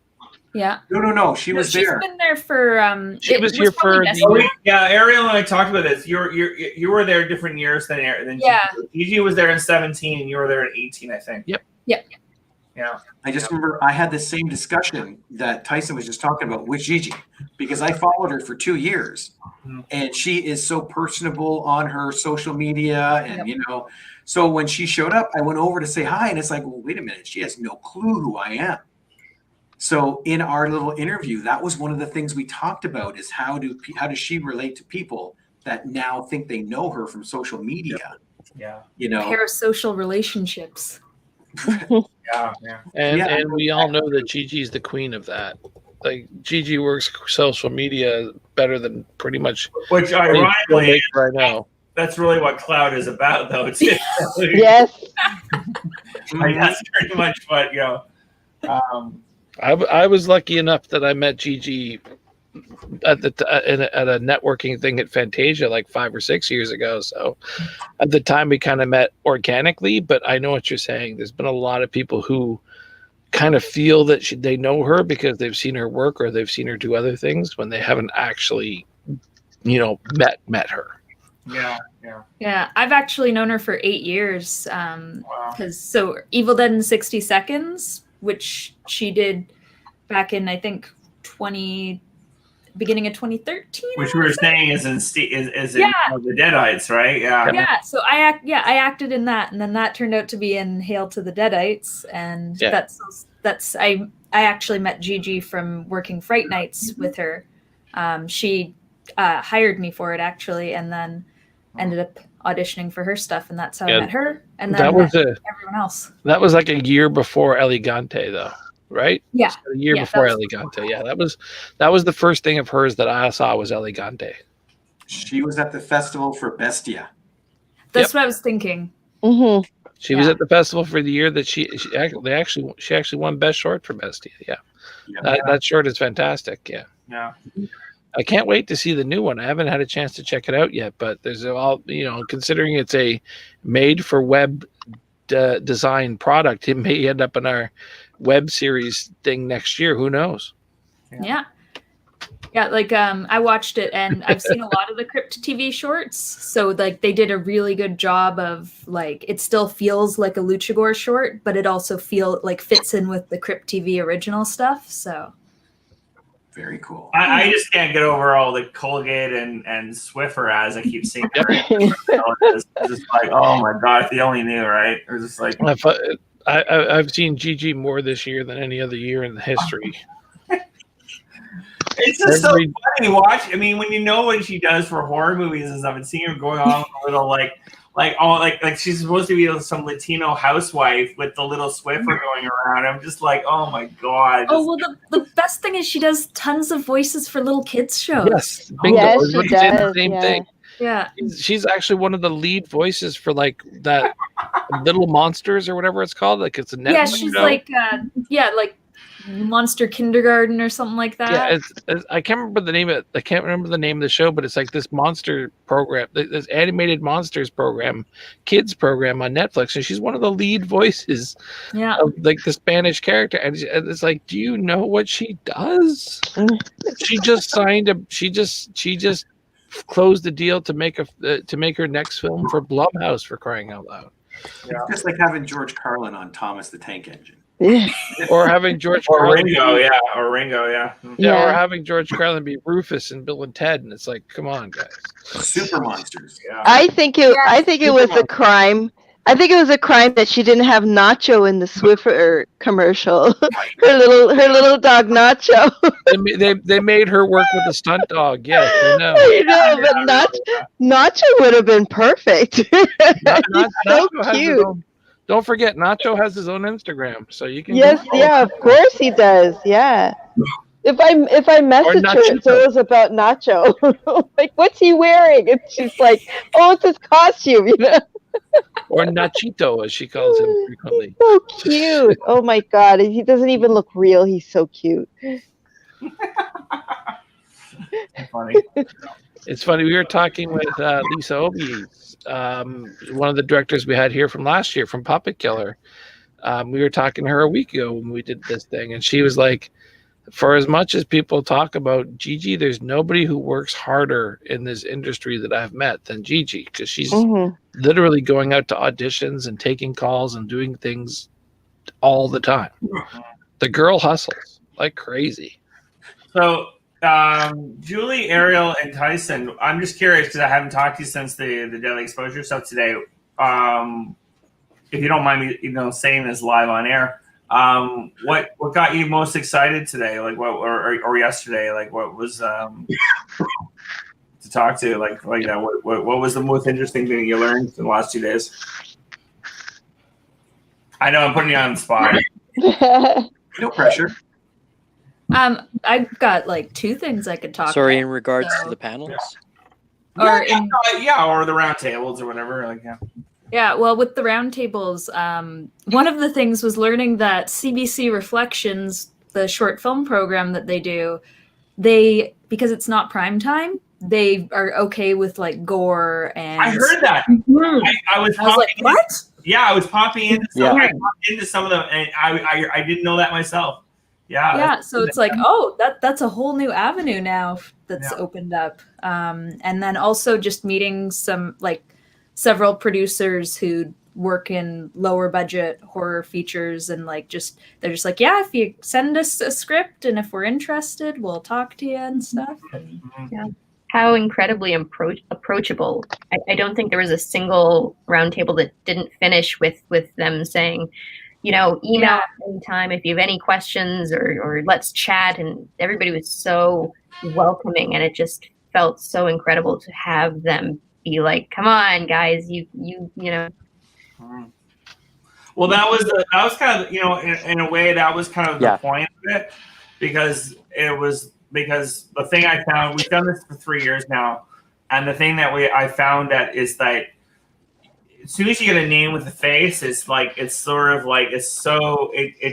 Yeah. No. She was she's there. been there for. She was here probably for best the- year. Yeah, Ariel and I talked about this. You were there different years than Yeah. Gigi. Gigi was there in 17, and you were there in 18, I think. Yep. Yep. Yeah. I just remember I had the same discussion that Tyson was just talking about with Gigi because I followed her for 2 years, and she is so personable on her social media, and so when she showed up, I went over to say hi, and it's like, well, wait a minute, she has no clue who I am. So in our little interview, that was one of the things we talked about is how does she relate to people that now think they know her from social media? Yeah. Parasocial relationships. Yeah. And we all know that Gigi's the queen of that. Like Gigi works social media better than pretty much. Which any ironically, filmmaker right now. that's really what Cloud is about, though. Too. Yes. Like, that's pretty much what I was lucky enough that I met Gigi at a networking thing at Fantasia like 5 or 6 years ago. So at the time we kind of met organically, but I know what you're saying. There's been a lot of people who kind of feel that they know her because they've seen her work or they've seen her do other things when they haven't actually, met her. Yeah, I've actually known her for 8 years. So Evil Dead in 60 Seconds, which she did back in I think beginning of 2013. which we were saying is in Yeah. the Deadites, right? Yeah. Yeah, so I acted in that, and then that turned out to be in Hail to the Deadites, and that's I actually met Gigi from working Fright Nights with her. She hired me for it actually, and then ended up auditioning for her stuff, and that's how I met her, and then everyone else. That was like a year before Elegante, though, right? Yeah, a year before Elegante. Yeah, that was the first thing of hers that I saw was Elegante. She was at the festival for Bestia. That's what I was thinking. Mm-hmm. She was at the festival for the year that she actually won Best Short for Bestia. Yeah, that short is fantastic. Yeah. Yeah. I can't wait to see the new one. I haven't had a chance to check it out yet, but there's all considering it's a made for web design product, it may end up in our web series thing next year. Who knows? Yeah. Like I watched it, and I've seen a lot of the Crypt TV shorts. So like they did a really good job of like it still feels like a Luchagor short, but it also fits in with the Crypt TV original stuff. So very cool. I just can't get over all the Colgate and Swiffer ads I keep seeing. It's just like, oh my god, if you only knew, right? Or just like I've seen Gigi more this year than any other year in the history. It's just so funny to watch. I mean, when you know what she does for horror movies and stuff, and seeing her going on with a little like she's supposed to be some Latino housewife with the little Swiffer going around. I'm just like, oh my god. Oh well, the best thing is she does tons of voices for little kids shows. Yes, bingo. Yes, she Everybody saying does, the same yeah. thing. Yeah, she's actually one of the lead voices for like that Little Monsters or whatever it's called. Like it's a Netflix yeah, she's show. like Monster Kindergarten or something like that. Yeah, it's I can't remember the name of it. I can't remember the name of the show, but it's like this monster program, this animated monsters program, kids program on Netflix, and she's one of the lead voices of like the Spanish character. And it's like, do you know what she does? She just closed the deal to make her next film for Blumhouse, for crying out loud. It's just like having George Carlin on Thomas the Tank Engine. Or having George Carlin Ringo, yeah. Or having George Carlin be Rufus in Bill and Ted, and it's like, come on, guys. Super monsters. I think it was a crime. I think it was a crime that she didn't have Nacho in the Swiffer commercial. her little dog Nacho. They made her work with a stunt dog. Yes, I know. I know, but Nacho would have been perfect. He's so Nacho has his cute. own, don't forget, Nacho has his own Instagram, so you can. Yes, yeah, of course he does. Yeah. If I message her and so it's about Nacho, like, what's he wearing? And she's like, oh, it's his costume, you know. Or Nachito, as she calls him frequently. So cute. Oh my God, he doesn't even look real. He's so cute. Funny. It's funny. We were talking with Lisa Obi, one of the directors we had here from last year from Puppet Killer. We were talking to her a week ago when we did this thing, and she was like, for as much as people talk about Gigi, there's nobody who works harder in this industry that I've met than Gigi, because she's literally going out to auditions and taking calls and doing things all the time. The girl hustles like crazy. So, Julie, Ariel, and Tyson, I'm just curious because I haven't talked to you since the Deadly Exposure stuff today. If you don't mind me, saying this live on air, what got you most excited today? Like what, or yesterday? Like what was to talk to? Like that? What was the most interesting thing you learned in the last 2 days? I know I'm putting you on the spot. No pressure. I've got like two things I could talk Sorry, about. in regards to the panels? Or or the round tables or whatever. Like Yeah, well, with the roundtables, one of the things was learning that CBC Reflections, the short film program that they do, because it's not prime time, they are okay with like gore and. I heard that. I was like, what? Yeah, I was popping into some of them, and I didn't know that myself. Yeah, so it's like, oh, that's a whole new avenue now that's opened up, and then also just meeting several producers who work in lower budget horror features, and they're just like, yeah, if you send us a script and if we're interested, we'll talk to you and stuff. And, yeah. How incredibly approachable. I don't think there was a single roundtable that didn't finish with them saying, email anytime if you have any questions or let's chat. And everybody was so welcoming, and it just felt so incredible to have them be like, come on, guys, you know. Well, that was kind of, in a way, that was kind of the point of it, because the thing I found, we've done this for 3 years now, and the thing that I found that is that as soon as you get a name with a face, it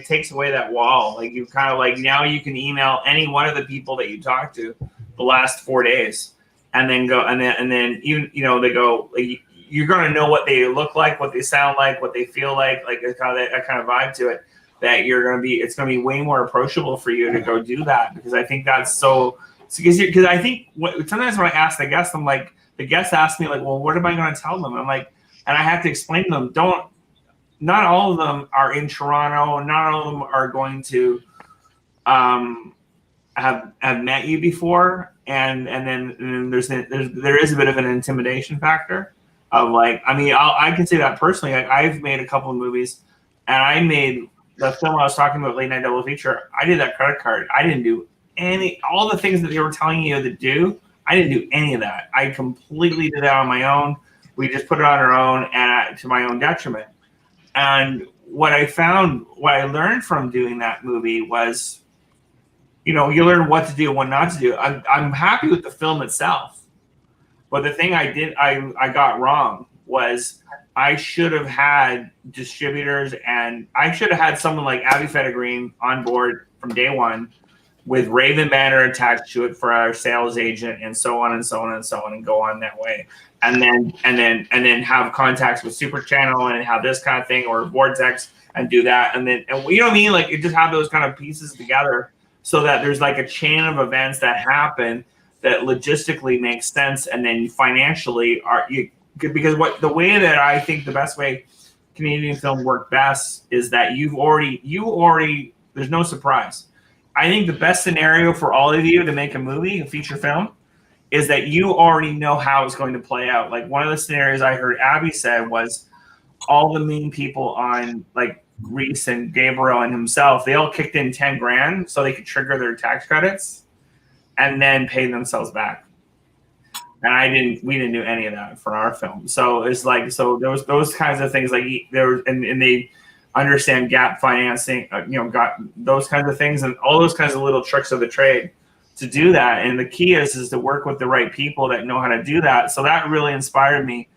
takes away that wall. Like you kind of like, now you can email any one of the people that you talked to the last 4 days, and then go, and then even, they go, like, you're going to know what they look like, what they sound like, what they feel like it's kind of that kind of vibe to it, that it's going to be way more approachable for you to go do that. Because I think that's so, because I think sometimes when I ask the guests, I'm like, the guests ask me like, well, what am I going to tell them? I'm like, and I have to explain to them, not all of them are in Toronto. Not all of them are going to have met you before. And then there is a bit of an intimidation factor of like, I mean, I can say that personally. Like, I've made a couple of movies, and I made the film I was talking about, Late Night Double Feature. I did that credit card. I didn't do all the things that they were telling you to do. I didn't do any of that. I completely did that on my own. We just put it on our own, and to my own detriment. And what I learned from doing that movie was, you learn what to do and what not to do. I'm happy with the film itself, but the thing I got wrong was I should have had distributors, and I should have had someone like Abby Fettergreen on board from day one, with Raven Banner attached to it for our sales agent, and so on and so on and so on, and go on that way. And then have contacts with Super Channel and have this kind of thing, or Vortex, and do that. And you know what I mean? Like, you just have those kind of pieces together so that there's like a chain of events that happen that logistically makes sense. And then financially because the way that I think the best way Canadian film work best is that you already, there's no surprise. I think the best scenario for all of you to make a movie, a feature film, is that you already know how it's going to play out. Like, one of the scenarios I heard Abby said was, all the main people on like Reese and Gabriel and himself, they all kicked in 10 grand so they could trigger their tax credits and then pay themselves back. And we didn't do any of that for our film. So it's like, so there was those kinds of things, like there, and they understand gap financing, got those kinds of things and all those kinds of little tricks of the trade to do that. And the key is to work with the right people that know how to do that. So that really inspired me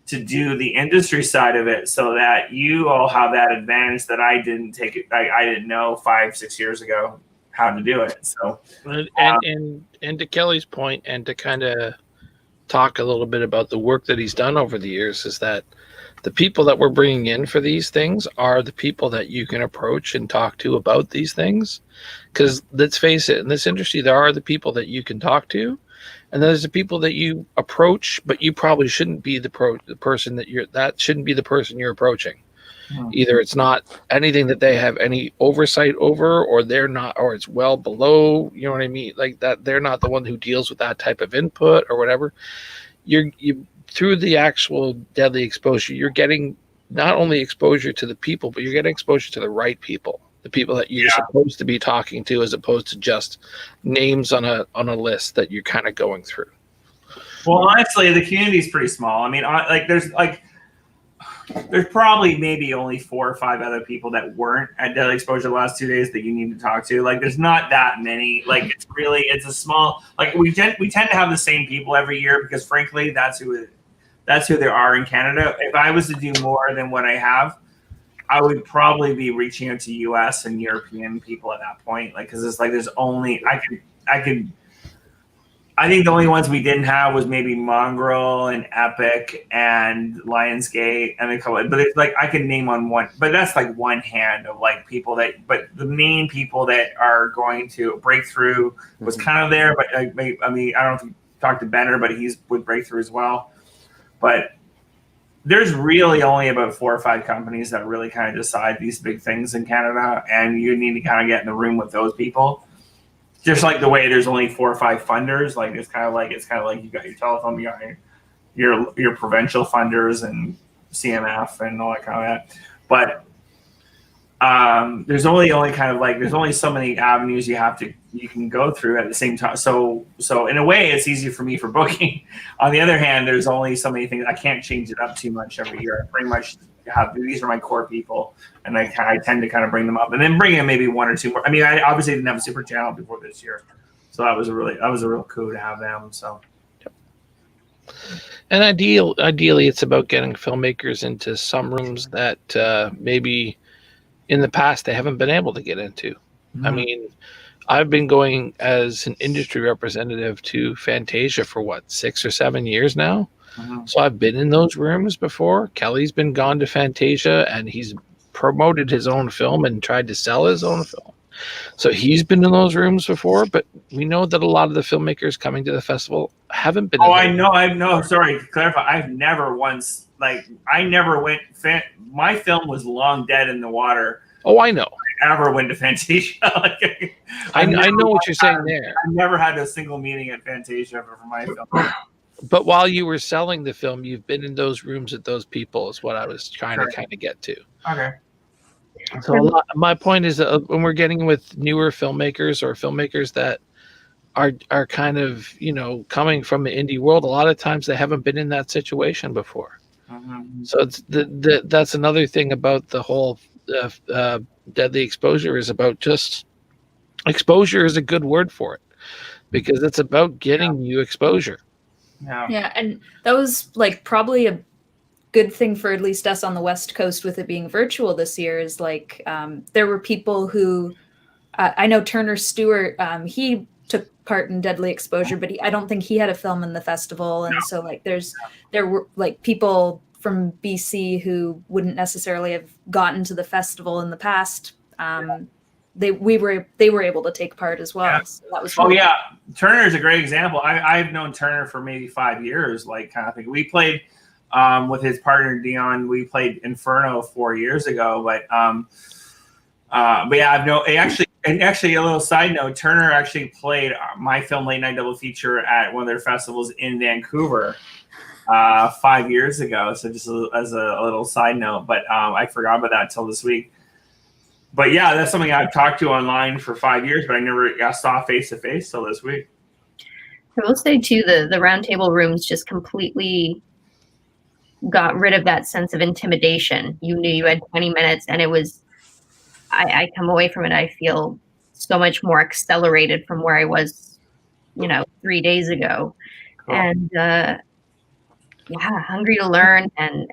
to do the industry side of it, so that you all have that advantage that I didn't take it. I didn't know 5-6 years ago how to do it. So, and to Kelly's point, and to kind of talk a little bit about the work that he's done over the years, is that the people that we're bringing in for these things are the people that you can approach and talk to about these things. Because let's face it, in this industry, there are the people that you can talk to, and there's the people that you approach, but you probably shouldn't be the person that shouldn't be the person you're approaching. Either it's not anything that they have any oversight over, or they're not, or it's well below, you know what I mean? Like that, they're not the one who deals with that type of input or whatever. You through the actual Deadly Exposure, you're getting not only exposure to the people, but you're getting exposure to the right people, the people that you're supposed to be talking to, as opposed to just names on a list that you're kind of going through. Well, honestly, the community is pretty small. I mean, there's probably maybe only 4 or 5 other people that weren't at Deadly Exposure the last 2 days that you need to talk to. Like, there's not that many. Like, it's a small, like, we tend to have the same people every year because, frankly, that's who there are in Canada. If I was to do more than what I have, I would probably be reaching out to US and European people at that point. Like, because it's like there's only I think the only ones we didn't have was maybe Mongrel and Epic and Lionsgate and a couple. But it's like I can name on one, but that's like one hand of like people that. But the main people that are going to Breakthrough was kind of there. But I mean, I don't know if you talked to Benner, but he's with Breakthrough as well. But there's really only about 4 or 5 companies that really kind of decide these big things in Canada, and you need to kind of get in the room with those people. Just like the way there's only 4 or 5 funders, like it's kind of like you got your telephone, you got your provincial funders and CMF and all that kind of that. But there's only kind of like there's only so many avenues you can go through at the same time. So in a way, it's easy for me for booking. On the other hand, there's only so many things. I can't change it up too much every year. I pretty much have these are my core people, and I tend to kind of bring them up, and then bring in maybe 1 or 2 more. I mean, I obviously didn't have a super channel before this year, so that was a real coup to have them. So. And ideally, it's about getting filmmakers into some rooms that maybe in the past they haven't been able to get into. I mean, I've been going as an industry representative to Fantasia for 6 or 7 years now. So I've been in those rooms before. Kelly's been gone to Fantasia, and he's promoted his own film and tried to sell his own film. So he's been in those rooms before, but we know that a lot of the filmmakers coming to the festival haven't been. I know. Sorry to clarify. I've never once, I never went, my film was long dead in the water. Oh, I know. I never went to Fantasia. I know what you're saying there. I never had a single meeting at Fantasia for my film. But while you were selling the film, you've been in those rooms with those people is what I was trying to kind of get to. Okay. So my point is that when we're getting with newer filmmakers or filmmakers that are kind of, coming from the indie world, a lot of times they haven't been in that situation before. So it's that's another thing about the whole Deadly Exposure is about just exposure is a good word for it, because it's about getting you exposure. Yeah, and that was probably a good thing for at least us on the West Coast with it being virtual this year is there were people who I know Turner Stewart, he took part in Deadly Exposure, but I don't think he had a film in the festival. And so there were people from BC who wouldn't necessarily have gotten to the festival in the past. They were able to take part as well. Yeah. So that was Turner's a great example. I've known Turner for maybe 5 years, kind of thing. We played with his partner Dion. We played Inferno 4 years ago, but yeah, actually a little side note. Turner actually played my film Late Night Double Feature at one of their festivals in Vancouver. 5 years ago. So just as a little side note, but I forgot about that until this week. But yeah, that's something I've talked to online for 5 years, but I never saw face to face till this week. I will say too, the roundtable rooms just completely got rid of that sense of intimidation. You knew you had 20 minutes, and it was. I come away from it, I feel so much more accelerated from where I was, 3 days ago, cool. And hungry to learn, and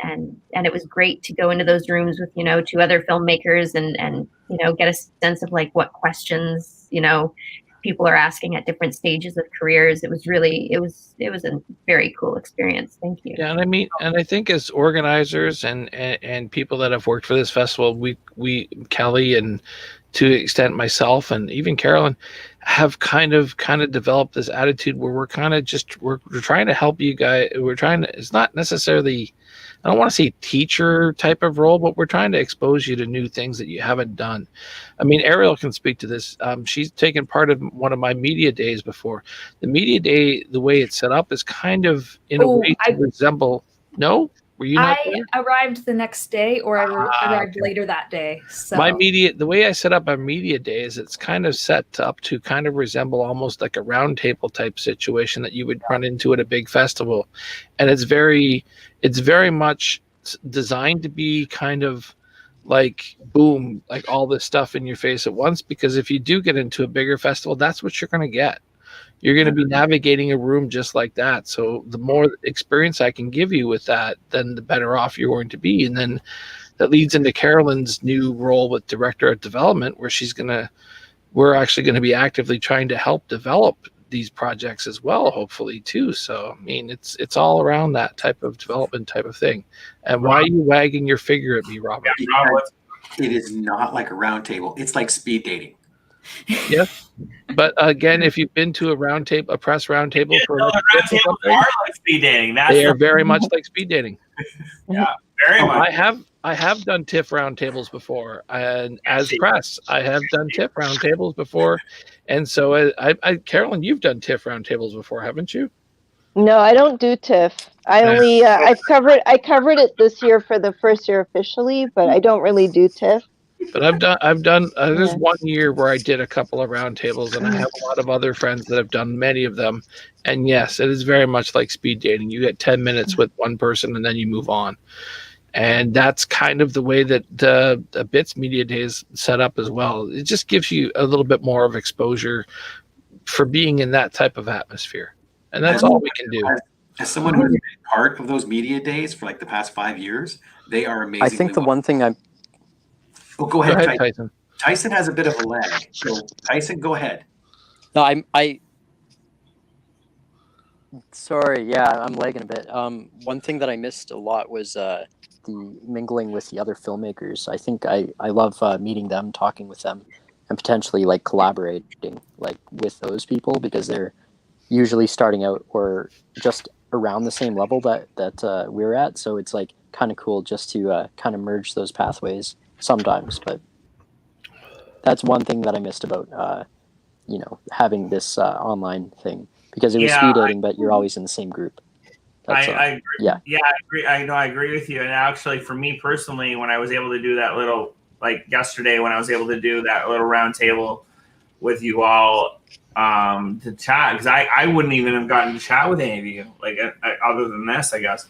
it was great to go into those rooms with 2 other filmmakers and get a sense of like what questions people are asking at different stages of careers. It was a very cool experience. Thank you. Yeah, and I think as organizers and people that have worked for this festival, we Kelly and to an extent myself and even Carolyn have kind of developed this attitude where we're trying to help you guys. It's not necessarily, I don't want to say teacher type of role, but we're trying to expose you to new things that you haven't done. I mean, Ariel can speak to this. She's taken part of one of my media days before. The media day, the way it's set up is kind of in a way to resemble. No? Were you not there? I arrived the next day, or I arrived later that day. So the way I set up a media day is it's kind of set up to kind of resemble almost like a round table type situation that you would run into at a big festival. And it's very much designed to be kind of like boom, like all this stuff in your face at once, because if you do get into a bigger festival, that's what you're going to get. You're going to be navigating a room just like that. So the more experience I can give you with that, then the better off you're going to be. And then that leads into Carolyn's new role with Director of Development, where we're actually going to be actively trying to help develop these projects as well, hopefully too. So, I mean, it's all around that type of development type of thing. And why are you wagging your finger at me, Robert? It is not like a round table. It's like speed dating. Yes, but again, if you've been to a press roundtable for like speed dating. They are very much like speed dating. Yeah, very much. I have done TIFF roundtables before, and as press, I have done TIFF roundtables before, and so Carolyn, you've done TIFF roundtables before, haven't you? No, I don't do TIFF. I only I covered it this year for the first year officially, but I don't really do TIFF. But I've done there's 1 year where I did a couple of roundtables, and I have a lot of other friends that have done many of them. And yes, it is very much like speed dating. You get 10 minutes with one person, and then you move on. And that's kind of the way that the BITS Media Day is set up as well. It just gives you a little bit more of exposure for being in that type of atmosphere, and that's all we can do. As someone who's been part of those media days for like the past 5 years, they are amazing. I think the one thing Oh, go ahead, Tyson. Tyson has a bit of a lag. So, Tyson, go ahead. No, sorry, yeah, I'm lagging a bit. One thing that I missed a lot was the mingling with the other filmmakers. I think I love meeting them, talking with them, and potentially like collaborating like with those people, because they're usually starting out or just around the same level that we're at. So it's like kind of cool just to kind of merge those pathways sometimes. But that's one thing that I missed about having this online thing, because it was speed dating, but you're always in the same group. I agree. Yeah, I agree. I agree with you. And actually, for me personally, when I was able to do that little, like yesterday, when I was able to do that little round table with you all to chat, because I wouldn't even have gotten to chat with any of you, like other than this, I guess.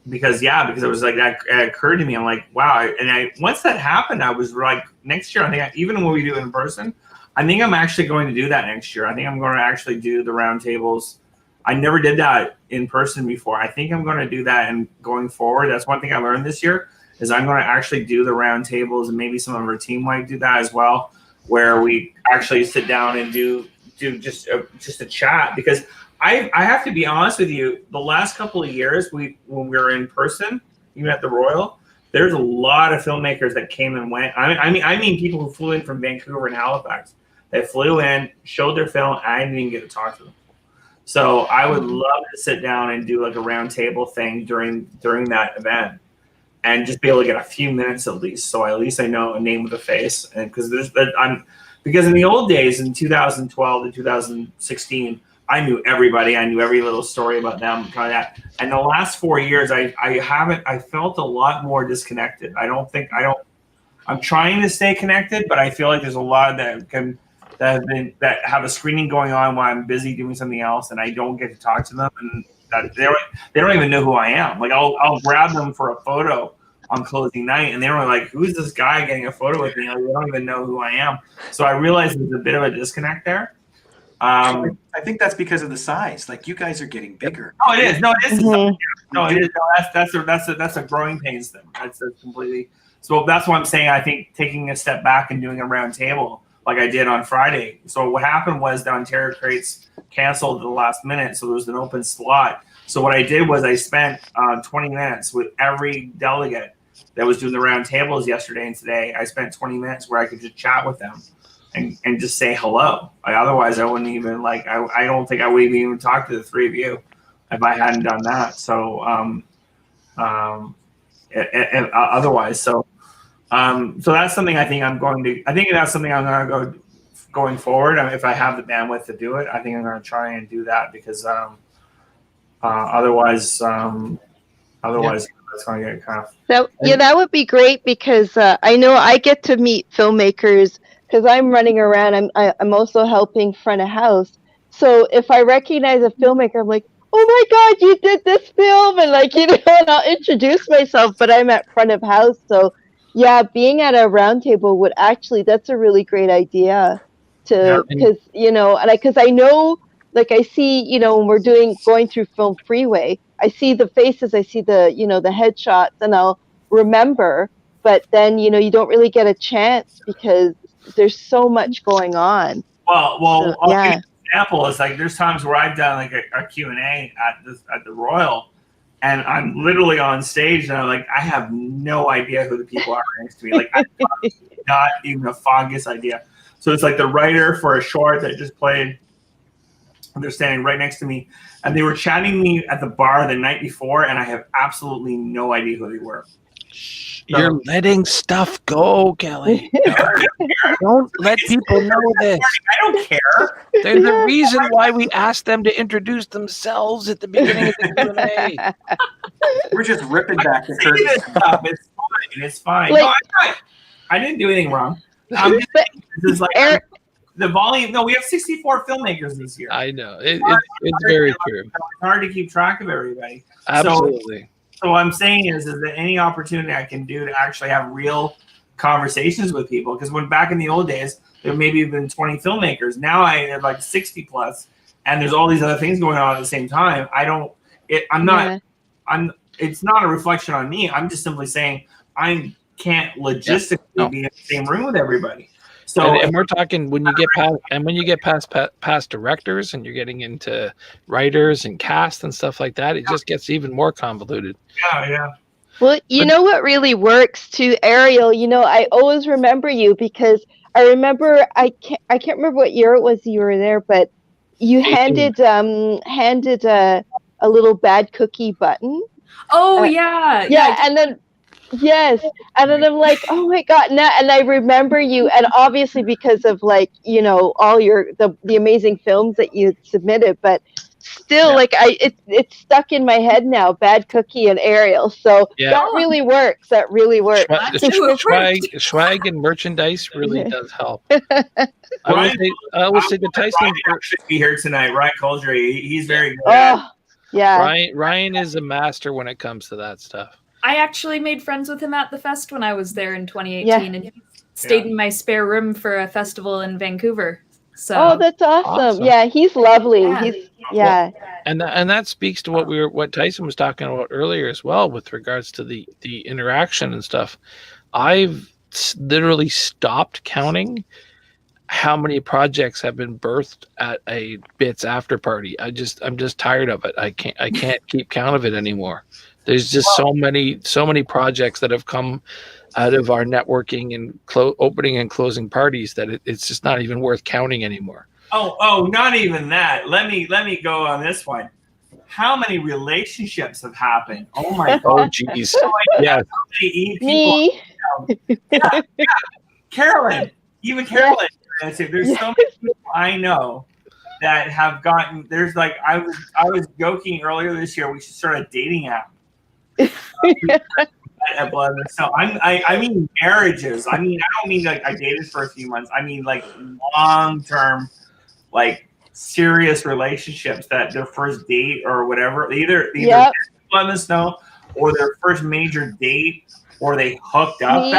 Because it was like that occurred to me. I'm like, wow. And once that happened, I was like, next year, I think even when we do it in person, I think I'm actually going to do that next year. I think I'm going to actually do the roundtables. I never did that in person before. I think I'm going to do that, and going forward, that's one thing I learned this year, is I'm going to actually do the roundtables, and maybe some of our team might do that as well, where we actually sit down and do just a chat. Because I have to be honest with you, the last couple of years when we were in person, even at the Royal, there's a lot of filmmakers that came and went. I mean people who flew in from Vancouver and Halifax. They flew in, showed their film, and I didn't even get to talk to them. So I would love to sit down and do like a round table thing during that event, and just be able to get a few minutes at least. So at least I know a name with a face. And because in the old days, in 2012 to 2016, I knew everybody. I knew every little story about them, kind of that. And the last 4 years, I felt a lot more disconnected. I'm trying to stay connected, but I feel like there's a lot that have a screening going on while I'm busy doing something else, and I don't get to talk to them, and that they don't even know who I am. Like I'll grab them for a photo on closing night, and they were like, "Who's this guy getting a photo with me?" Like, they don't even know who I am. So I realized there's a bit of a disconnect there. I think that's because of the size. Like, you guys are getting bigger. No, it is. No, it is. Mhm. No, it is. No, that's a growing pains thing. That's completely. So that's what I'm saying. I think taking a step back and doing a round table like I did on Friday. So what happened was the Ontario Crates canceled at the last minute, so there was an open slot. So what I did was I spent 20 minutes with every delegate that was doing the round tables yesterday and today. I spent 20 minutes where I could just chat with them and just say hello. Like, otherwise, I wouldn't even I don't think I would even talk to the three of you if I hadn't done that. So otherwise, so that's something I think I'm going to go going forward. I mean, if I have the bandwidth to do it, I think I'm going to try and do that because otherwise it's going to get kind of. That would be great because I know I get to meet filmmakers because I'm running around. I'm also helping front of house. So if I recognize a filmmaker, I'm like, oh my God, you did this film, and and I'll introduce myself, but I'm at front of house. So yeah, being at a round table would that's a really great idea because I know, like, I see, when we're going through Film Freeway, I see the faces, I see the headshots, and I'll remember, but then, you don't really get a chance because there's so much going on. Well, So, I'll yeah. give you an example. It's like there's times where I've done like a Q&A at the Royal, and I'm literally on stage, and I'm like, I have no idea who the people are next to me. Like, I've not even the foggiest idea. So it's like the writer for a short that just played, and they're standing right next to me, and they were chatting me at the bar the night before, and I have absolutely no idea who they were. You're letting stuff go, Kelly. Don't let people know this. I don't care. There's a reason why we asked them to introduce themselves at the beginning of the Q&A. We're just ripping back the curtain. It's fine. It's fine. Like- No, I didn't do anything wrong. I'm just saying, this is like the volume. No, we have 64 filmmakers this year. I know. It's very true. It's hard to keep track of everybody. Absolutely. So what I'm saying is that any opportunity I can do to actually have real conversations with people, because when back in the old days, there maybe been 20 filmmakers. Now I have like 60 plus, and there's all these other things going on at the same time. It's not a reflection on me. I'm just simply saying I can't logistically be in the same room with everybody. So and we're talking when you get past directors and you're getting into writers and cast and stuff like that, it just gets even more convoluted. Yeah. Well, you know what really works too, Ariel. I always remember you because I remember I can't remember what year it was you were there, but you handed a little bad cookie button. Oh yeah. And then. Yes, and then I'm like, oh my God, and I remember you, and obviously because of all the amazing films that you submitted, but still, it's stuck in my head now. Bad Cookie and Ariel, so that really works. That really works. Swag and merchandise really does help. I would say the Tyson should be here tonight. Ryan Coldry, he's very good. Oh, yeah. Ryan is a master when it comes to that stuff. I actually made friends with him at the fest when I was there in 2018, and he stayed in my spare room for a festival in Vancouver. So that's awesome. Yeah, he's lovely. And that speaks to what Tyson was talking about earlier as well, with regards to the interaction and stuff. I've literally stopped counting how many projects have been birthed at a Bits after party. I'm just tired of it. I can't keep count of it anymore. There's just so many projects that have come out of our networking and opening and closing parties that it's just not even worth counting anymore. Oh, not even that. Let me go on this one. How many relationships have happened? Oh my God. Oh geez. Yeah. Me. Yeah. Carolyn. Even Carolyn. There's so many people I know that have gotten. There's like I was joking earlier this year. We should start a dating app. At Blood. So I mean marriages. I mean, I don't mean like I dated for a few months. I mean like long term, like serious relationships that their first date or whatever, either Blood in the Snow or their first major date, or they hooked up.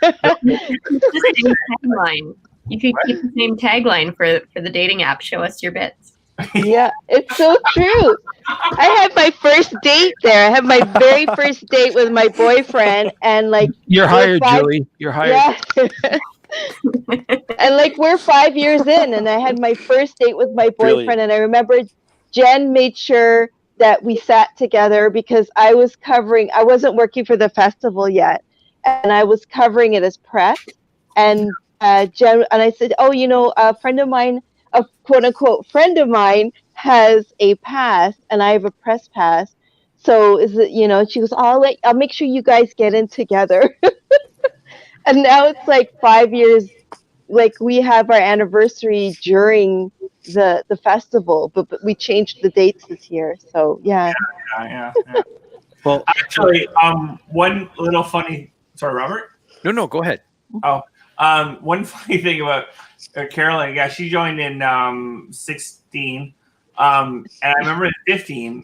Tagline. You could keep the same tagline for the dating app. Show us your bits. Yeah, it's so true. I had my first date there. I had my very first date with my boyfriend, and like you're hired, Julie. You're hired. Yeah. And like we're 5 years in, and I had my first date with my boyfriend. Brilliant. And I remember Jen made sure that we sat together because I wasn't working for the festival yet, and I was covering it as press. And Jen and I said, "Oh, a friend of mine, a quote unquote friend of mine, has a pass, and I have a press pass. So is it, she goes, I'll make sure you guys get in together." And now it's like 5 years, like we have our anniversary during the festival, but we changed the dates this year. So yeah. Well, actually, one little funny. Sorry, Robert. No, go ahead. Oh, one funny thing about Carolyn. Yeah, she joined in 16, and I remember in 15,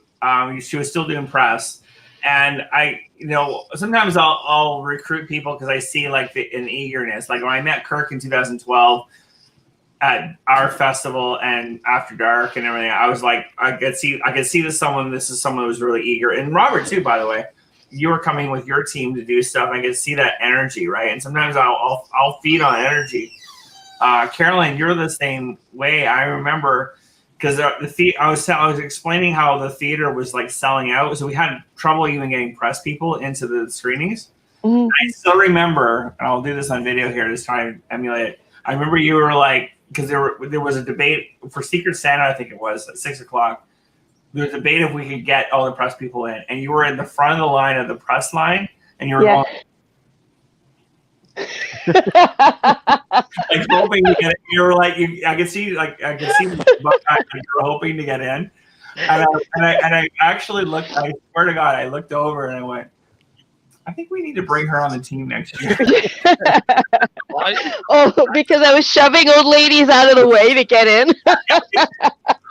she was still doing press. And I, sometimes I'll recruit people because I see like an eagerness. Like when I met Kirk in 2012 at our festival and After Dark and everything, I was like, I could see this is someone who was really eager. And Robert too, by the way, you were coming with your team to do stuff. I could see that energy, right? And sometimes I'll feed on energy. Caroline, you're the same way. I remember. Because I was explaining how the theater was like selling out, so we had trouble even getting press people into the screenings. Mm-hmm. I still remember, and I'll do this on video here to try and emulate it. I remember you were like, because there was a debate for Secret Santa, I think it was at 6:00. There was a debate if we could get all the press people in, and you were in the front of the line of the press line, and you were going. Like hoping to get it. You were like, I could see you were hoping to get in, and I actually looked. I swear to God, I looked over and I went, I think we need to bring her on the team next year. Oh, because I was shoving old ladies out of the way to get in.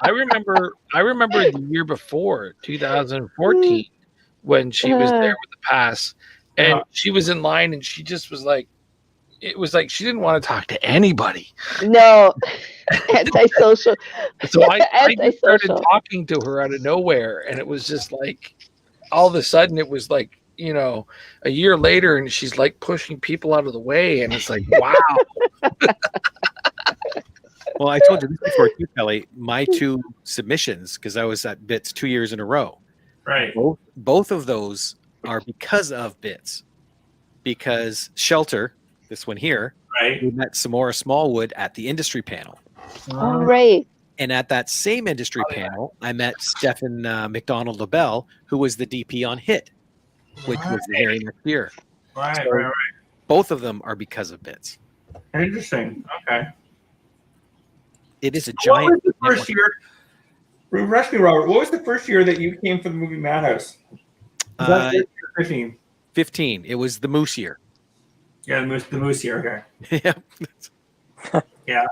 I remember the year before, 2014, when she was there with the pass, and she was in line, and she just was like. It was like she didn't want to talk to anybody. No, antisocial. So I started talking to her out of nowhere, and it was just like, all of a sudden, it was like, a year later, and she's like pushing people out of the way, and it's like, wow. Well, I told you this before too, Kelly. My two submissions, because I was at Bits 2 years in a row. Right. Both of those are because of Bits, because Shelter. This one here, right? We met Samora Smallwood at the industry panel. Oh, right. And at that same industry panel, I met Stefan McDonald LaBelle, who was the DP on Hit, which was the very next year. Right, So right. Both of them are because of Bits. Interesting. Okay. It is a What giant. was the first year? Refresh me, Robert. What was the first year that you came for the movie Madhouse? Was that 15? 15. It was the Moose year. Yeah, the moose year. Okay. Yeah. Yeah.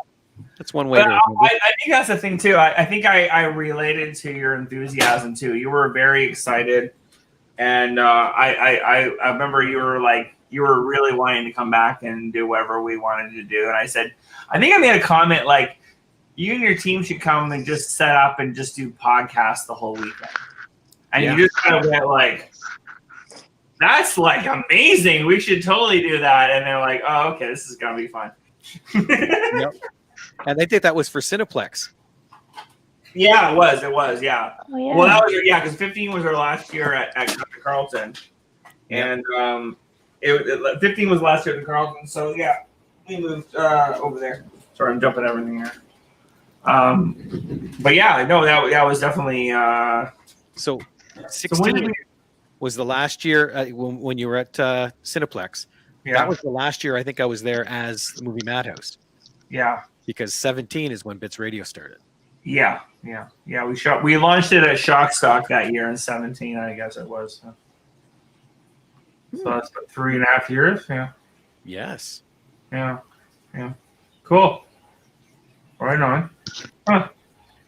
That's one way to. I think that's the thing too. I think I related to your enthusiasm too. You were very excited, and I remember you were really wanting to come back and do whatever we wanted to do. And I said, I think I made a comment like, you and your team should come and just set up and just do podcasts the whole weekend. And you just kind of went like. That's like amazing. We should totally do that. And they're like, oh, okay, this is going to be fun. Yep. And I think that was for Cineplex. Yeah, it was. Yeah. Oh, yeah. Well, that was, because 15 was our last year at Carlton. And 15 was last year at the Carlton. So, yeah, we moved over there. Sorry, I'm jumping everything here. But, yeah, no, that was definitely. So 16 was the last year when you were at Cineplex. Yeah. That was the last year I think I was there as the movie Madhouse. Yeah. Because 17 is when Bits Radio started. Yeah. We launched it at Shock Stock that year in 17, I guess it was. So that's about 3.5 years. Yeah. Yes. Yeah. Cool. Right on. Huh.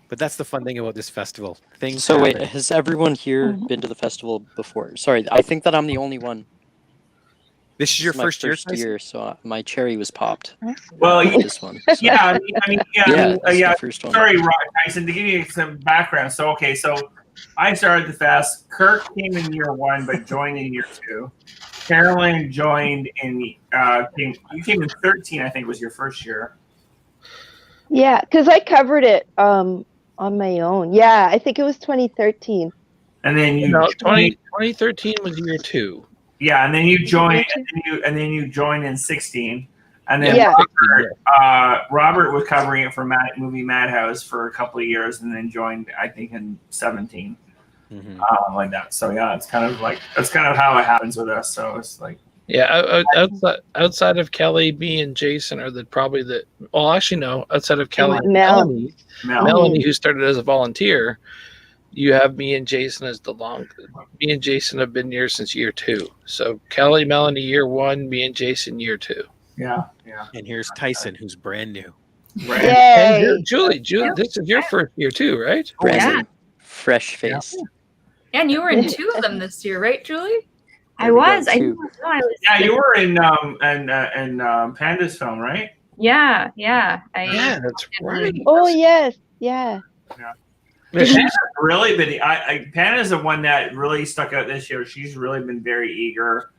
But that's the fun thing about this festival. Things. So wait, happen. has everyone here been to the festival before? Sorry, I think that I'm the only one. This is your my first year, year, so my cherry was popped. Well, this one. So. Yeah, I mean, this is the first one. Sorry, Tyson, to give you some background. So I started the fest. Kirk came in year 1, but joined in year 2. Carolyn joined in. You came in 13, I think, was your first year. Yeah, because I covered it on my own. Yeah, I think it was 2013. And then 2013 was year 2. Yeah, and then you joined, and then you joined in 16, and then Robert was covering it for movie Madhouse for a couple of years, and then joined, I think, in 17, like that. So yeah, that's kind of how it happens with us. So it's like outside of Kelly, me and Jason are outside of Kelly, Melanie, who started as a volunteer. You have me and Jason as me and Jason have been here since year 2. So Kelly, Melanie, year 1, me and Jason, year 2. Yeah. And here's Tyson, who's brand new. Right. And Julie, this is your first year too, right? Brandon, fresh face. Yeah, and you were in 2 of them this year, right, Julie? I was. Yeah, you were in Panda's film, right? Yeah. That's right. Oh yes, yeah. She's really been. Panda's the one that really stuck out this year. She's really been very eager,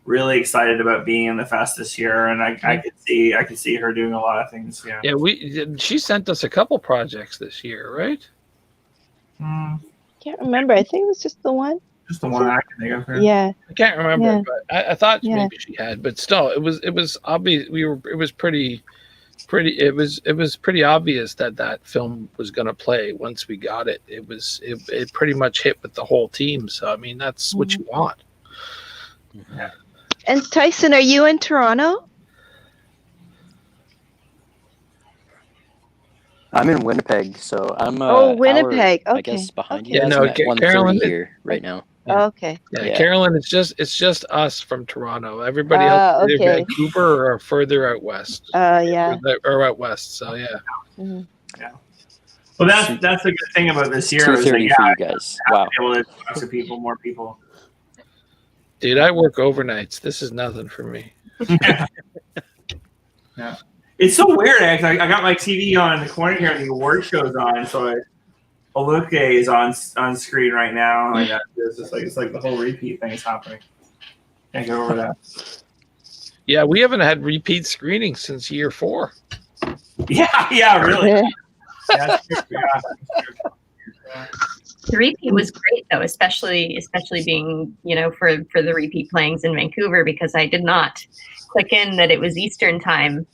really excited about being in the fest this year, and I could see her doing a lot of things. Yeah. Yeah, she sent us a couple projects this year, right? Can't remember. I think it was just the one. Just the one I can think of. Yeah. I can't remember, but I thought maybe she had. But still, it was obvious. It was pretty. It was pretty obvious that film was going to play once we got it. It pretty much hit with the whole team. So I mean, that's what you want. Yeah. And Tyson, are you in Toronto? I'm in Winnipeg, so I'm Winnipeg. hour, okay. I guess behind okay. you. Yeah, guys. no, I'm at 1:30 Carolyn here right now. Okay. Yeah, Carolyn, it's just us from Toronto. Everybody else is either Vancouver or further out west. Yeah. Or out west. So yeah. Yeah. Well, that's the good thing about this year. 2:30 for you guys. Wow. Able to talk to people, more people. Dude, I work overnights. This is nothing for me. Yeah. It's so weird, actually. I got my TV on in the corner here, and the award show's on. So Oluke is on screen right now. Like it's like the whole repeat thing is happening. Can't get over that. Yeah, we haven't had repeat screenings since year 4. Yeah, really. Yeah. The repeat was great though, especially being, for the repeat playings in Vancouver, because I did not click in that it was Eastern time.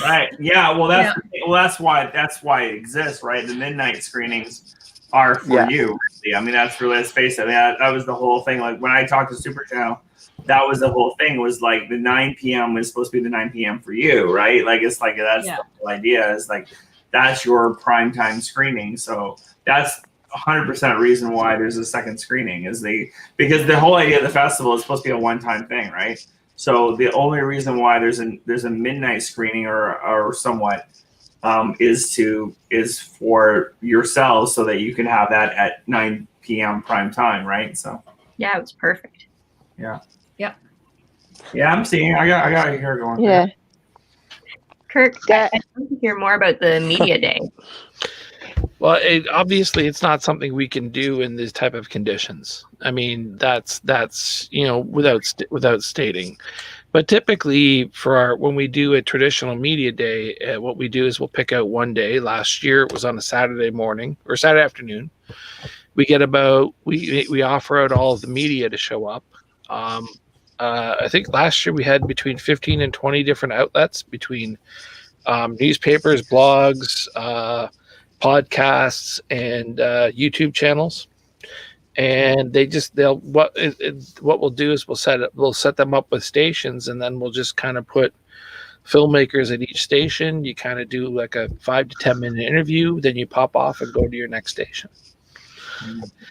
Right. Yeah. Well, that's why it exists, right? The midnight screenings are for you. I mean, that's really, let's face it. That was the whole thing. Like when I talked to Super Channel, that was the whole thing. Was like the 9 p.m. was supposed to be the 9 p.m. for you, right? Like it's like that's the whole idea. Is like that's your primetime screening. So that's 100% reason why there's a second screening because the whole idea of the festival is supposed to be a one-time thing, right? So the only reason why there's a midnight screening or somewhat is for yourselves so that you can have that at 9 p.m. prime time, right? So yeah, it was perfect. Yeah. Yep. Yeah, I'm seeing. I got to hear going. Yeah. Kirk, I'd like to hear more about the media day. Well, obviously, it's not something we can do in these type of conditions. I mean, that's without stating. But typically, when we do a traditional media day, what we do is we'll pick out one day. Last year, it was on a Saturday morning or Saturday afternoon. We get we offer out all of the media to show up. I think last year we had between 15 and 20 different outlets between newspapers, blogs, podcasts, and YouTube channels. And what we'll do is we'll set them up with stations, and then we'll just kind of put filmmakers at each station. You kind of do like a 5 to 10 minute interview, then you pop off and go to your next station.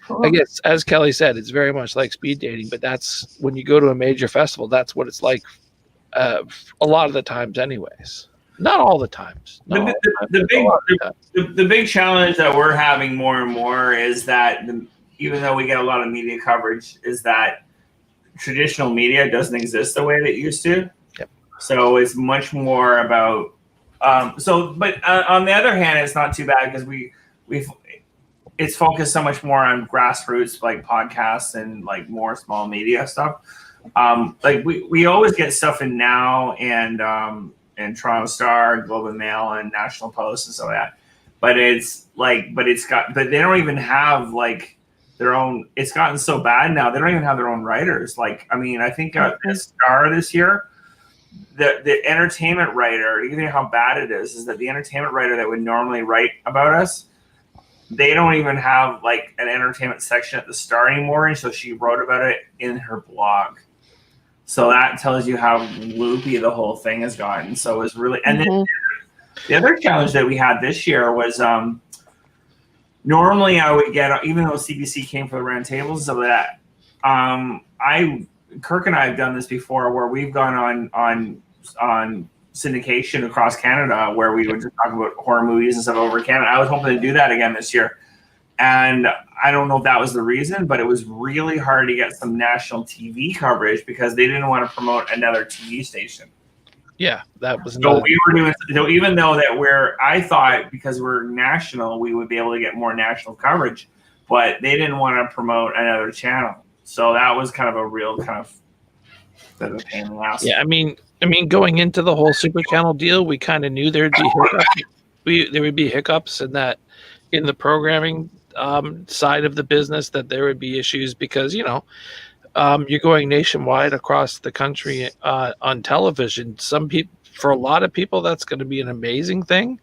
Cool. I guess, as Kelly said, it's very much like speed dating, but that's when you go to a major festival, that's what it's like a lot of the times anyways. Not all the times. The big challenge that we're having more and more is that even though we get a lot of media coverage, is that traditional media doesn't exist the way that it used to. Yep. So it's much more about but on the other hand, it's not too bad because it's focused so much more on grassroots like podcasts and like more small media stuff. Like we always get stuff in Now and Toronto Star, Globe and Mail, and National Post and stuff like that. But they don't even have like their own. It's gotten so bad now they don't even have their own writers. Like, I mean, I think at Star this year, the entertainment writer, you know how bad it is that the entertainment writer that would normally write about us, they don't even have like an entertainment section at the Star anymore, and so she wrote about it in her blog. So that tells you how loopy the whole thing has gotten. So it was really, and then the other challenge that we had this year was normally I would get, even though CBC came for the round tables and stuff like that, Kirk and I have done this before where we've gone on syndication across Canada where we would just talk about horror movies and stuff over Canada. I was hoping to do that again this year. And I don't know if that was the reason, but it was really hard to get some national TV coverage because they didn't want to promote another TV station. Yeah, that was. So we were doing. So even though that I thought because we're national, we would be able to get more national coverage, but they didn't want to promote another channel. So that was kind of a real kind of bit of a pain in the ass. Yeah, I mean, going into the whole Super Channel deal, we kind of knew there'd be hiccups. There would be hiccups in the programming side of the business, that there would be issues because you're going nationwide across the country on television. For a lot of people, that's going to be an amazing thing,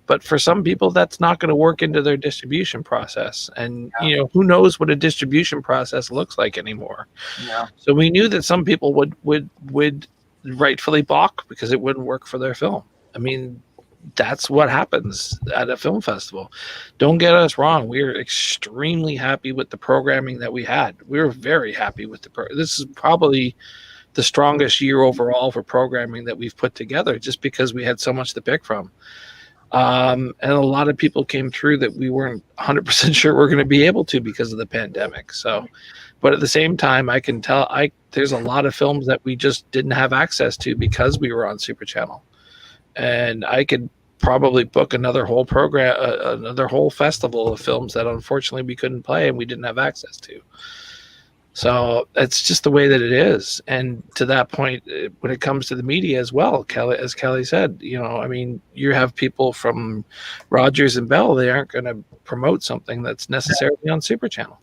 but for some people, that's not going to work into their distribution process. And who knows what a distribution process looks like anymore. Yeah. So we knew that some people would rightfully balk because it wouldn't work for their film. I mean, that's what happens at a film festival. Don't get us wrong. We are extremely happy with the programming that we had. We were very happy with this is probably the strongest year overall for programming that we've put together just because we had so much to pick from. And a lot of people came through that we weren't 100% sure we're going to be able to because of the pandemic. So, but at the same time, I can tell there's a lot of films that we just didn't have access to because we were on Super Channel. And I could probably book another whole program, another whole festival of films that unfortunately we couldn't play and we didn't have access to. So it's just the way that it is. And to that point, when it comes to the media as well, as Kelly said, you have people from Rogers and Bell, they aren't going to promote something that's necessarily on Super Channel.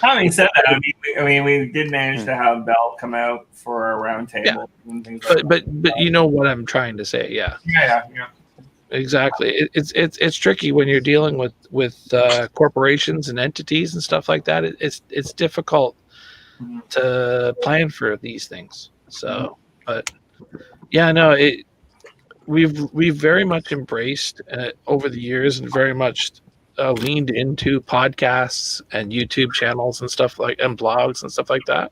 Having said that, I mean, we did manage to have Bell come out for a round table and things like that. But you know what I'm trying to say, yeah. Yeah. Exactly. It's tricky when you're dealing with corporations and entities and stuff like that. It's difficult to plan for these things. So, but yeah, no, we've very much embraced over the years and very much leaned into podcasts and YouTube channels and stuff and blogs and stuff like that,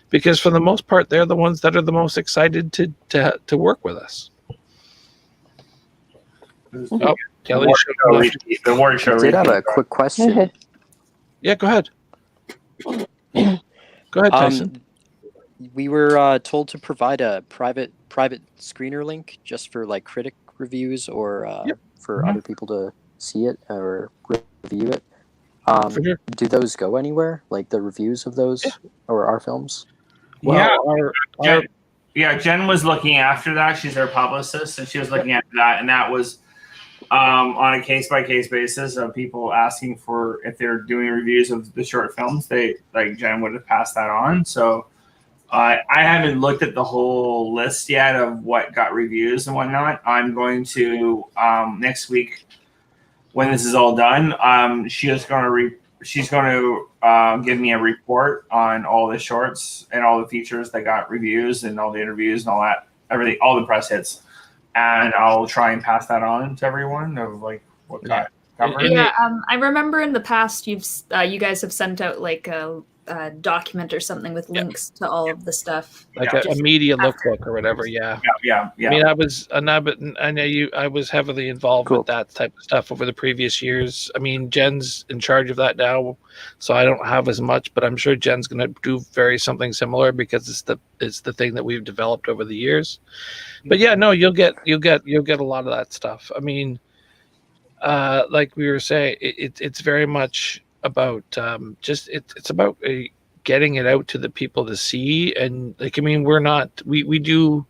because for the most part, they're the ones that are the most excited to work with us. Oh, Kelly, the award show. I did have a quick question. Yeah, go ahead. Go ahead, Tyson. We were told to provide a private screener link just for like critic reviews or for other people to see it or review it. For sure. Do those go anywhere? Like the reviews of those or our films? Well, Jen was looking after that. She's our publicist, and she was looking after that, and that was on a case-by-case basis of people asking for if they're doing reviews of the short films. Jen would have passed that on. So I haven't looked at the whole list yet of what got reviews and whatnot. I'm going to next week when this is all done. She's going to give me a report on all the shorts and all the features that got reviews and all the interviews and all that, everything, all the press hits. and I'll try and pass that on to everyone of like what got covered. Yeah, I remember in the past you guys have sent out like a document or something with links to all of the stuff, like a media lookbook or whatever. Yeah. I mean, I was heavily involved with that type of stuff over the previous years. I mean, Jen's in charge of that now, so I don't have as much, but I'm sure Jen's going to do something similar because it's the thing that we've developed over the years. But yeah, no, you'll get a lot of that stuff. I mean, like we were saying, it's very much about it's about getting it out to the people to see. And like, I mean, we do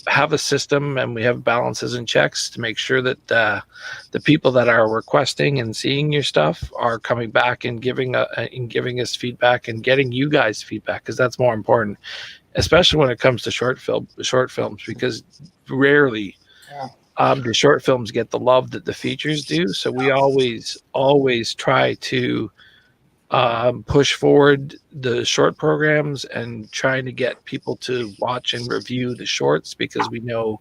have a system and we have balances and checks to make sure that the people that are requesting and seeing your stuff are coming back and giving us feedback and getting you guys feedback, because that's more important, especially when it comes to short films, because rarely the short films get the love that the features do. So we always try to push forward the short programs and trying to get people to watch and review the shorts, because we know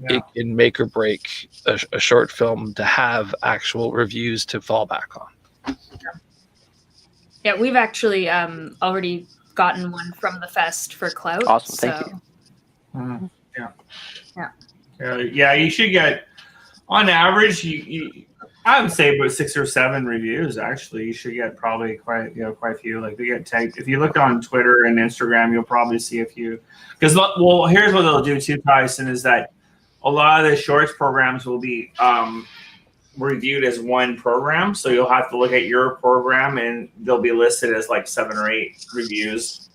it can make or break a short film to have actual reviews to fall back on. Yeah, we've actually already gotten one from the fest for Clout. Awesome, thank you. Yeah, you should get, on average, I would say about 6 or 7 reviews. Actually, you should get probably quite a few. Like they get tagged. If you look on Twitter and Instagram, you'll probably see a few. Because here's what they'll do too, Tyson, is that a lot of the shorts programs will be reviewed as one program. So you'll have to look at your program, and they'll be listed as like 7 or 8 reviews,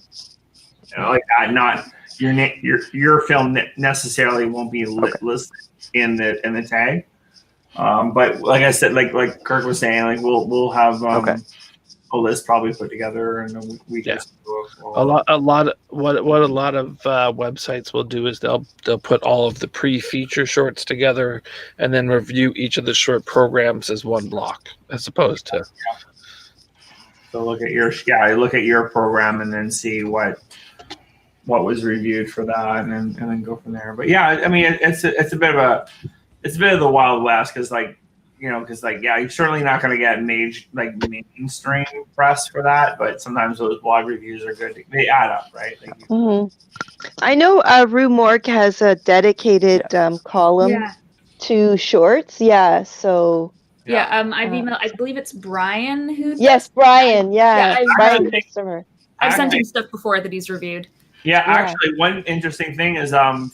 like that. Not your film necessarily won't be listed in the tag. But like I said, like Kirk was saying, like we'll have a list probably put together, and we just a lot of what a lot of websites will do is they'll put all of the pre-feature shorts together and then review each of the short programs as one block, as opposed to. So look at your program and then see what was reviewed for that, and then go from there. But yeah, I mean, it's a bit of the Wild West, because you're certainly not going to get mainstream press for that, but sometimes those blog reviews are good. They add up, right? I know Rue Morgue has a dedicated column to shorts. Yeah, so. Yeah, I've emailed. I believe it's Brian who. Yes, Brian. Yeah, Brian. I've sent him stuff before that he's reviewed. Yeah, actually, one interesting thing is, I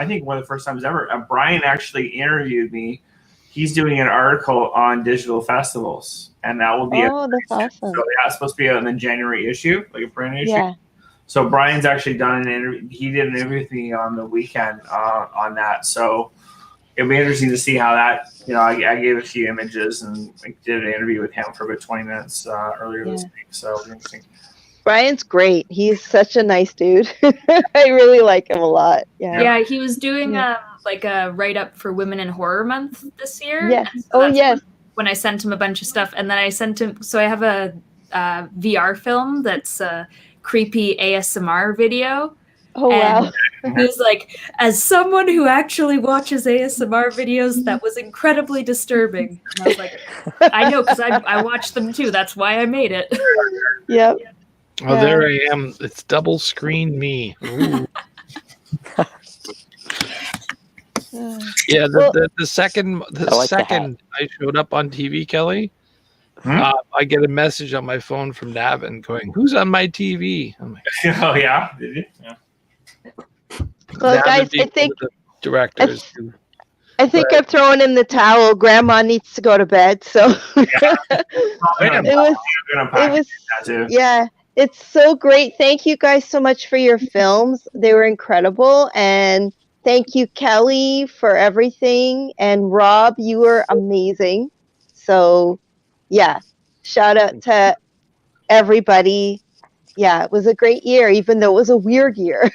think one of the first times ever, Brian actually interviewed me. He's doing an article on digital festivals, and that will be that's awesome. So yeah, it's supposed to be in the January issue, like a print issue. Yeah. So Brian's actually done an interview. He did an interview with me on the weekend on that. So it'll be interesting to see how that. I gave a few images and did an interview with him for about 20 minutes earlier this week. So it'll be interesting. Brian's great. He's such a nice dude. I really like him a lot. Yeah. Yeah, he was doing like a write-up for Women in Horror Month this year. Yes. So yes. When I sent him a bunch of stuff, and then I sent him. So I have a VR film that's a creepy ASMR video. Oh wow! He was like, as someone who actually watches ASMR videos, that was incredibly disturbing. And I was like, I know, because I watched them too. That's why I made it. Yep. Oh, there I am. It's double screen me. Yeah, the second I showed up on TV, Kelly, I get a message on my phone from Navin going, "Who's on my TV?" I'm like, "Oh yeah, did you?" Yeah. Well, guys, I think directors. I think I'm throwing in the towel. Grandma needs to go to bed, so it was yeah. It's so great. Thank you guys so much for your films. They were incredible. And thank you, Kelly, for everything. And Rob, you were amazing. So, yeah, shout out to everybody. Yeah, it was a great year, even though it was a weird year.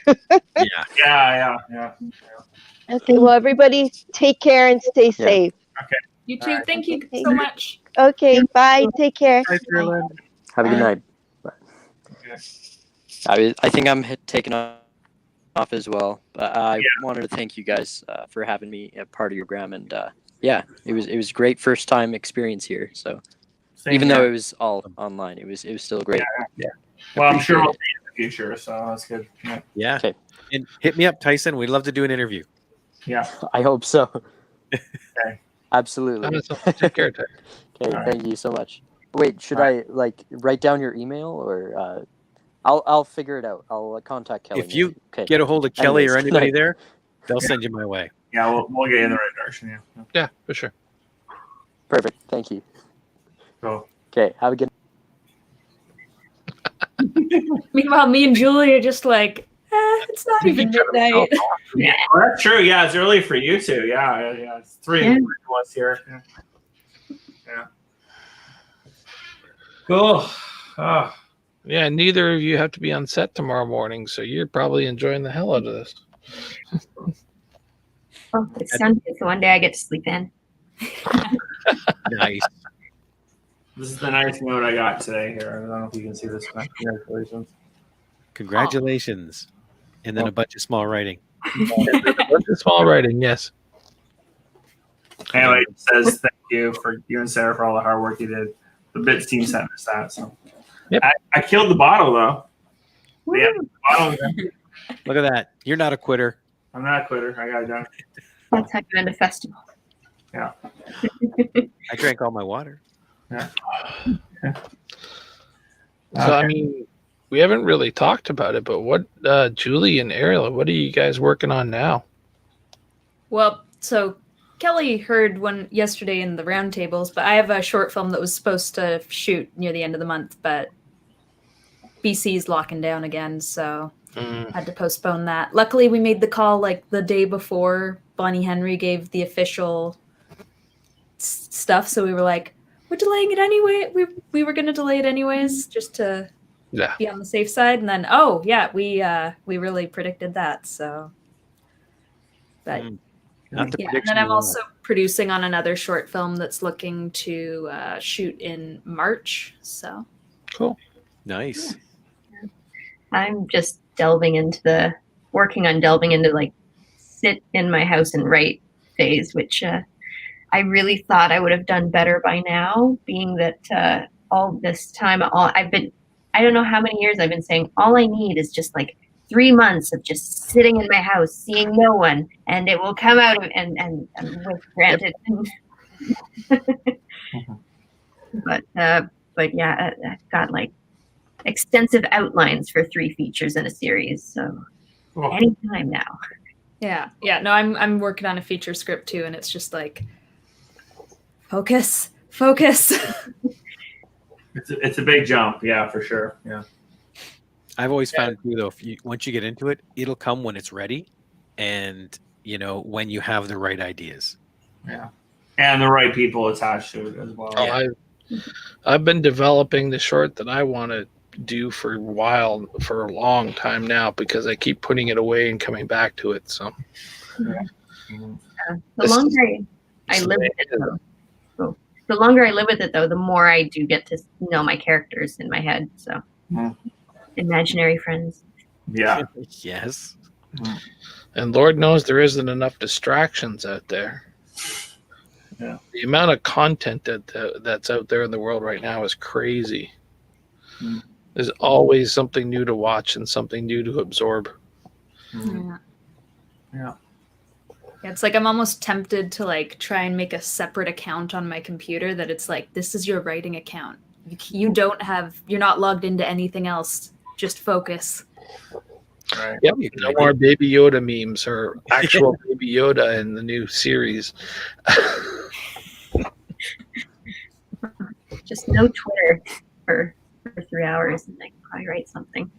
Yeah. Okay, well, everybody take care and stay safe. Okay. You too. Thank you so much. Okay, bye. Take care. Have a good night. I think I'm taking on. off as well. But I wanted to thank you guys for having me a part of your program, and yeah, it was great first time experience here. So Same even here. though it was all online, it was still great. Yeah. Well, I'm sure we'll see you in the future, so that's good. Yeah. Yeah. Okay. And hit me up, Tyson. We'd love to do an interview. Yeah. I hope so. Okay. Absolutely. Take care, Ty. Okay, All thank you so much. Wait, should I like write down your email or I'll figure it out. I'll contact Kelly. If you maybe. Okay. get a hold of Kelly or Anyways, anybody no. there, they'll send you my way. Yeah, we'll get you in the right direction. Yeah. Yeah, for sure. Perfect. Thank you. Cool. Okay, have a good Meanwhile, me and Julie are just like, it's not even midnight. Yeah, well, that's true. Yeah, it's early for you too. Yeah. It's 3 Yeah. for us here. Yeah. Cool. Oh. Yeah, neither of you have to be on set tomorrow morning, so you're probably enjoying the hell out of this. Oh, it's Sunday, so one day I get to sleep in. Nice. This is the nice note I got today here. I don't know if you can see this. Congratulations. Congratulations. And then a bunch of small writing. Small writing, yes. Anyway, it says thank you for you and Sarah for all the hard work you did. The Bits team sent us that. So Yep. I killed the bottle though. Yeah, the bottle. Look at that. You're not a quitter. I'm not a quitter. I got it done. That's how you end a festival. Yeah. I drank all my water. Yeah. So I mean, we haven't really talked about it, but what Julie and Ariel, what are you guys working on now? Well, so Kelly heard one yesterday in the roundtables, but I have a short film that was supposed to shoot near the end of the month, but BC's locking down again, so had to postpone that. Luckily, we made the call like the day before Bonnie Henry gave the official stuff, so we were like, we're delaying it anyway. We were going to delay it anyways, just to be on the safe side. And then, we really predicted that. So, but Not the yeah, and prediction then I'm you also producing on another short film that's looking to shoot in March. So cool, nice. I'm just working on delving into like sit in my house and write phase, which I really thought I would have done better by now, being that all this time, I don't know how many years I've been saying, all I need is just like 3 months of just sitting in my house, seeing no one, and it will come out and with granted. But yeah, I've got like extensive outlines for 3 features in a series, so anytime now. yeah. No, I'm working on a feature script too, and it's just like focus. It's a big jump, yeah, for sure. Yeah. I've always found too, though, once you get into it, it'll come when it's ready, and when you have the right ideas. Yeah, and the right people attached to it as well. Oh, I've been developing the short that I want to do for a long time now, because I keep putting it away and coming back to it. So The longer I live with it, though, the longer I live with it, though, the more I do get to know my characters in my head. So, imaginary friends. Yeah. Yes. And Lord knows there isn't enough distractions out there. Yeah. The amount of content that's out there in the world right now is crazy. There's always something new to watch and something new to absorb. Yeah. Yeah. It's like I'm almost tempted to like try and make a separate account on my computer that it's like, this is your writing account. You're not logged into anything else. Just focus. Right. Yep. No more Baby Yoda memes or actual Baby Yoda in the new series. Just no Twitter for 3 hours, and I can probably write something.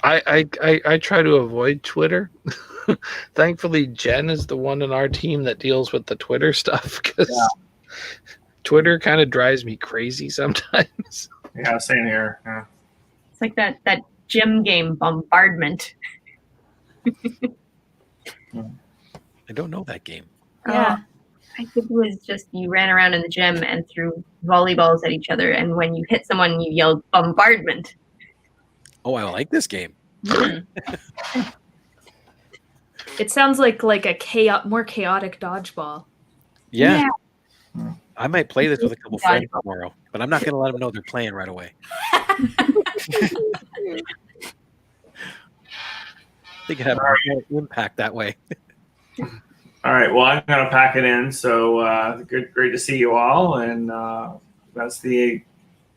I try to avoid Twitter. Thankfully, Jen is the one in our team that deals with the Twitter stuff, because Twitter kind of drives me crazy sometimes. Yeah, same here. Yeah. It's like that gym game Bombardment. I don't know that game. Yeah. I think it was just you ran around in the gym and threw volleyballs at each other, and when you hit someone, you yelled Bombardment. Oh, I like this game. It sounds like a more chaotic dodgeball. Yeah. I might play this with a couple friends tomorrow, but I'm not going to let them know they're playing right away. I think it had more impact that way. All right. Well, I'm going to pack it in. So great to see you all. And that's the.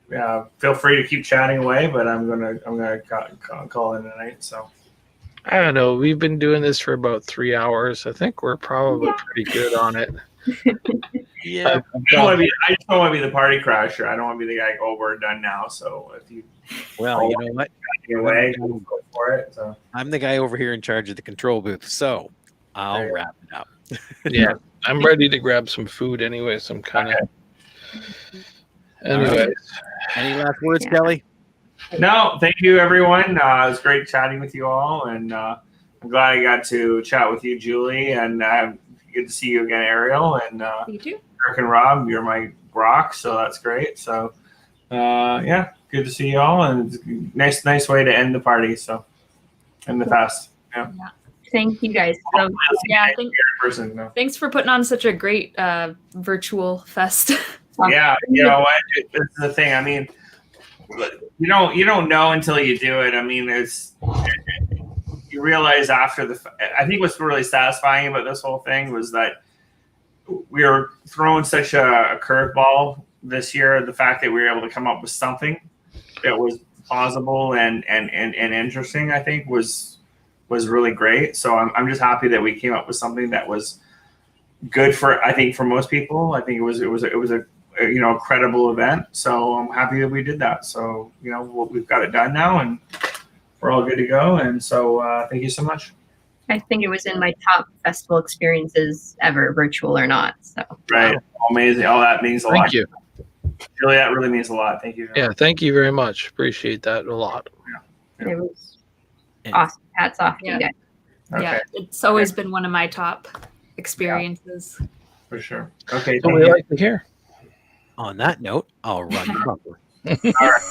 Feel free to keep chatting away, but I'm gonna call in tonight. So I don't know. We've been doing this for about 3 hours. I think we're probably pretty good on it. Yeah. I just don't want to be the party crasher. I don't want to be the guy over and done now. So if you, well, you know what? Away, go for it. So I'm the guy over here in charge of the control booth, so I'll wrap it up. Yeah, I'm ready to grab some food anyway. Some kind of. Anyways, any last words, Kelly? No, thank you, everyone. It was great chatting with you all, and I'm glad I got to chat with you, Julie, and good to see you again, Ariel, and you too. Eric and Rob. You're my rock, so that's great. So, yeah, good to see you all, and nice way to end the party. So, end the fest. Yeah. Thank you guys. So, yeah, person, thanks for putting on such a great virtual fest. Yeah, you know what? It's the thing. I mean, you don't know until you do it. I mean, you realize after I think what's really satisfying about this whole thing was that we were throwing such a curveball this year. The fact that we were able to come up with something that was plausible and interesting, I think, was really great. So I'm just happy that we came up with something that was good for most people. I think it was a credible event. So I'm happy that we did that. So, we've got it done now and we're all good to go. And so thank you so much. I think it was in my top festival experiences ever, virtual or not. So right. Amazing. All that means a lot. Thank you. Julie, that really means a lot. Thank you. Yeah, thank you very much. Appreciate that a lot. Yeah. It was awesome. Hats off to you guys. Yeah, it's always been one of my top experiences. For sure. Okay. So we like to hear. On that note, I'll run the bumper. All right.